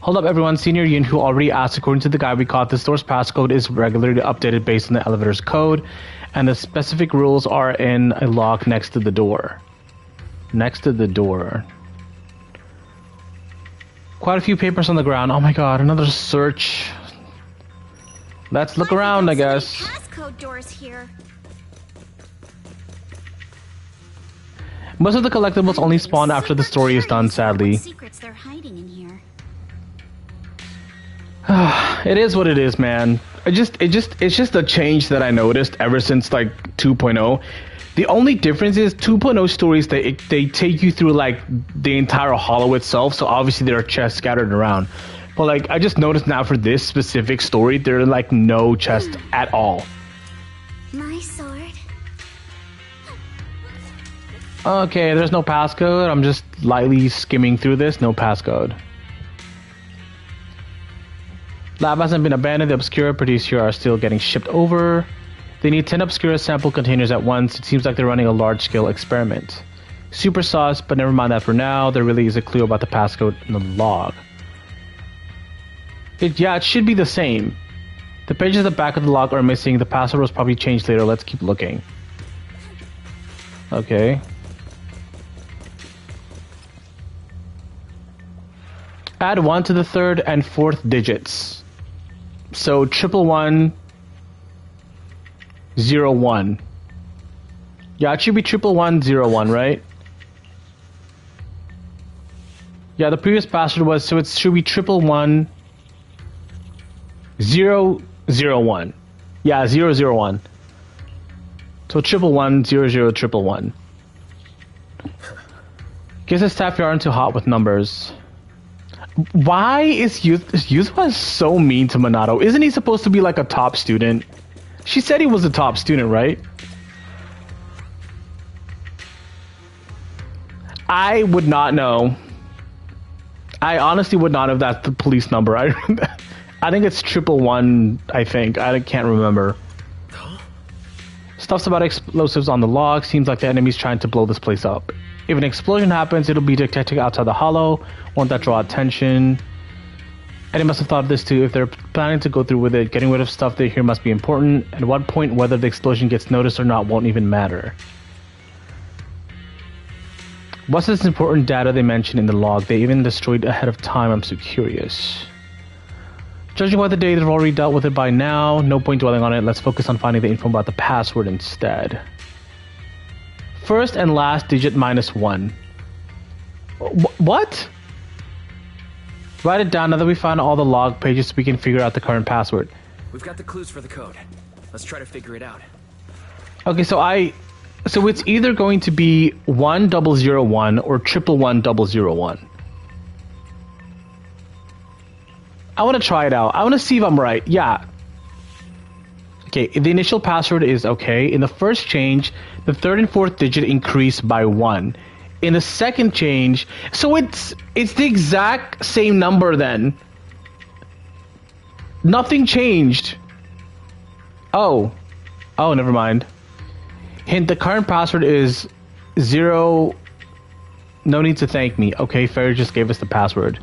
Hold up, everyone. Senior Yin, who already asked, according to the guy we caught, the store's passcode is regularly updated based on the elevator's code, and the specific rules are in a lock next to the door. Next to the door. Quite a few papers on the ground. Oh my god, another search. Let's look around, I guess. Passcode doors here. Most of the collectibles only spawn after the story is done, sadly. Secrets they're hiding in here. It is what it is, man. It's just a change that I noticed ever since like 2.0. The only difference is 2.0 stories, they take you through like the entire hollow itself, so obviously there are chests scattered around. But like I just noticed now for this specific story, there are like no chests at all. My sword. Okay, there's no passcode. I'm just lightly skimming through this. No passcode. Lab hasn't been abandoned. The Obscura produced here are still getting shipped over. They need 10 Obscura sample containers at once. It seems like they're running a large-scale experiment. Super sus, but never mind that for now. There really is a clue about the passcode in the log. Yeah, it should be the same. The pages at the back of the log are missing. The password was probably changed later. Let's keep looking. Okay. Add 1 to the 3rd and 4th digits. So 11101. Yeah, it should be 11101, right? Yeah, the previous password was, so it should be 1110001. Yeah, 001. So 1110011. Guess the staff here aren't too hot with numbers. Why is Yuzwa so mean to Minato? Isn't he supposed to be like a top student? She said he was a top student, right? I would not know. I honestly would not have. That's the police number. I think it's 111. I think I can't remember. Stuff's about explosives on the log. Seems like the enemy's trying to blow this place up. If an explosion happens, it'll be detected outside the hollow. Won't that draw attention? And they must have thought of this too. If they're planning to go through with it, getting rid of stuff they hear must be important. At what point, whether the explosion gets noticed or not won't even matter. What's this important data they mentioned in the log? They even destroyed ahead of time. I'm so curious. Judging by the day, they've already dealt with it by now. No point dwelling on it. Let's focus on finding the info about the password instead. First and last digit -1. What? Write it down. Now that we found all the log pages, we can figure out the current password. We've got the clues for the code. Let's try to figure it out. Okay, so it's either going to be 1001 or 111001. I want to try it out. I want to see if I'm right. Yeah. Okay, the initial password is okay. In the first change, the 3rd and 4th digit increased by 1. In the second change, so it's the exact same number then. Nothing changed. Oh, never mind. Hint: the current password is 0. No need to thank me. Okay, Fairy just gave us the password.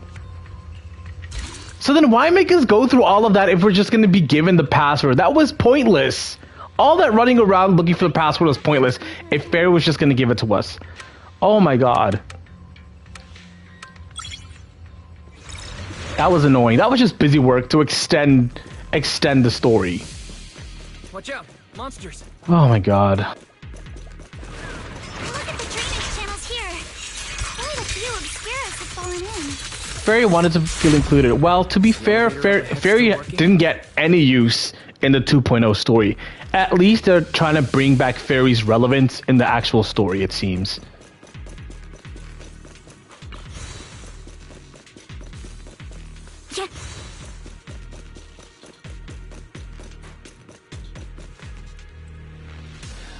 So then why make us go through all of that if we're just going to be given the password? That was pointless. All that running around looking for the password was pointless if Fairy was just going to give it to us. Oh my god. That was annoying. That was just busy work to extend the story. Watch out, monsters. Oh my god. Look at the drainage channels here. Quite a few Obscuras have fallen in. Fairy wanted to feel included. Well, to be fair, Fairy didn't get any use in the 2.0 story. At least they're trying to bring back Fairy's relevance in the actual story, it seems. Yeah.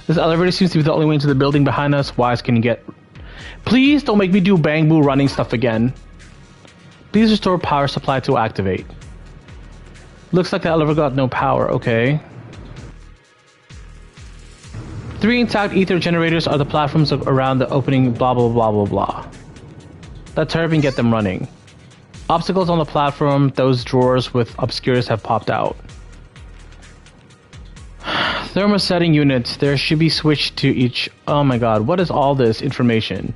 This elevator seems to be the only way into the building behind us. Wise, can you get... Please don't make me do bang boo running stuff again. Please restore power supply to activate. Looks like the elevator got no power. Okay. 3 intact ether generators are the platforms around the opening, blah blah blah blah blah. Let's hurry up and get them running. Obstacles on the platform, those drawers with obscures have popped out. Thermosetting units, there should be switched to each. Oh my god, what is all this information?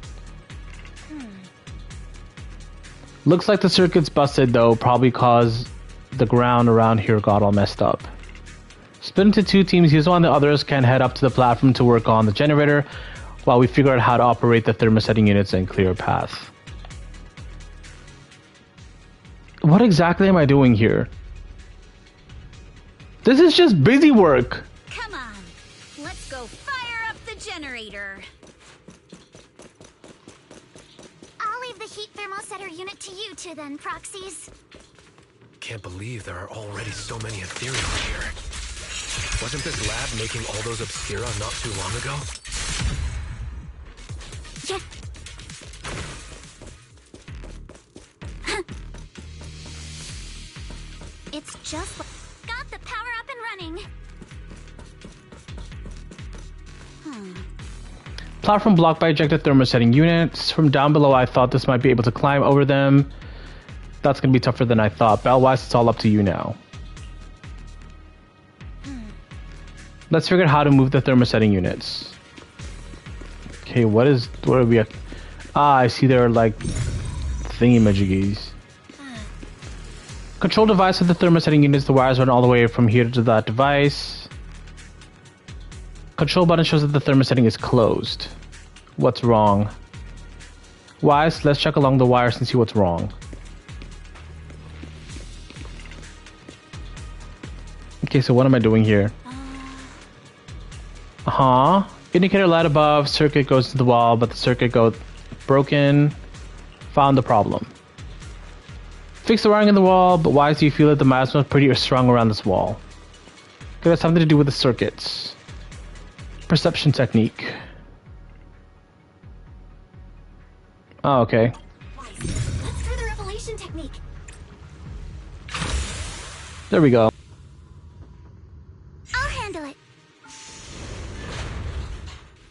Looks like the circuit's busted though, probably cause the ground around here got all messed up. Split into 2 teams, Yuzo and the others can head up to the platform to work on the generator, while we figure out how to operate the thermosetting units and clear a path. What exactly am I doing here? This is just busy work. Come on, let's go fire up the generator. I'll leave the heat thermosetter unit to you two then, proxies. Can't believe there are already so many ethereals here. Wasn't this lab making all those Obscura not too long ago? Yeah. It's just got the power up and running. Platform blocked by ejected thermosetting units. From down below, I thought this might be able to climb over them. That's gonna be tougher than I thought. Bellwise, it's all up to you now. Let's figure out how to move the thermosetting units. Okay, what are we at? Ah, I see there are like thingy-majiggies. Control device of the thermosetting units. The wires run all the way from here to that device. Control button shows that the thermosetting is closed. What's wrong? Wise, let's check along the wires and see what's wrong. Okay, so what am I doing here? Indicator light above, circuit goes to the wall, but the circuit goes broken. Found the problem. Fix the wiring in the wall, but why do you feel that the miasma is pretty strong around this wall? Could have something to do with the circuits. Perception technique. Oh, okay. Let's try the revelation technique. There we go. I'll handle it.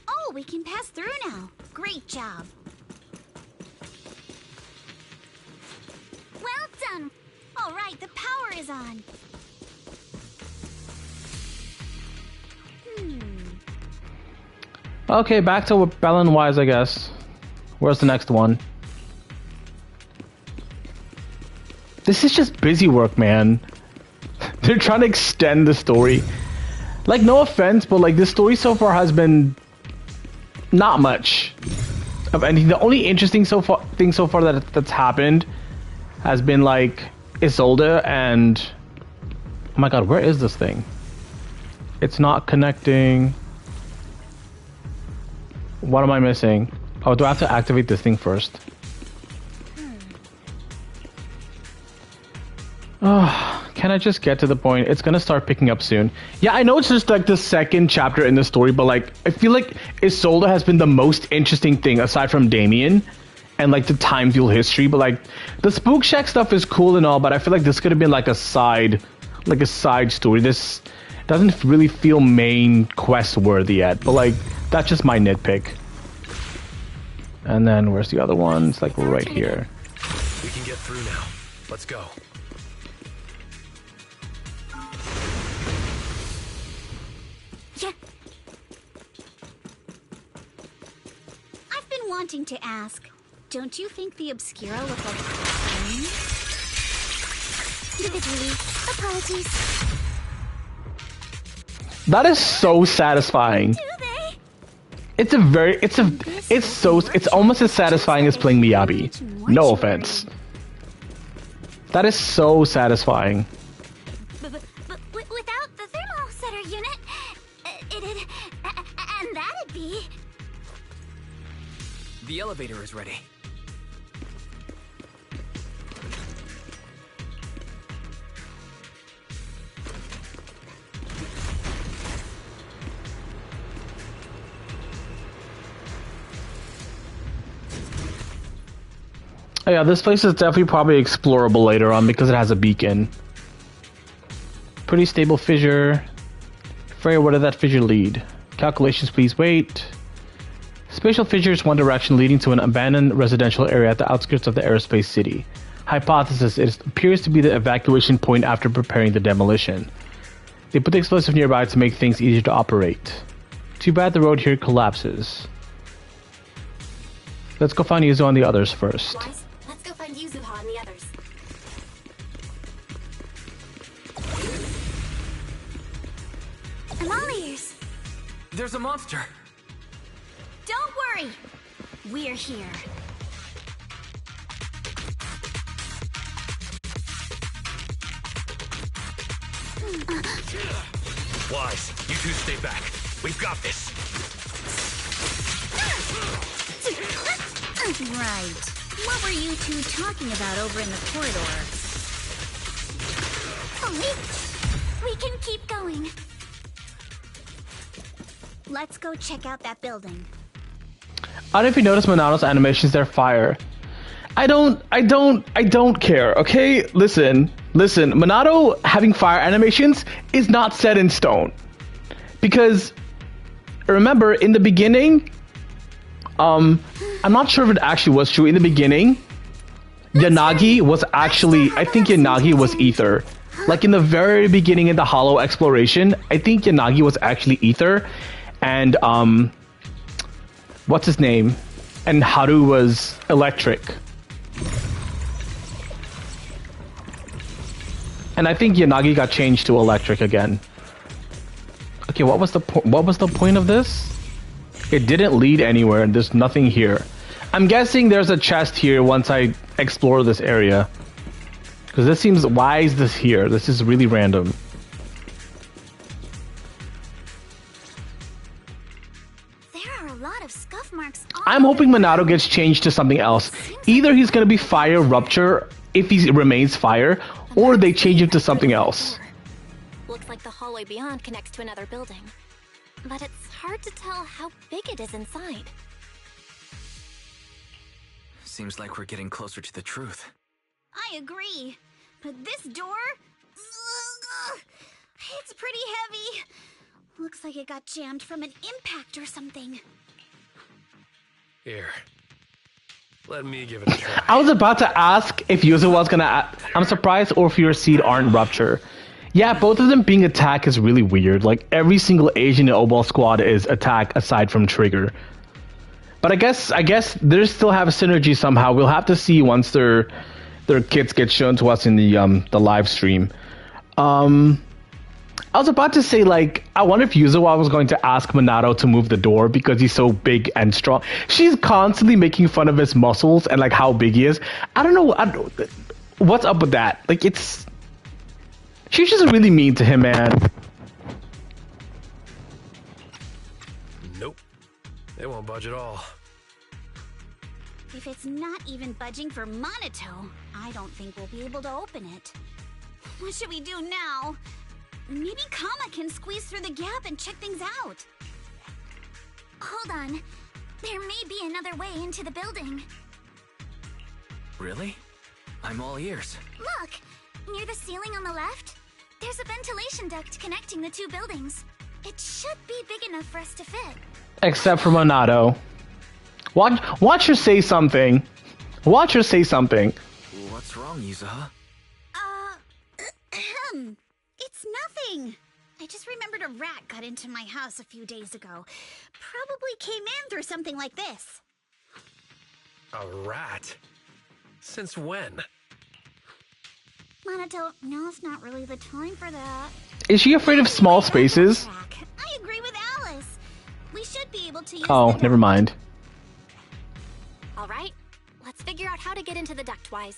Oh, we can pass through now. Great job. Well done. All right, the power is on. Okay, back to Bell and Wise, I guess. Where's the next one? This is just busy work, man. They're trying to extend the story. Like, no offense, but like this story so far has been not much of anything. The only interesting thing so far that's happened has been like Isolde and oh my god, where is this thing? It's not connecting. What am I missing? Oh, do I have to activate this thing first? Oh, can I just get to the point? It's gonna start picking up soon. Yeah, I know it's just like the second chapter in the story, but like I feel like Isolde has been the most interesting thing aside from Damien and like the time fuel history. But like the Spook Shack stuff is cool and all, but I feel like this could have been like a side story. This doesn't really feel main quest worthy yet, but like that's just my nitpick. And then where's the other one? It's like right here. We can get through now. Let's go. Yeah. I've been wanting to ask, don't you think the Obscura look like individually? Apologies. That is so satisfying. It's almost as satisfying as playing Miyabi. No offense. That is so satisfying. Without the thermosetter unit, and that'd be... The elevator is ready. Oh yeah, this place is definitely probably explorable later on because it has a beacon. Pretty stable fissure. Freya, where did that fissure lead? Calculations, please wait. Spatial fissure is one direction leading to an abandoned residential area at the outskirts of the aerospace city. Hypothesis, it appears to be the evacuation point after preparing the demolition. They put the explosive nearby to make things easier to operate. Too bad the road here collapses. Let's go find Yuzo and the others first. Wise, let's go find Yuzuha and the others. I'm all ears. There's a monster. Don't We're here. Wise, you two stay back. We've got this. Right. What were you two talking about over in the corridor? We can keep going. Let's go check out that building. I don't know if you notice Monato's animations, they're fire. I don't care, okay? Listen, Monato having fire animations is not set in stone. Because, remember, in the beginning, I'm not sure if it actually was true. In the beginning, Yanagi was actually, I think Yanagi was Ether. Like in the very beginning in the Hollow exploration, I think Yanagi was actually Ether. And, what's his name? And Haru was Electric. And I think Yanagi got changed to Electric again. Okay, what was the point of this? It didn't lead anywhere, and there's nothing here. I'm guessing there's a chest here once I explore this area. Because this seems... Why is this here? This is really random. There are a lot of scuff marks on... I'm hoping Monato gets changed to something else. Either he's going to be Fire Rupture if he remains Fire, or they change him to something else. Looks like the hallway beyond connects to another building. But it's hard to tell how big it is inside. Seems like we're getting closer to the truth. I agree. But this door... It's pretty heavy. Looks like it got jammed from an impact or something. Here. Let me give it a try. I was about to ask if Yuzuwa's gonna... I'm surprised Orpheus Seed aren't Rupture. Yeah, both of them being attack is really weird. Like, every single Asian in Obol Squad is attack aside from Trigger. But I guess they still have a synergy somehow. We'll have to see once their kits get shown to us in the live stream. I was about to say, like, I wonder if Yuzuwa was going to ask Monato to move the door because he's so big and strong. She's constantly making fun of his muscles and, like, how big he is. I don't know. What's up with that? Like, it's... She's just really mean to him, man. Nope. They won't budge at all. If it's not even budging for Monato, I don't think we'll be able to open it. What should we do now? Maybe Kama can squeeze through the gap and check things out. Hold on. There may be another way into the building. Really? I'm all ears. Look! Near the ceiling on the left, there's a ventilation duct connecting the two buildings. It should be big enough for us to fit. Except for Monato. Watch her say something. Watch her say something. What's wrong, Yuzuha? It's nothing. I just remembered a rat got into my house a few days ago. Probably came in through something like this. A rat? Since when? Monato, now's not really the time for that. Is she afraid of small spaces? I agree with Alice. We should be able to use Oh, never mind. All right, let's figure out how to get into the ductwise.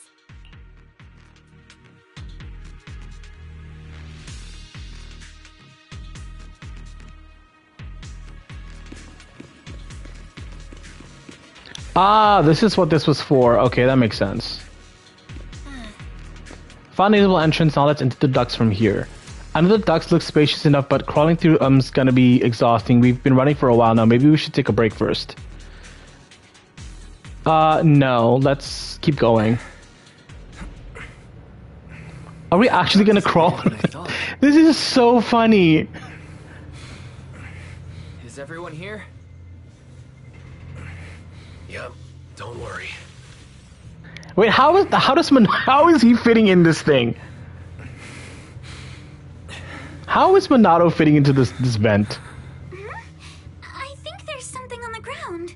Ah, this is what this was for. Okay, that makes sense. Found a usable entrance, now let's enter the ducts from here. I know the ducts look spacious enough, but crawling through them's gonna be exhausting. We've been running for a while now. Maybe we should take a break first. No. Let's keep going. Are we actually gonna crawl? This is so funny. Is everyone here? Yep, don't worry. Wait, how is he fitting in this thing? How is Monato fitting into this vent? I think there's something on the ground.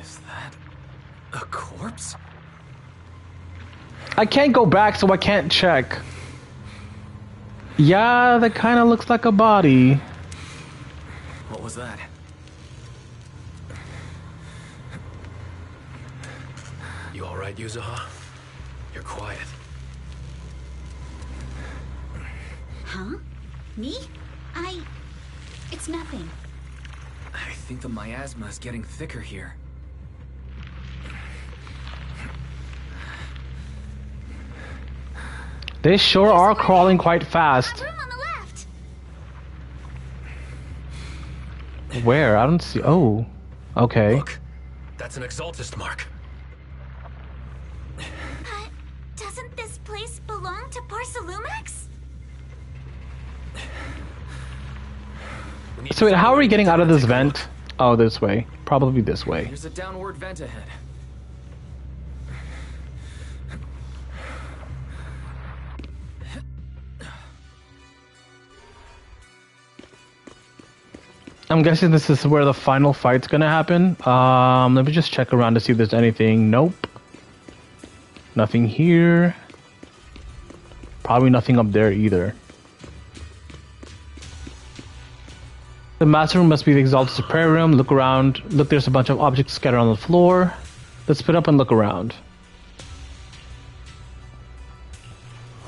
Is that a corpse? I can't go back, so I can't check. Yeah, that kind of looks like a body. What was that? right, Yuzuha? You're quiet. Huh? Me? It's nothing. I think the miasma is getting thicker here. They sure are crawling quite fast. Room on the left. Where? I don't see. Oh, okay. Look, that's an Exaltist mark. But doesn't this place belong to Porcelumex? So wait, how are we getting out of this vent? Oh, this way. Probably this way. There's a downward vent ahead. I'm guessing this is where the final fight's gonna happen. Let me just check around to see if there's anything. Nope. Nothing here. Probably nothing up there either. The master room must be the Exalted's prayer room. Look around. Look, there's a bunch of objects scattered on the floor. Let's split up and look around.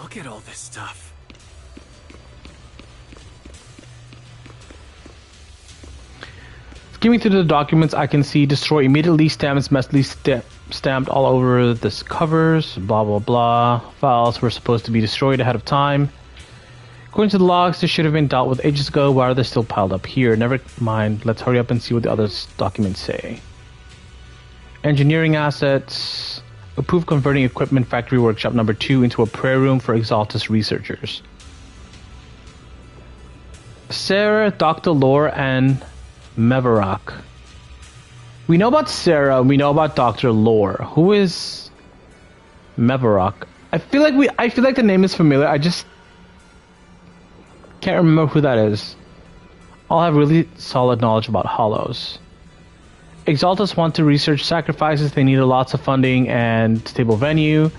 Look at all this stuff. Skimming through the documents, I can see destroy immediately, stamps must be stamped all over this covers, blah blah blah. Files were supposed to be destroyed ahead of time. According to the logs, this should have been dealt with ages ago. Why are they still piled up here? Never mind, let's hurry up and see what the other documents say. Engineering assets. Approved converting equipment factory workshop number 2 into a prayer room for Exaltus researchers. Sarah, Dr. Lore, and Meverak. We know about Sarah, we know about Dr. Lore. Who is Meverak? I feel like the name is familiar. I just can't remember who that is. I'll have really solid knowledge about hollows. Exaltus want to research sacrifices. They need lots of funding and stable venue.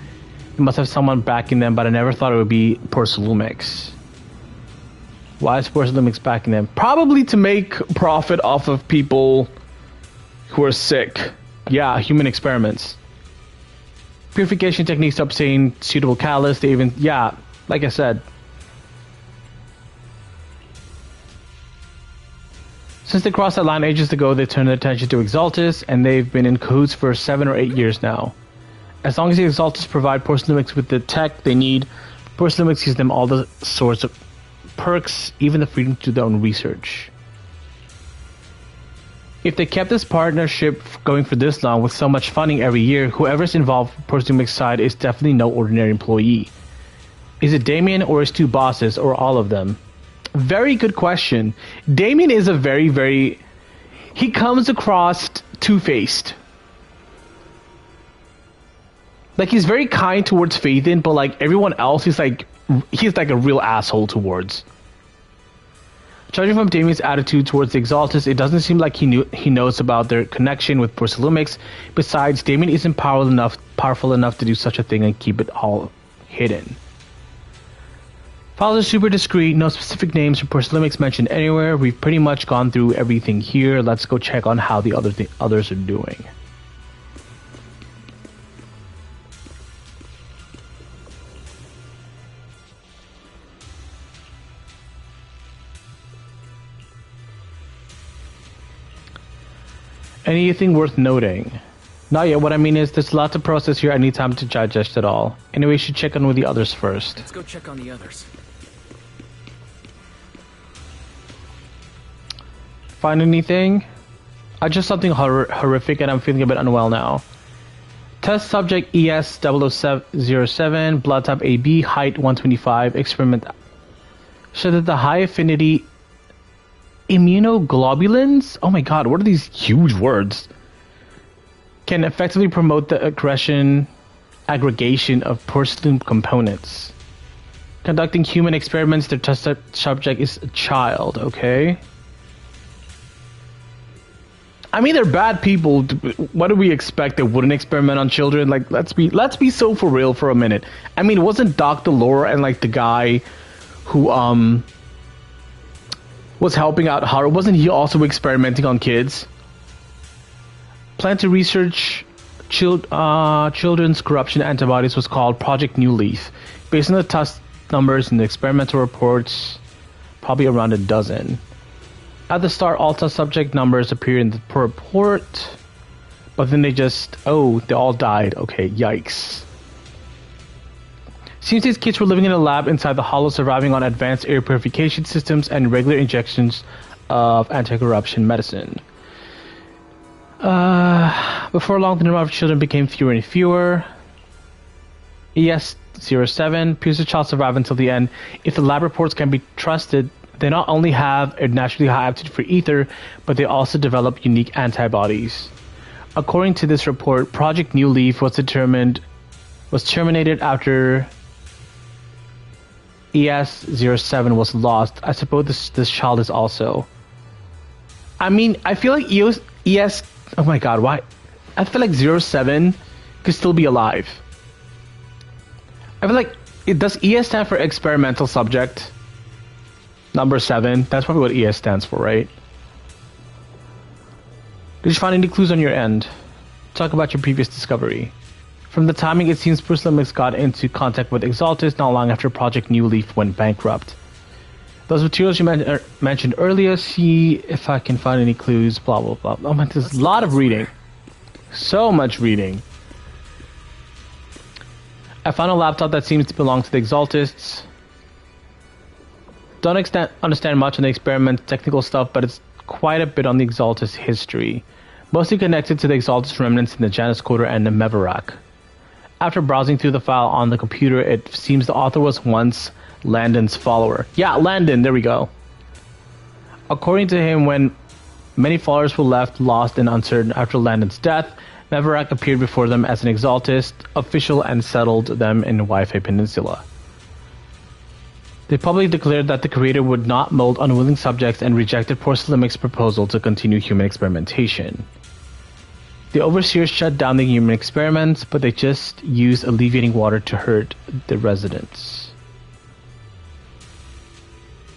They must have someone backing them, but I never thought it would be Porcelumex. Why is Porcelumex backing them? Probably to make profit off of people who are sick. Yeah, human experiments. Purification techniques to obtain suitable catalyst. They even, yeah, like I said. Since they crossed that line ages ago, they turned their attention to Exaltus, and they've been in cahoots for 7 or 8 years now. As long as the Exaltus provide Porcelumex with the tech they need, Porcelumex gives them all the sorts of perks, even the freedom to do their own research. If they kept this partnership going for this long with so much funding every year, whoever's involved with Porcelumex's side is definitely no ordinary employee. Is it Damien or his 2 bosses, or all of them? Very good question. Damien is a very... He comes across two-faced. Like, he's very kind towards Phaethon, but like everyone else, he's like a real asshole towards. Judging from Damien's attitude towards the Exaltus, it doesn't seem like he knows about their connection with Porcelumex. Besides, Damien isn't powerful enough to do such a thing and keep it all hidden. Files are super discreet, no specific names for Porcelumex mentioned anywhere. We've pretty much gone through everything here. Let's go check on how the others are doing. Anything worth noting? Not yet. What I mean is there's lots of process here. I need time to digest it all. Anyway, we should check on with the others first. Let's go check on the others. Find anything? I just something horrific and I'm feeling a bit unwell now. Test subject ES-007, blood type AB, height 125, experiment. Show that the high affinity immunoglobulins, oh my god, what are these huge words? Can effectively promote the aggregation of porcelain components. Conducting human experiments, their test subject is a child, okay? I mean, they're bad people. What do we expect? They wouldn't experiment on children? Like, let's be so for real for a minute. I mean, wasn't Dr. Laura and like the guy who was helping out Haru, wasn't he also experimenting on kids? Plan to research children's corruption antibodies was called Project New Leaf. Based on the test numbers in the experimental reports, probably around a dozen. At the start, all test subject numbers appear in the report, but then they all died. Okay, yikes. Seems these kids were living in a lab inside the hollow, surviving on advanced air purification systems and regular injections of anti-corruption medicine. Before long, the number of children became fewer and fewer. ES-07 appears the child survived until the end. If the lab reports can be trusted, they not only have a naturally high aptitude for ether, but they also develop unique antibodies. According to this report, Project New Leaf was terminated after ES-07 was lost. I suppose this child is also. I mean, I feel like ES. Oh my god, why? I feel like 07 could still be alive. I feel like does ES stand for experimental subject? Number 7. That's probably what ES stands for, right? Did you find any clues on your end? Talk about your previous discovery. From the timing, it seems Puslamix got into contact with Exaltus not long after Project New Leaf went bankrupt. Those materials you mentioned earlier, see if I can find any clues, blah blah blah. Oh man, there's a lot of reading. So much reading. I found a laptop that seems to belong to the Exaltists. Don't understand much on the experiment technical stuff, but it's quite a bit on the Exaltist history. Mostly connected to the Exaltist remnants in the Janus Quarter and the Mevarak. After browsing through the file on the computer, it seems the author was once Landon's follower. Yeah, Landon, there we go. According to him, when many followers were left lost and uncertain after Landon's death, Mevarak appeared before them as an Exaltist official and settled them in Wi-Fi Peninsula. They publicly declared that the creator would not mold unwilling subjects and rejected Porcelimic's proposal to continue human experimentation. The overseers shut down the human experiments, but they just used alleviating water to hurt the residents.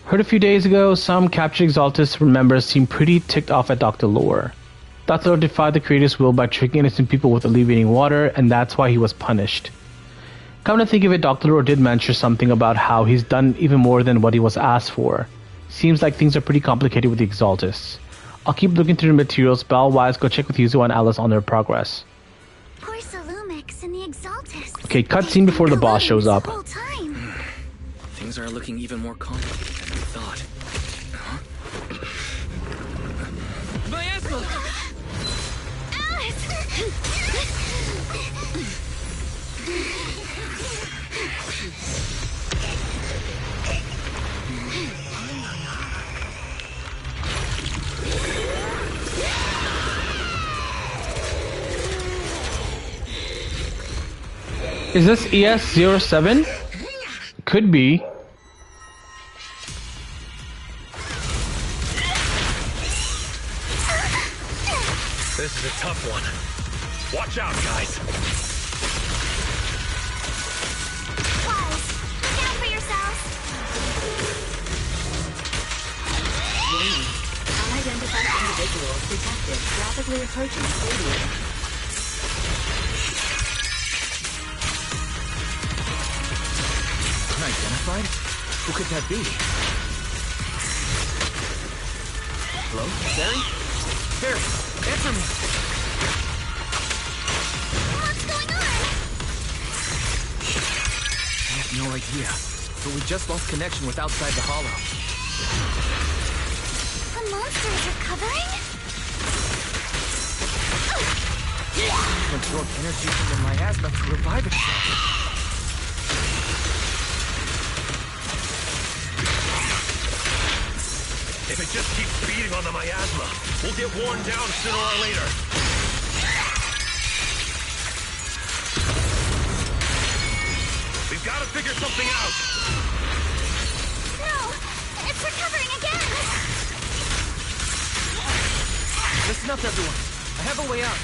Heard a few days ago, some captured Exaltus members seemed pretty ticked off at Dr. Lore. Dr. Lore defied the creator's will by tricking innocent people with alleviating water, and that's why he was punished. Come to think of it, Dr. Lore did mention something about how he's done even more than what he was asked for. Seems like things are pretty complicated with the Exaltists. I'll keep looking through the materials, but otherwise go check with Yuzu and Alice on their progress. Poor Salumix and the Exaltists. Okay, cutscene before the boss shows up. Things are looking even more complicated than we thought. Huh? Miasma! Is this ES-07? Could be. This is a tough one. Watch out, guys. Wise, look out for yourselves. Unidentified individuals detected rapidly approaching stadium. Unidentified? Who could that be? Hello? Barry? Barry, answer me! What's going on? I have no idea, but we just lost connection with outside the hollow. The monster is recovering? Absorb energy from the miasma to revive itself. If it just keeps feeding on the miasma, we'll get worn down sooner or later. We've got to figure something out. No, it's recovering again. Listen up, everyone. I have a way out.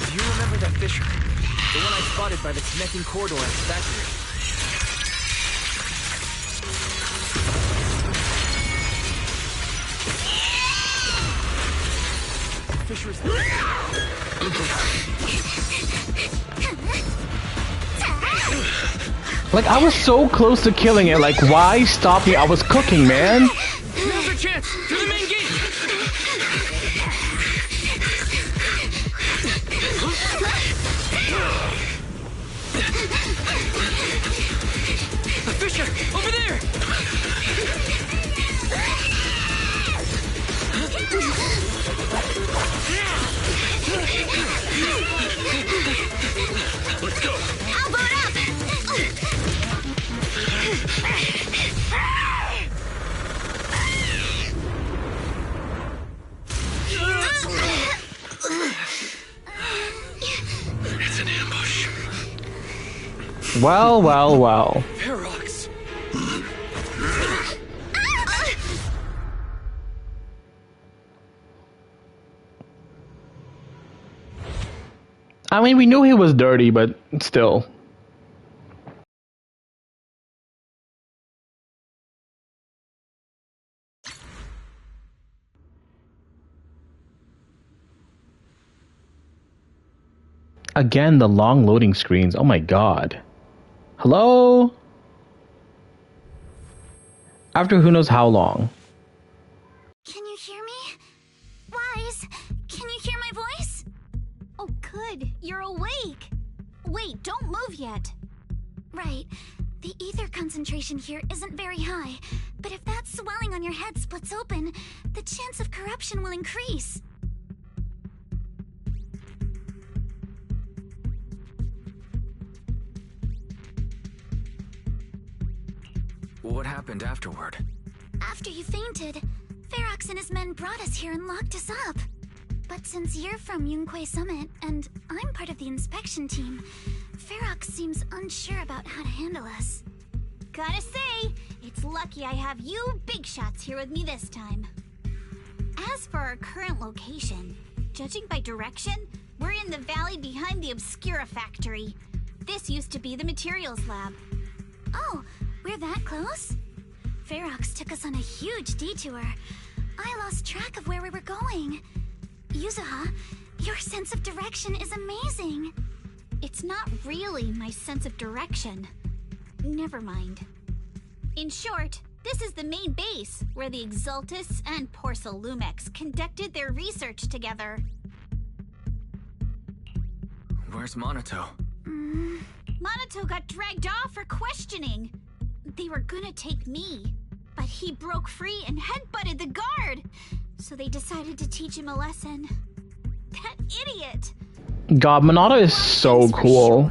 Do you remember that fissure? The one I spotted by the connecting corridor at the factory. Fisher is... Like, I was so close to killing it. Like, why stop me? I was cooking, man. Now's our chance! To the main gate! Fisher! Over there! Let's go! I'll boat up! It's an ambush. Well, well, well. Ferox. I mean, we knew he was dirty, but still. Again, the long loading screens. Oh my god. Hello? After who knows how long. Can you hear me? Wise, can you hear my voice? Oh, good. You're awake. Wait, don't move yet. Right. The ether concentration here isn't very high, but if that swelling on your head splits open, the chance of corruption will increase. What happened afterward? After you fainted, Ferox and his men brought us here and locked us up. But since you're from Yunquay Summit, and I'm part of the inspection team, Ferox seems unsure about how to handle us. Gotta say, it's lucky I have you big shots here with me this time. As for our current location, judging by direction, we're in the valley behind the Obscura factory. This used to be the materials lab. Oh, we're that close? Ferox took us on a huge detour. I lost track of where we were going. Yuzuha, your sense of direction is amazing. It's not really my sense of direction. Never mind. In short, this is the main base, where the Exultus and Porcelumex conducted their research together. Where's Monato? Monato got dragged off for questioning. They were gonna take me, but he broke free and headbutted the guard. So they decided to teach him a lesson. That idiot! God, Monato is so cool.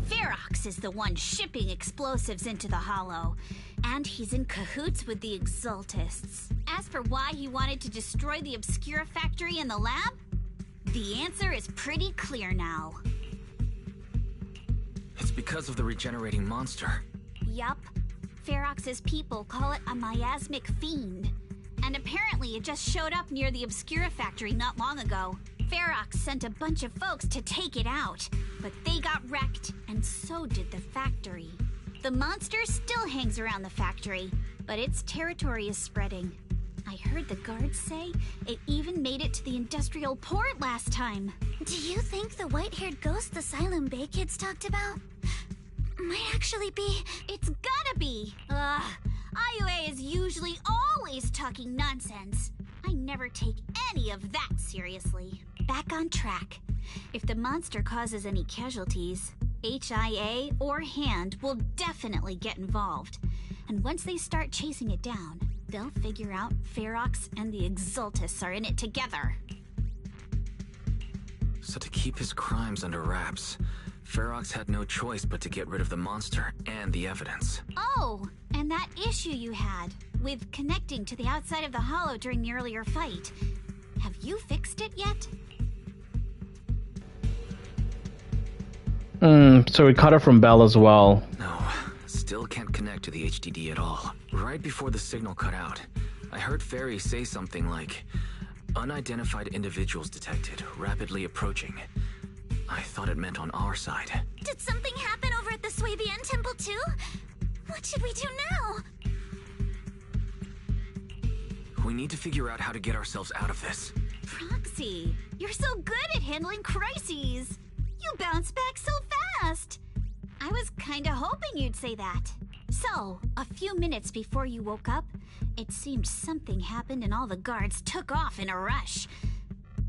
Ferox is the one shipping explosives into the Hollow, and he's in cahoots with the Exultists. As for why he wanted to destroy the Obscura factory and the lab, the answer is pretty clear now. It's because of the regenerating monster. Yup. Ferox's people call it a miasmic fiend. And apparently it just showed up near the Obscura factory not long ago. Ferox sent a bunch of folks to take it out, but they got wrecked, and so did the factory. The monster still hangs around the factory, but its territory is spreading. I heard the guards say it even made it to the industrial port last time. Do you think the white-haired ghost the Siloam Bay kids talked about might actually be? It's gotta be! IUA is usually always talking nonsense. I never take any of that seriously. Back on track. If the monster causes any casualties, HIA or HAND will definitely get involved. And once they start chasing it down, they'll figure out Ferox and the Exultus are in it together. So to keep his crimes under wraps, Ferox had no choice but to get rid of the monster and the evidence. Oh, and that issue you had with connecting to the outside of the Hollow during the earlier fight. Have you fixed it yet? So we cut her from Bell as well. No, still can't connect to the HDD at all. Right before the signal cut out, I heard Fairy say something like, "Unidentified individuals detected, rapidly approaching." I thought it meant on our side. Did something happen over at the Swabian Temple too? What should we do now? We need to figure out how to get ourselves out of this. Proxy see. You're so good at handling crises. You bounce back so fast. I was kinda hoping you'd say that. So, a few minutes before you woke up, it seemed something happened and all the guards took off in a rush.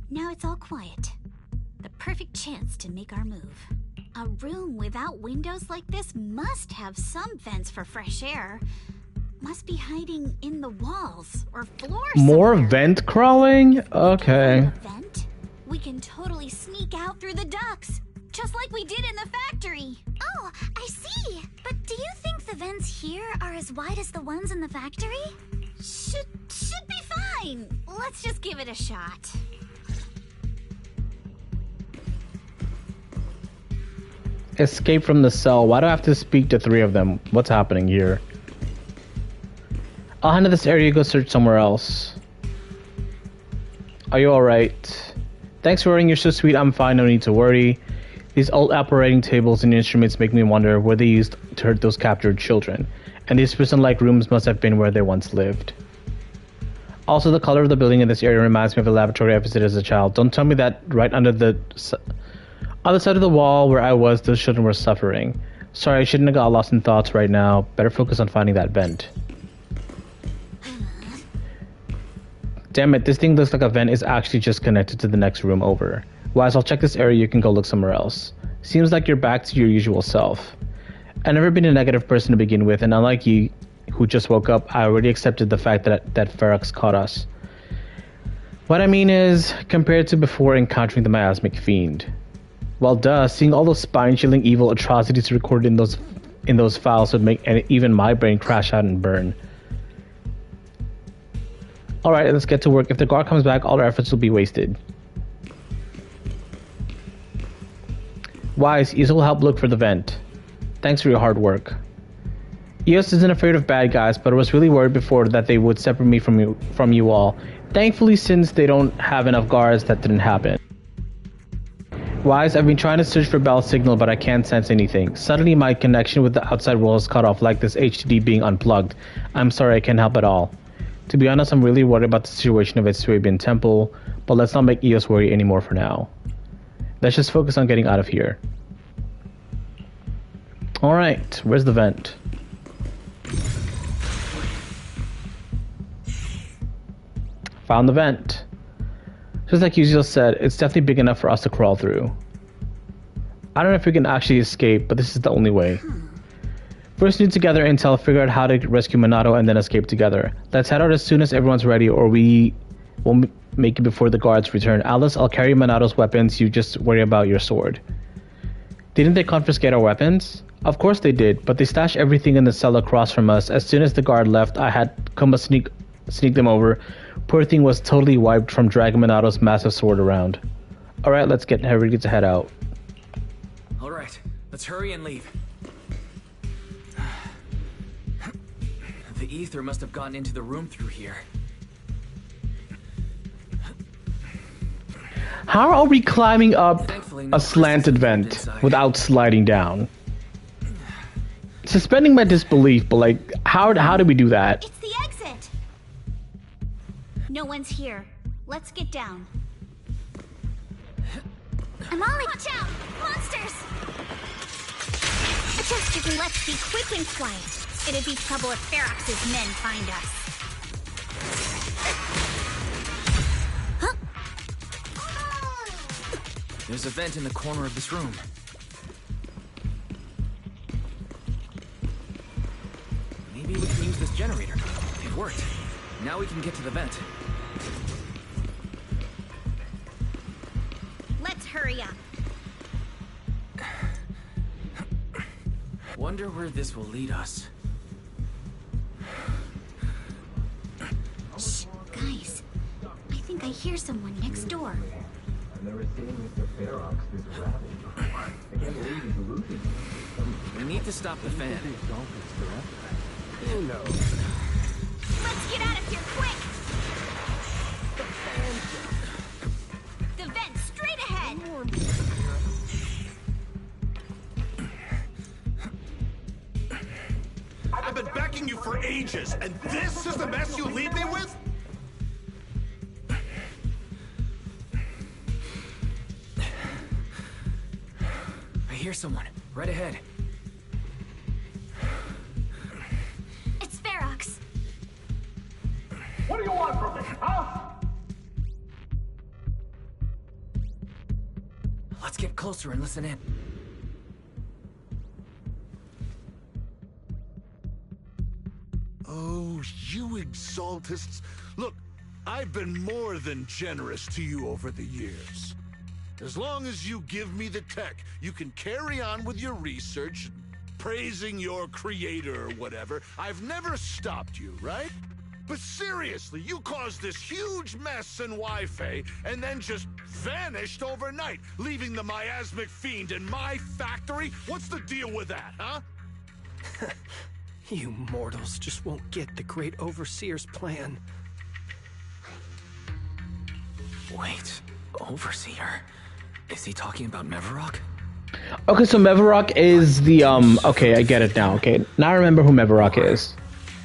Now it's all quiet. The perfect chance to make our move. A room without windows like this must have some vents for fresh air. Must be hiding in the walls or floors. More vent crawling? Okay. Vent? We can totally sneak out through the ducts, just like we did in the factory. Oh, I see. But do you think the vents here are as wide as the ones in the factory? Should be fine. Let's just give it a shot. Escape from the cell. Why do I have to speak to 3 of them? What's happening here? I'll handle this area, go search somewhere else. Are you alright? Thanks for worrying, you're so sweet. I'm fine, no need to worry. These old operating tables and instruments make me wonder where they used to hurt those captured children. And these prison-like rooms must have been where they once lived. Also, the color of the building in this area reminds me of a laboratory I visited as a child. Don't tell me that right under the other side of the wall where I was, those children were suffering. Sorry, I shouldn't have got lost in thoughts right now. Better focus on finding that vent. Damn it, this thing looks like a vent is actually just connected to the next room over. Wise, I'll check this area, you can go look somewhere else. Seems like you're back to your usual self. I've never been a negative person to begin with, and unlike you, who just woke up, I already accepted the fact that Ferox caught us. What I mean is, compared to before encountering the miasmic fiend. Well, duh, seeing all those spine-chilling evil atrocities recorded in those files would make even my brain crash out and burn. Alright, let's get to work. If the guard comes back, all our efforts will be wasted. Wise, Eos will help look for the vent. Thanks for your hard work. Eos isn't afraid of bad guys, but I was really worried before that they would separate me from you all. Thankfully, since they don't have enough guards, that didn't happen. Wise, I've been trying to search for Bell's signal, but I can't sense anything. Suddenly, my connection with the outside world is cut off, like this HDD being unplugged. I'm sorry, I can't help at all. To be honest, I'm really worried about the situation of its Swabian Temple, but let's not make Eos worry anymore for now. Let's just focus on getting out of here. Alright, where's the vent? Found the vent. Just like Uziel said, it's definitely big enough for us to crawl through. I don't know if we can actually escape, but this is the only way. First, we need to gather intel, figure out how to rescue Minato, and then escape together. Let's head out as soon as everyone's ready, or we won't make it before the guards return. Alice, I'll carry Minato's weapons, you just worry about your sword. Didn't they confiscate our weapons? Of course they did, but they stashed everything in the cell across from us. As soon as the guard left, I had Kuma sneak them over. Poor thing was totally wiped from dragging Minato's massive sword around. Alright, let's get ready to head out. Alright, let's hurry and leave. The ether must have gotten into the room through here. How are we climbing up a slanted vent without sliding down? Suspending my disbelief, but like, how do we do that? It's the exit! No one's here. Let's get down. Amali, watch out! Monsters! Adjust, let's be quick and quiet. It'd be trouble if Ferox's men find us. There's a vent in the corner of this room. Maybe we can use this generator. It worked. Now we can get to the vent. Let's hurry up. Wonder where this will lead us. Shh, guys. I think I hear someone next door. I've never seen Mr. Ferox this ravaged. I can't believe he's losing. We need to stop the fan. Who knows? Let's get out of here quick! The vent straight ahead! I've been backing you for ages, and this is the mess you leave me with? hear someone. Right ahead. It's Ferox. What do you want from me, huh? Let's get closer and listen in. Oh, you exaltists. Look, I've been more than generous to you over the years. As long as you give me the tech, you can carry on with your research, praising your creator or whatever. I've never stopped you, right? But seriously, you caused this huge mess in Wi-Fi and then just vanished overnight, leaving the miasmic fiend in my factory? What's the deal with that, huh? You mortals just won't get the Great Overseer's plan. Wait, Overseer? Is he talking about Mevarok? Okay, so Mevarok is the, okay, I get it now. Okay, now I remember who Mevarok is.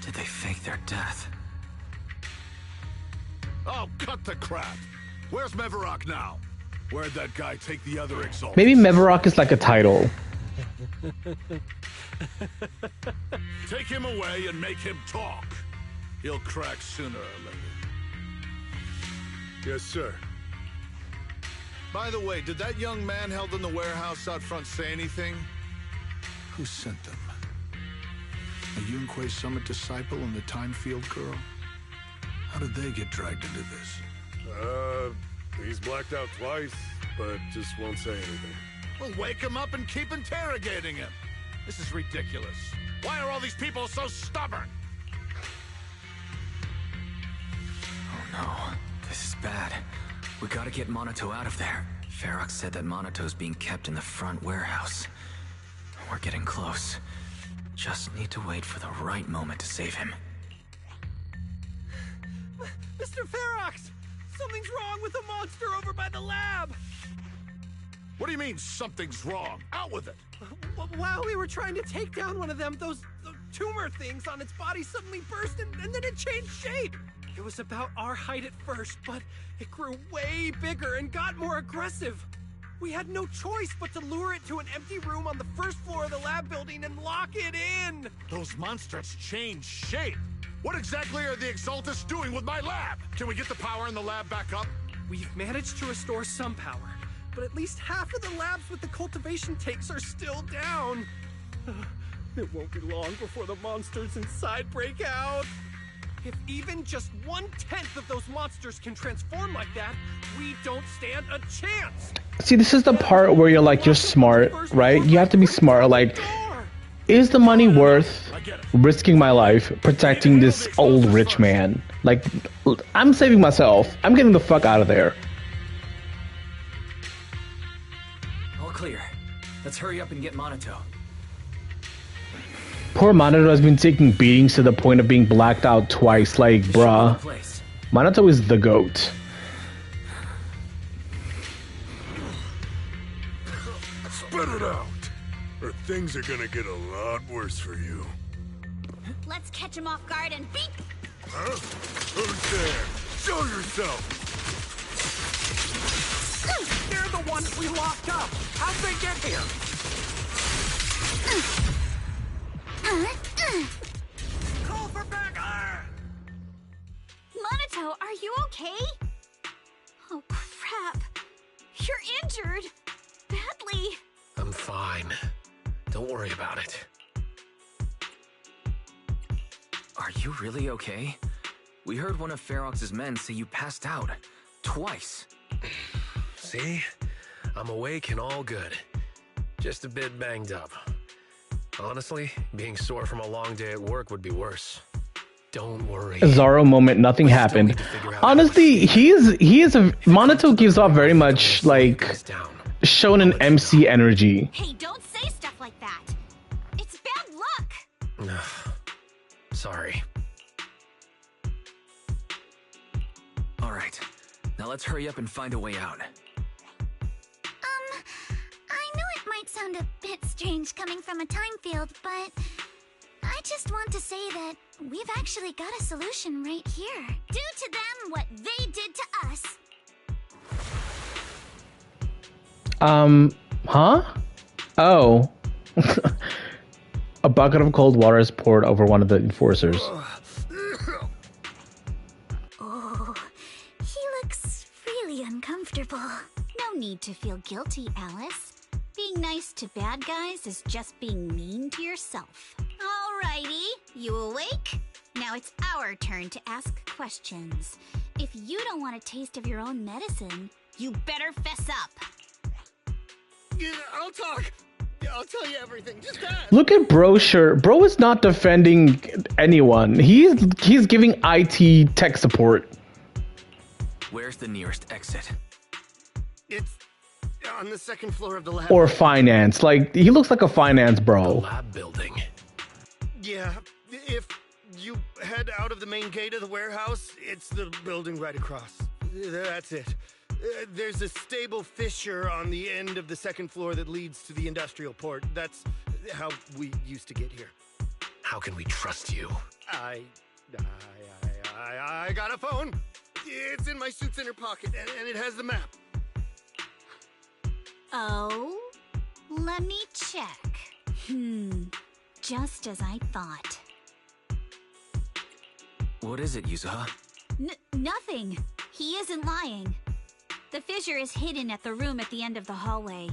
Did they fake their death? Oh, cut the crap. Where's Mevarok now? Where'd that guy take the other exalted? Maybe Mevarok is like a title. Take him away and make him talk. He'll crack sooner or later. Yes, sir. By the way, did that young man held in the warehouse out front say anything? Who sent them? A Yunque Summit disciple and the Time Field girl? How did they get dragged into this? He's blacked out twice, but just won't say anything. Well, wake him up and keep interrogating him. This is ridiculous. Why are all these people so stubborn? Oh no, this is bad. We gotta get Monato out of there. Ferox said that Monato's being kept in the front warehouse. We're getting close. Just need to wait for the right moment to save him. Mr. Ferox! Something's wrong with the monster over by the lab! What do you mean, something's wrong? Out with it! While we were trying to take down one of them, those tumor things on its body suddenly burst and then it changed shape! It was about our height at first, but it grew way bigger and got more aggressive. We had no choice but to lure it to an empty room on the first floor of the lab building and lock it in! Those monsters changed shape! What exactly are the Exaltists doing with my lab? Can we get the power in the lab back up? We've managed to restore some power, but at least half of the labs with the cultivation tanks are still down. It won't be long before the monsters inside break out. If even just 1/10 of those monsters can transform like that, we don't stand a chance. See, this is the part where you're like, you're smart, right? You have to be smart. Like, is the money worth risking my life protecting this old rich man? Like, I'm saving myself. I'm getting the fuck out of there. All clear. Let's hurry up and get Monato. Poor Monato has been taking beatings to the point of being blacked out twice. Like, bruh. Monato is the GOAT. Spit it out, or things are gonna get a lot worse for you. Let's catch him off guard and beat. Huh? Who's there? Show yourself! They're the ones we locked up. How'd they get here? Call for backup! Monato, are you okay? Oh, crap. You're injured. Badly. I'm fine. Don't worry about it. Are you really okay? We heard one of Ferox's men say you passed out. Twice. See? I'm awake and all good. Just a bit banged up. Honestly, being sore from a long day at work would be worse. Don't worry. Zaro moment, nothing happened. Honestly, he is a Monato gives off very much like shonen MC energy. Hey, don't say stuff like that. It's bad luck. Sorry. All right. Now let's hurry up and find a way out. I know it might sound a bit strange coming from a time field, but I just want to say that we've actually got a solution right here. Do to them what they did to us. Huh? Oh. A bucket of cold water is poured over one of the enforcers. Oh, he looks really uncomfortable. No need to feel guilty, Alice. Being nice to bad guys is just being mean to yourself. Alrighty, you awake? Now it's our turn to ask questions. If you don't want a taste of your own medicine, you better fess up. Yeah, I'll talk. Yeah, I'll tell you everything. Just ask. Look at Bro's shirt. Bro is not defending anyone. He's giving IT tech support. Where's the nearest exit? It's on the second floor of the lab. Or finance. Like, he looks like a finance bro. Lab building. Yeah, if you head out of the main gate of the warehouse, it's the building right across. That's it. There's a stable fissure on the end of the second floor that leads to the industrial port. That's how we used to get here. How can we trust you? I got a phone. It's in my suit's inner pocket, and it has the map. Oh? Let me check. Just as I thought. What is it, Yuzuha? Nothing. He isn't lying. The fissure is hidden at the room at the end of the hallway.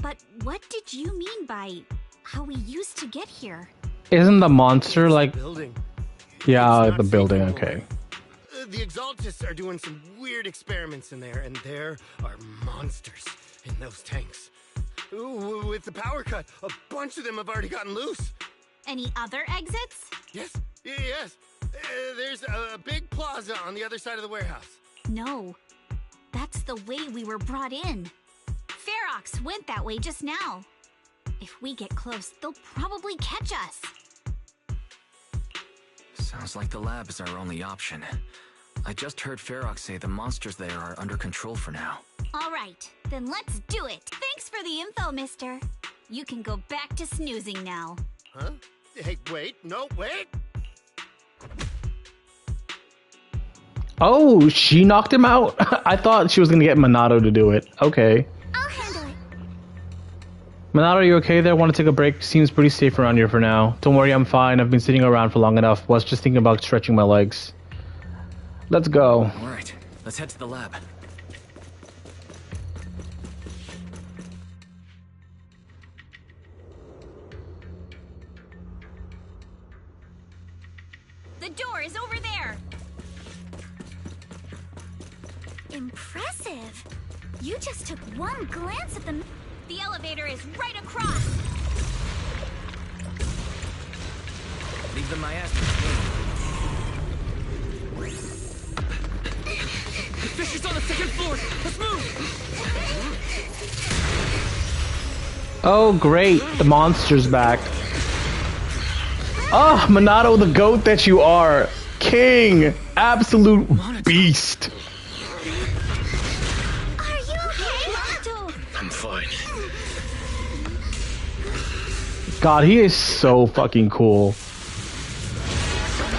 But what did you mean by how we used to get here? Isn't the monster like... Building. Yeah, the building, okay. The Exaltists are doing some weird experiments in there, and there are monsters in those tanks. Ooh, with the power cut, a bunch of them have already gotten loose. Any other exits? Yes. There's a big plaza on the other side of the warehouse. No. That's the way we were brought in. Ferox went that way just now. If we get close, they'll probably catch us. Sounds like the lab is our only option. I just heard Ferox say the monsters there are under control for now. All right, then let's do it. Thanks for the info, mister. You can go back to snoozing now. Huh? Hey, wait. No, wait. Oh, she knocked him out? I thought she was gonna get Minato to do it. Okay. I'll handle it. Minato, are you okay there? Want to take a break? Seems pretty safe around here for now. Don't worry, I'm fine. I've been sitting around for long enough. Was just thinking about stretching my legs. Let's go. Alright, let's head to the lab. The door is over there. Impressive. You just took one glance at them. The elevator is right across. Leave the miasmas in. The fisher's on the second floor. Let's move. Oh, great. The monster's back. Oh, Minato, the goat that you are. King. Absolute beast. Are you okay, Minato? I'm fine. God, he is so fucking cool.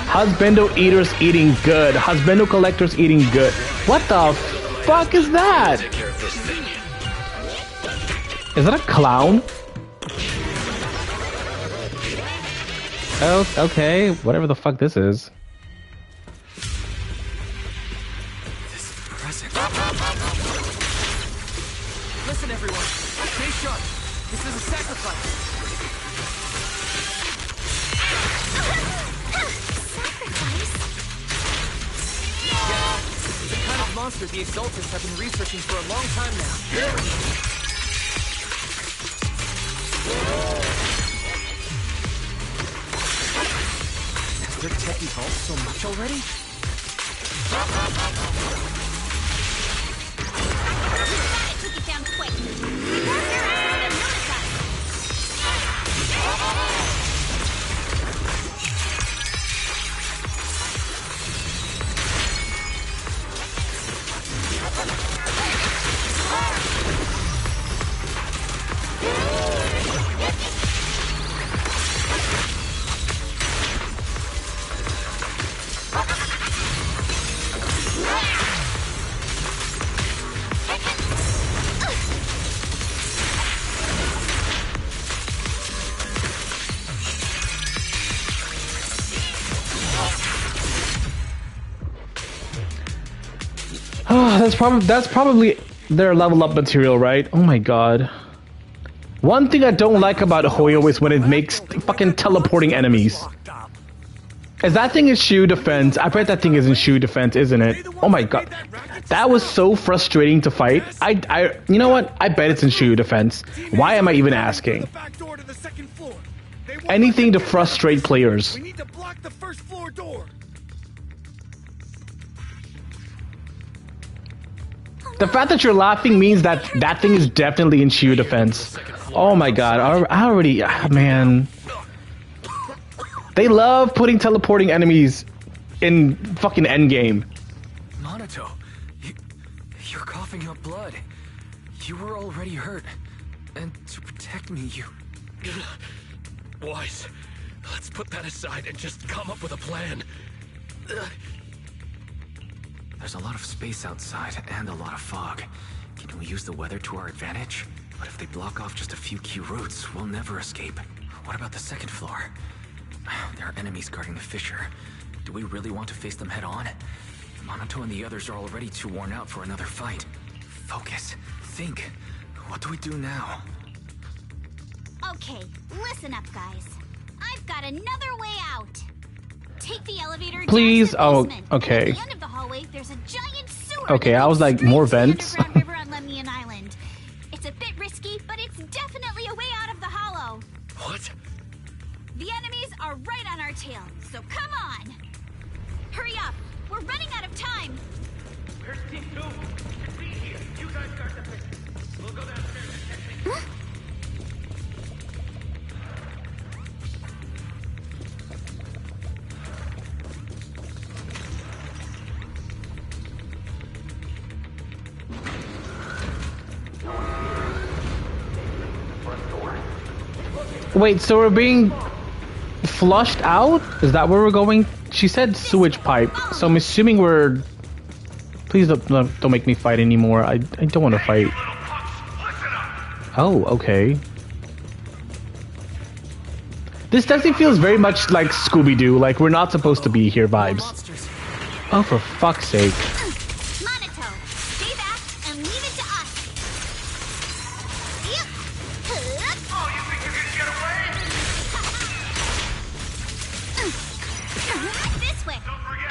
Husbando Eater's eating good. Husbando Collector's eating good. What the fuck is that? Take care of this thing. Is that a clown? Oh, okay. Whatever the fuck this is. This present. Listen, everyone. Stay sharp. This is a sacrifice. Sacrifice? Yeah, it's the kind of monster the Exaltists have been researching for a long time now. Has their tech evolved so much already? Glad it took it down quick. Before Ferox would have noticed us. That's probably their level up material, right? Oh my god. One thing I don't like about Hoyo is when it makes fucking teleporting enemies. As that thing is shoe defense, I bet that thing is in shoe defense, isn't it? Oh my god. That was so frustrating to fight. You know what? I bet it's in shoe defense. Why am I even asking? Anything to frustrate players. We need to block the first floor door. The fact that you're laughing means that that thing is definitely in shoe defense. Oh my god, I already... man. They love putting teleporting enemies in fucking endgame. Minato, you're coughing up blood. You were already hurt. And to protect me, you... Wise, let's put that aside and just come up with a plan. There's a lot of space outside and a lot of fog. Can we use the weather to our advantage? But if they block off just a few key routes, we'll never escape. What about the second floor? There are enemies guarding the fissure. Do we really want to face them head on? Minato and the others are already too worn out for another fight. Focus. Think. What do we do now? Okay, listen up, guys. I've got another way out. Take the elevator. Please. Oh, okay. At the end of the hallway, there's a giant sewer. Okay, I was like, more vents. River on Lemnian Island. It's a bit risky, but it's definitely a way out of the hollow. What? The enemies are right on our tail, so come on. Hurry up. We're running out of time. Where's Team 2? Be here. You guys guard the business. We'll go downstairs and check things. Wait, so we're being flushed out? Is that where we're going? She said sewage pipe, so I'm assuming we're... Please don't make me fight anymore. I don't want to fight. Oh, okay. This definitely feels very much like Scooby-Doo, like we're not supposed to be here vibes. Oh, for fuck's sake. Minato, stay back and leave it to us. Yep. Oh, you think you can get away? This way.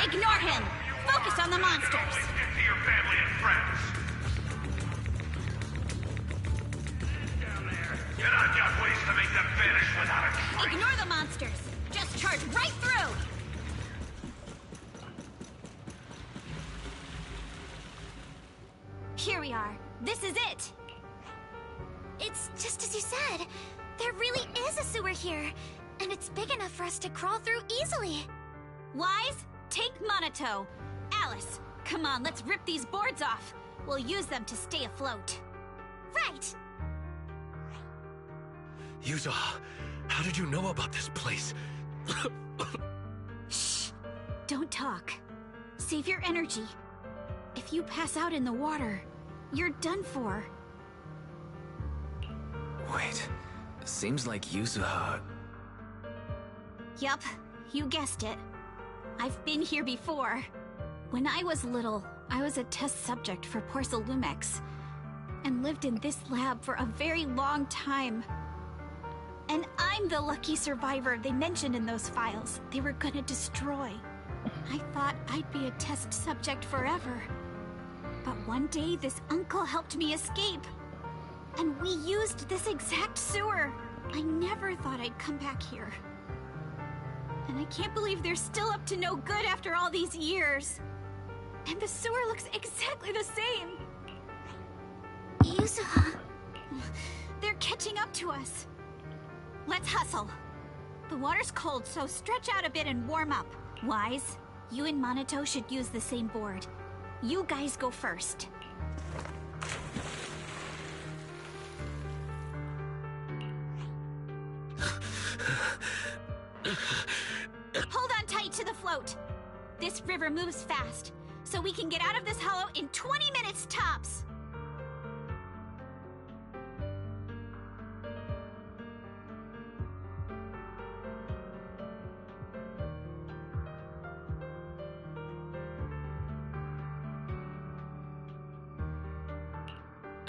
Ignore him. Focus on the monsters. Get to your family and friends. Down there. You're not got ways to make them vanish without a trace. Ignore the monsters. Just charge right through. Here we are. This is it. It's just as you said. There really is a sewer here. And it's big enough for us to crawl through easily. Wise, take Minato. Alice, come on, let's rip these boards off. We'll use them to stay afloat. Right. Yuzo, how did you know about this place? Shh. Don't talk. Save your energy. If you pass out in the water, you're done for. Wait. Seems like Yuzuha... Yup, you guessed it. I've been here before. When I was little, I was a test subject for Porcelumex, and lived in this lab for a very long time. And I'm the lucky survivor they mentioned in those files they were gonna destroy. I thought I'd be a test subject forever. But one day, this uncle helped me escape. And we used this exact sewer. I never thought I'd come back here. And I can't believe they're still up to no good after all these years. And the sewer looks exactly the same. Yuzuha. They're catching up to us. Let's hustle. The water's cold, so stretch out a bit and warm up. Wise, you and Minato should use the same board. You guys go first. Hold on tight to the float. This river moves fast, so we can get out of this hollow in 20 minutes tops.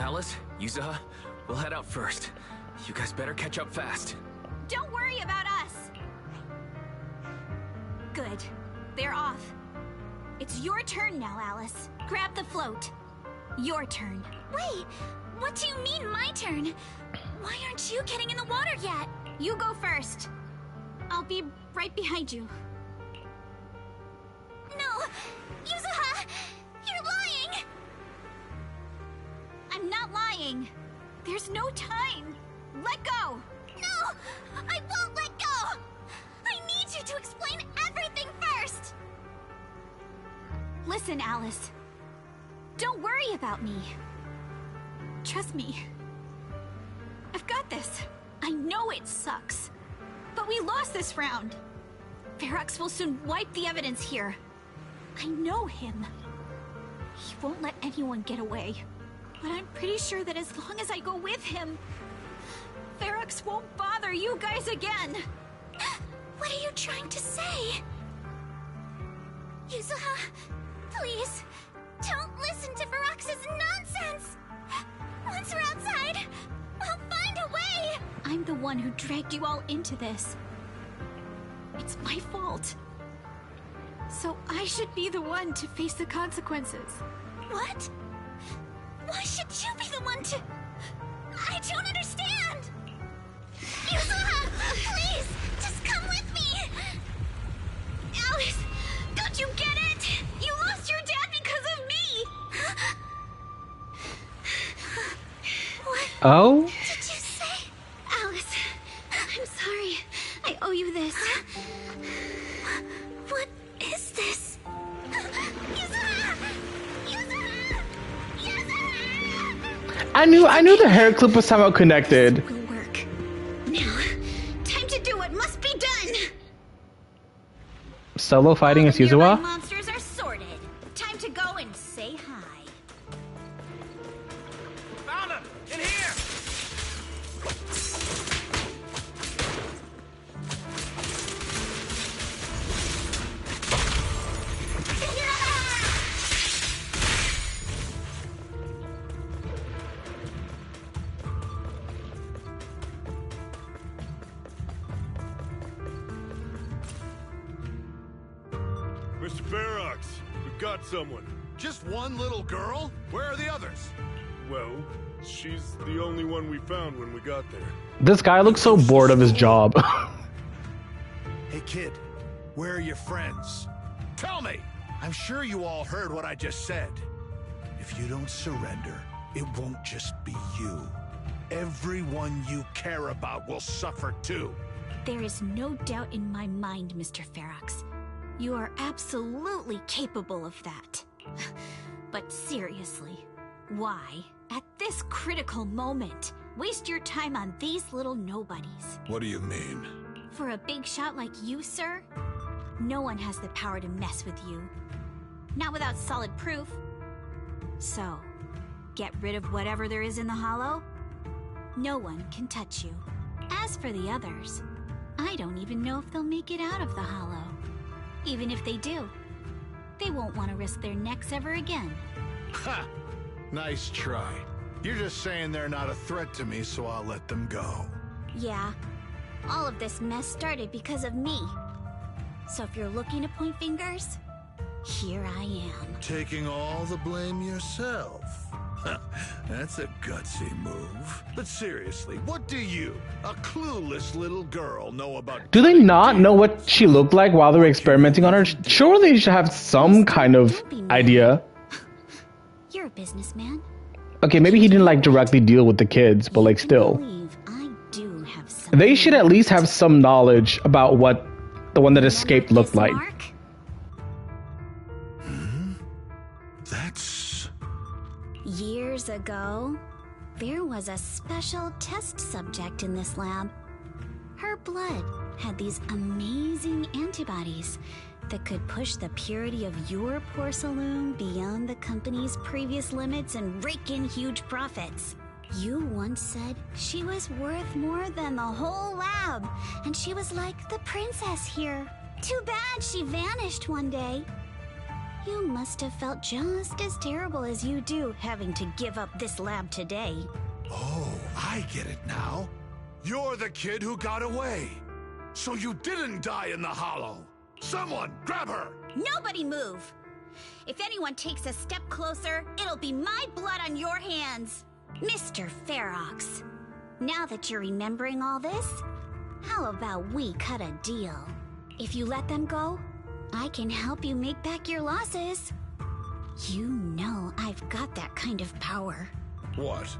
Alice, Yuzuha, we'll head out first. You guys better catch up fast. Don't worry about us. Good. They're off. It's your turn now, Alice. Grab the float. Your turn. Wait, what do you mean my turn? Why aren't you getting in the water yet? You go first. I'll be right behind you. No! Yuzuha! You're lying! I'm not lying. There's no time. Let go! No! I won't let go! I need you to explain everything first! Listen, Alice. Don't worry about me. Trust me. I've got this. I know it sucks. But we lost this round. Ferox will soon wipe the evidence here. I know him. He won't let anyone get away. But I'm pretty sure that as long as I go with him, Ferox won't bother you guys again. What are you trying to say? Yuzuha, please, don't listen to Ferox's nonsense! Once we're outside, we'll find a way! I'm the one who dragged you all into this. It's my fault. So I should be the one to face the consequences. What? Why should you be the one to... I don't understand! Yuzuha, please, just come with me! Alice, don't you get it? You lost your dad because of me! What? Oh? Did you say? Alice, I'm sorry. I owe you this. What is this? I knew the hair clip was somehow connected. Will work. Now, time to do what must be done. Solo fighting as Yuzuha? Monsters are sorted. Time to go and say hi. Found him! In here! Mr. Ferox, we've got someone. Just one little girl? Where are the others? Well, she's the only one we found when we got there. This guy looks so bored of his job. Hey kid, where are your friends? Tell me! I'm sure you all heard what I just said. If you don't surrender, it won't just be you. Everyone you care about will suffer too. There is no doubt in my mind, Mr. Ferox. You are absolutely capable of that. But seriously, why, at this critical moment, waste your time on these little nobodies? What do you mean? For a big shot like you, sir, no one has the power to mess with you. Not without solid proof. So, get rid of whatever there is in the hollow. No one can touch you. As for the others, I don't even know if they'll make it out of the hollow. Even if they do, they won't want to risk their necks ever again. Ha! Nice try. You're just saying they're not a threat to me, so I'll let them go. Yeah, all of this mess started because of me. So if you're looking to point fingers, here I am. Taking all the blame yourself. That's a gutsy move. But seriously, what do you, a clueless little girl, know about... Do they not know what she looked like while they were experimenting on her? Surely they should have some kind of idea. You're a businessman. Okay, maybe he didn't like directly deal with the kids, but like still. They should at least have some knowledge about what the one that escaped looked like. That's... Years ago, there was a special test subject in this lab. Her blood had these amazing antibodies that could push the purity of your porcelain beyond the company's previous limits and rake in huge profits. You once said she was worth more than the whole lab, and she was like the princess here. Too bad she vanished one day. You must have felt just as terrible as you do having to give up this lab today. Oh, I get it now. You're the kid who got away. So you didn't die in the hollow. Someone, grab her! Nobody move! If anyone takes a step closer, it'll be my blood on your hands. Mr. Ferox, now that you're remembering all this, how about we cut a deal? If you let them go, I can help you make back your losses. You know I've got that kind of power. What?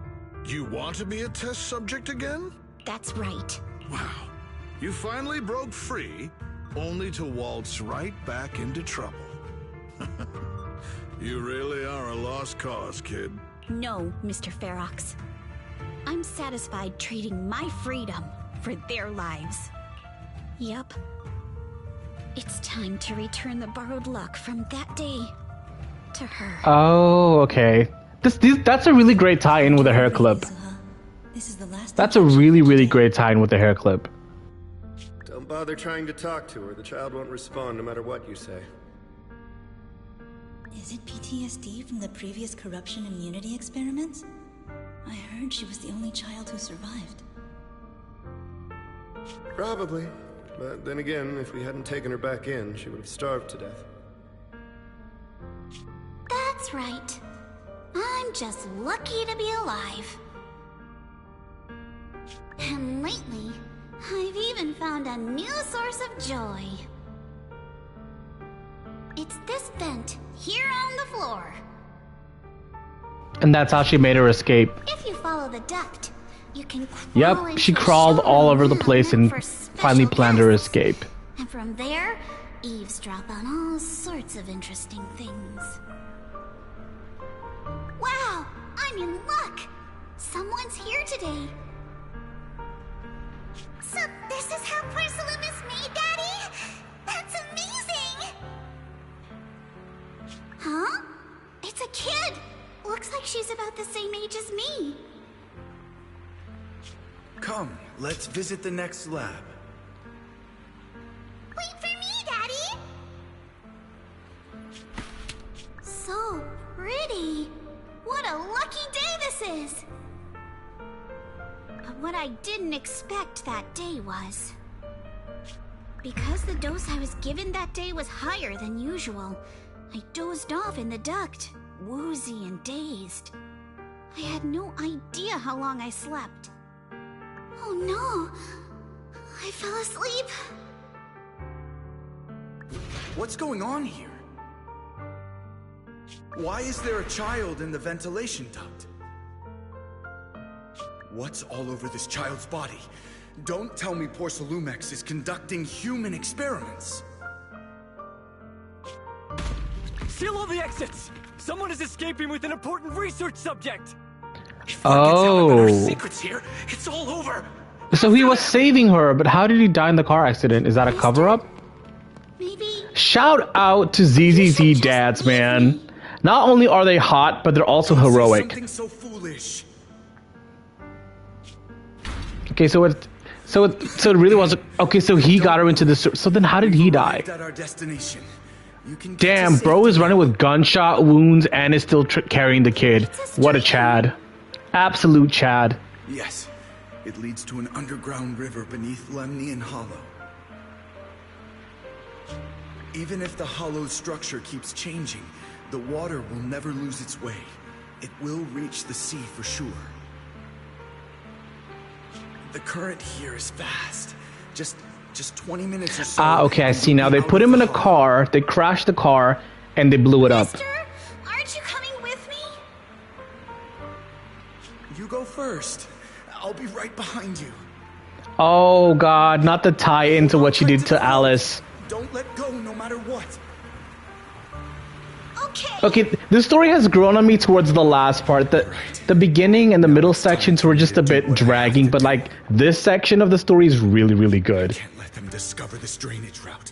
You want to be a test subject again? That's right. Wow. You finally broke free, only to waltz right back into trouble. You really are a lost cause, kid. No, Mr. Ferox. I'm satisfied trading my freedom for their lives. Yup. It's time to return the borrowed luck from that day to her. Oh, okay. That's a really great tie-in with the hair clip. That's a really, really great tie-in with the hair clip. Don't bother trying to talk to her. The child won't respond no matter what you say. Is it PTSD from the previous corruption immunity experiments? I heard she was the only child who survived. Probably. But then again, if we hadn't taken her back in, she would have starved to death. That's right. I'm just lucky to be alive. And lately, I've even found a new source of joy. It's this vent here on the floor. And that's how she made her escape. If you follow the duct, you can crawl Yep, she crawled all over the place and finally planned her escape. And from there, eavesdrop on all sorts of interesting things. Wow, I'm in luck! Someone's here today. So this is how porcelain is made, Daddy? That's amazing! Huh? It's a kid! Looks like she's about the same age as me. Come, let's visit the next lab. Wait for me, Daddy! So pretty. What a lucky day this is! But what I didn't expect that day was... because the dose I was given that day was higher than usual, I dozed off in the duct, woozy and dazed. I had no idea how long I slept. Oh no! I fell asleep. What's going on here? Why is there a child in the ventilation duct? What's all over this child's body? Don't tell me Porcelumex is conducting human experiments. Seal all the exits! Someone is escaping with an important research subject! Oh. Secrets here. It's all over. So he was saving her, but how did he die in the car accident? Is that a cover-up? Maybe. Shout out to ZZZ dads, man. Not only are they hot, but they're also heroic. Something so foolish. Okay, so it really was. Okay, so he got her into this. So then, how did he die? At our destination. Damn, bro is running with gunshot wounds and is still carrying the kid. What a Chad. Absolute Chad. Yes, it leads to an underground river beneath Lemnian Hollow. Even if the hollow's structure keeps changing, the water will never lose its way. It will reach the sea for sure. The current here is fast. Just 20 minutes or so. Ah, okay, I see now. They put him in a car, they crashed the car, and they blew it up. Aren't you coming with me? You go first. I'll be right behind you. Oh god, not the tie into what she did to Alice. Don't let go no matter what. Okay, the story has grown on me towards the last part. The beginning and the middle sections were just a bit dragging, but like this section of the story is really, really good. Can't let them discover this drainage route.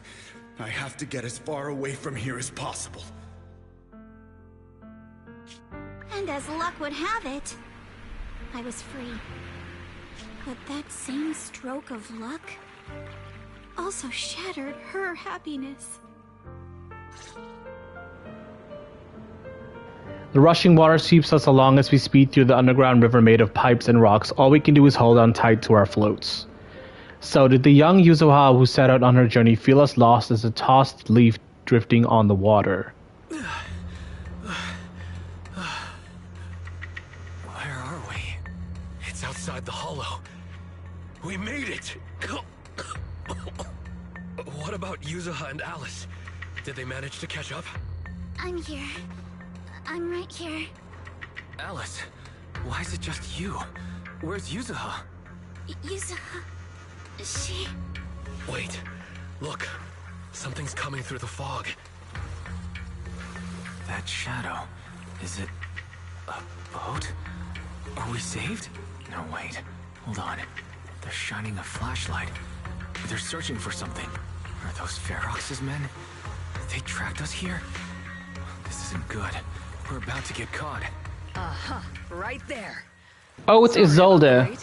I have to get as far away from here as possible. And as luck would have it, I was free. But that same stroke of luck also shattered her happiness. The rushing water sweeps us along as we speed through the underground river made of pipes and rocks. All we can do is hold on tight to our floats. So did the young Yuzuha who set out on her journey feel us lost as a tossed leaf drifting on the water? Where are we? It's outside the hollow. We made it! What about Yuzuha and Alice? Did they manage to catch up? I'm here. I'm right here. Alice, why is it just you? Where's Yuzuha? Yuzuha... She... Wait, look. Something's coming through the fog. That shadow. Is it... a boat? Are we saved? No, wait. Hold on. They're shining a flashlight. They're searching for something. Are those Ferox's men? They tracked us here? This isn't good. We're about to get caught. Uh-huh. Right there. Oh, it's Isolde.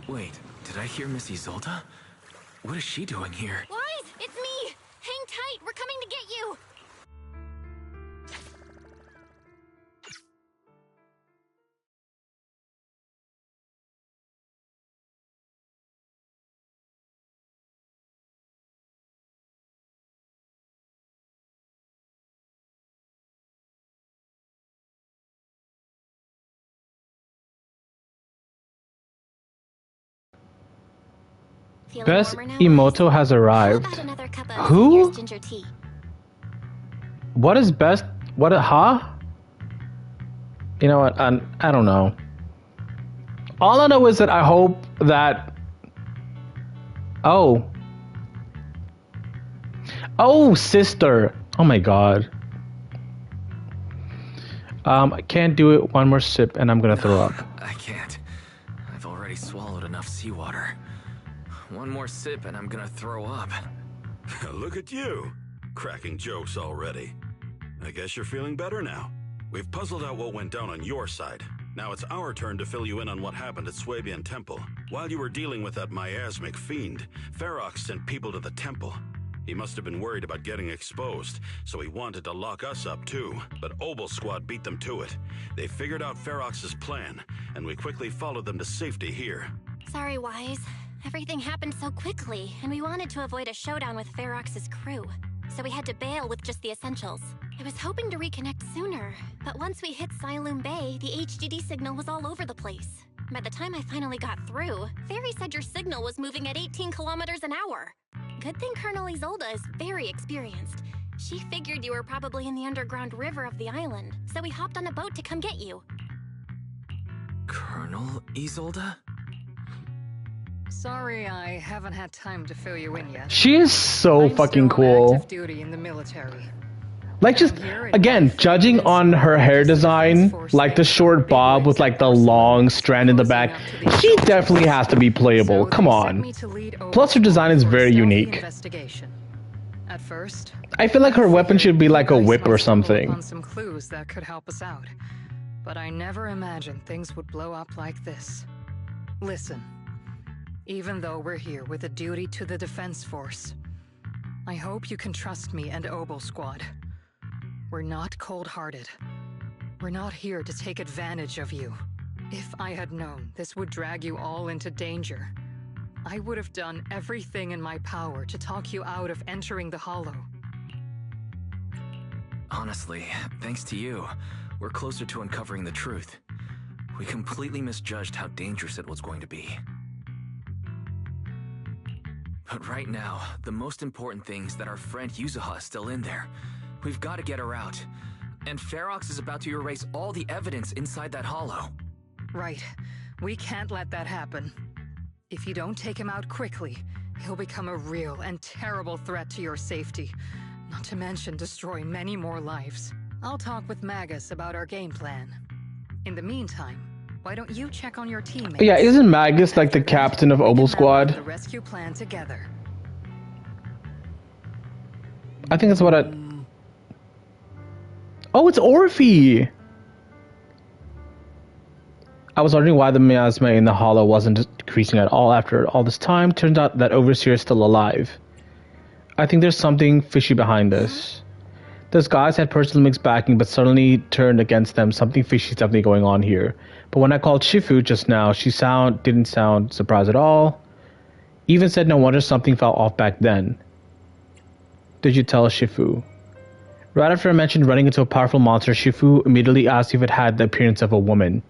Wait, did I hear Miss Isolde? What is she doing here? Wise, it's me! Hang tight, we're coming to get you! Best Emoto has arrived. Who? What is best? What? Huh? You know what? I don't know. All I know is that I hope that. Oh, sister. Oh my god. I can't do it. One more sip and I'm gonna throw up. I can't. I've already swallowed enough seawater. One more sip and I'm gonna throw up. Look at you, cracking jokes already. I guess you're feeling better now. We've puzzled out what went down on your side. Now it's our turn to fill you in on what happened at Swabian Temple. While you were dealing with that miasmic fiend, Ferox sent people to the temple. He must have been worried about getting exposed, so he wanted to lock us up too. But Obel Squad beat them to it. They figured out Ferox's plan, and we quickly followed them to safety here. Sorry, Wise. Everything happened so quickly, and we wanted to avoid a showdown with Ferox's crew. So we had to bail with just the essentials. I was hoping to reconnect sooner, but once we hit Siloam Bay, the HDD signal was all over the place. By the time I finally got through, Fairy said your signal was moving at 18 kilometers an hour. Good thing Colonel Isolde is very experienced. She figured you were probably in the underground river of the island, so we hopped on a boat to come get you. Colonel Isolde? Sorry, I haven't had time to fill you in yet. She is so fucking cool. Active duty in the military. Like, just again, judging on her hair design, like the short bob with like the long strand in the back, she definitely has to be playable. Come on. Plus, her design is very unique. At first, I feel like her weapon should be like a whip or something. on some clues that could help us out, but I never imagined things would blow up like this. Listen. Even though we're here with a duty to the Defense Force, I hope you can trust me and Obel Squad. We're not cold-hearted. We're not here to take advantage of you. If I had known this would drag you all into danger, I would have done everything in my power to talk you out of entering the Hollow. Honestly, thanks to you, we're closer to uncovering the truth. We completely misjudged how dangerous it was going to be. But right now, the most important thing is that our friend Yuzuha is still in there. We've got to get her out. And Ferox is about to erase all the evidence inside that hollow. Right. We can't let that happen. If you don't take him out quickly, he'll become a real and terrible threat to your safety. Not to mention destroy many more lives. I'll talk with Magus about our game plan. In the meantime, why don't you check on your teammates? Yeah, isn't Magus like the captain of Obel Squad? The rescue plan together. I think that's what I... Oh, it's Orphe! I was wondering why the miasma in the hollow wasn't decreasing at all after all this time. Turns out that Overseer is still alive. I think there's something fishy behind this. Those guys had personal mix backing, but suddenly turned against them. Something fishy is definitely going on here. But when I called Shifu just now, she didn't sound surprised at all. Even said no wonder something felt off back then. Did you tell Shifu? Right after I mentioned running into a powerful monster, Shifu immediately asked if it had the appearance of a woman.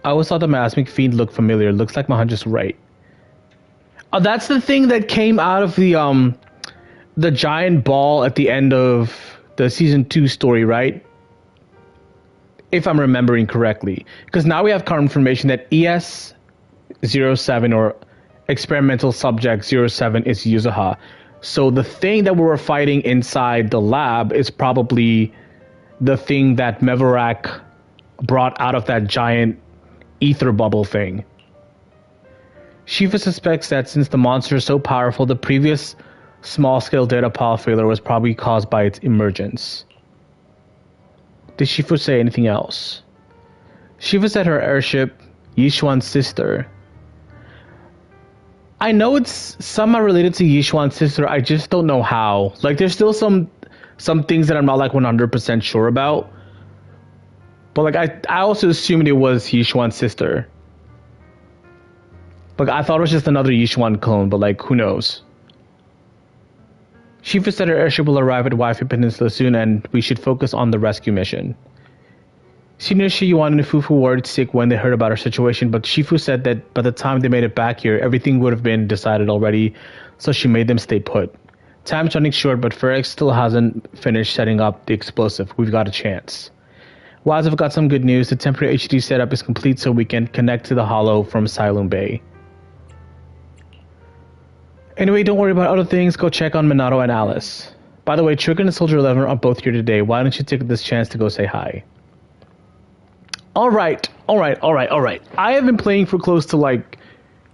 I always thought the miasmic fiend looked familiar. Looks like my hunch is right. Oh, that's the thing that came out of the giant ball at the end of the season 2 story, right? If I'm remembering correctly. Because now we have current information that ES-07 or Experimental Subject 07 is Yuzuha. So the thing that we were fighting inside the lab is probably the thing that Mevarak brought out of that giant ether bubble thing. Shiva suspects that since the monster is so powerful, the previous small-scale data pile failure was probably caused by its emergence. Did Shifu say anything else? Shiva said her airship, Yishuan's sister. I know it's somehow related to Yishuan's sister, I just don't know how. Like, there's still some things that I'm not like 100% sure about. But like, I also assumed it was Yishuan's sister. Like, I thought it was just another Yishuan clone, but like, who knows? Shifu said her airship will arrive at Wi-Fi Peninsula soon and we should focus on the rescue mission. Senior Shiyuan and Fufu were sick when they heard about our situation, but Shifu said that by the time they made it back here, everything would have been decided already, so she made them stay put. Time's running short, but Ferex still hasn't finished setting up the explosive. We've got a chance. Wise have got some good news. The temporary HD setup is complete so we can connect to the Hollow from Sylum Bay. Anyway, don't worry about other things. Go check on Minato and Alice. By the way, Trigger and Soldier 11 are both here today. Why don't you take this chance to go say hi? Alright. I have been playing for close to like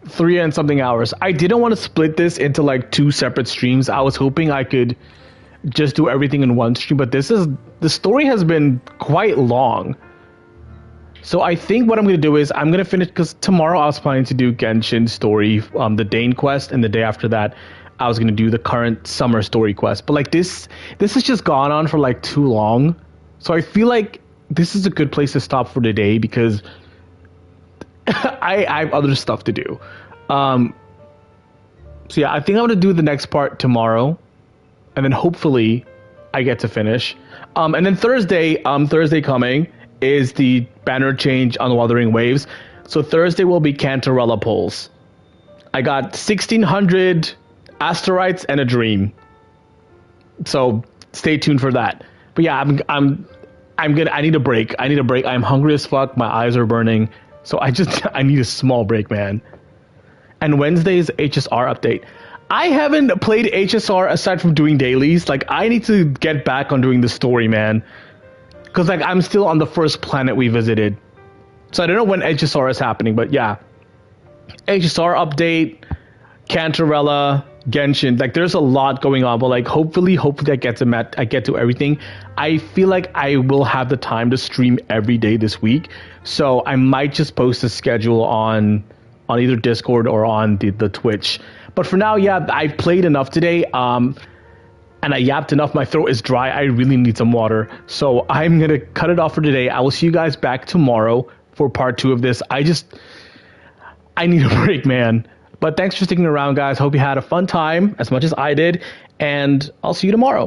3 and something hours. I didn't want to split this into like 2 separate streams. I was hoping I could just do everything in one stream, but the story has been quite long. So I think what I'm going to do is I'm going to finish, because tomorrow I was planning to do Genshin's story, the Dane quest, and the day after that I was going to do the current summer story quest. But like this has just gone on for like too long. So I feel like this is a good place to stop for today because I have other stuff to do. So yeah, I think I'm going to do the next part tomorrow. And then hopefully I get to finish. And then Thursday coming is the banner change on the Wuthering Waves. So Thursday will be Cantarella polls. I got 1,600 asteroids and a dream. So stay tuned for that. But yeah, I need a break. I'm hungry as fuck. My eyes are burning. So I need a small break, man. And Wednesday's HSR update. I haven't played HSR aside from doing dailies. Like, I need to get back on doing the story, man. Because, like, I'm still on the first planet we visited. So I don't know when HSR is happening, but yeah. HSR update, Cantarella, Genshin. Like, there's a lot going on, but, like, hopefully I get to everything. I feel like I will have the time to stream every day this week. So I might just post a schedule on either Discord or on the Twitch. But for now, yeah, I played enough today, and I yapped enough. My throat is dry. I really need some water. So I'm going to cut it off for today. I will see you guys back tomorrow for part 2 of this. I need a break, man. But thanks for sticking around, guys. Hope you had a fun time, as much as I did. And I'll see you tomorrow.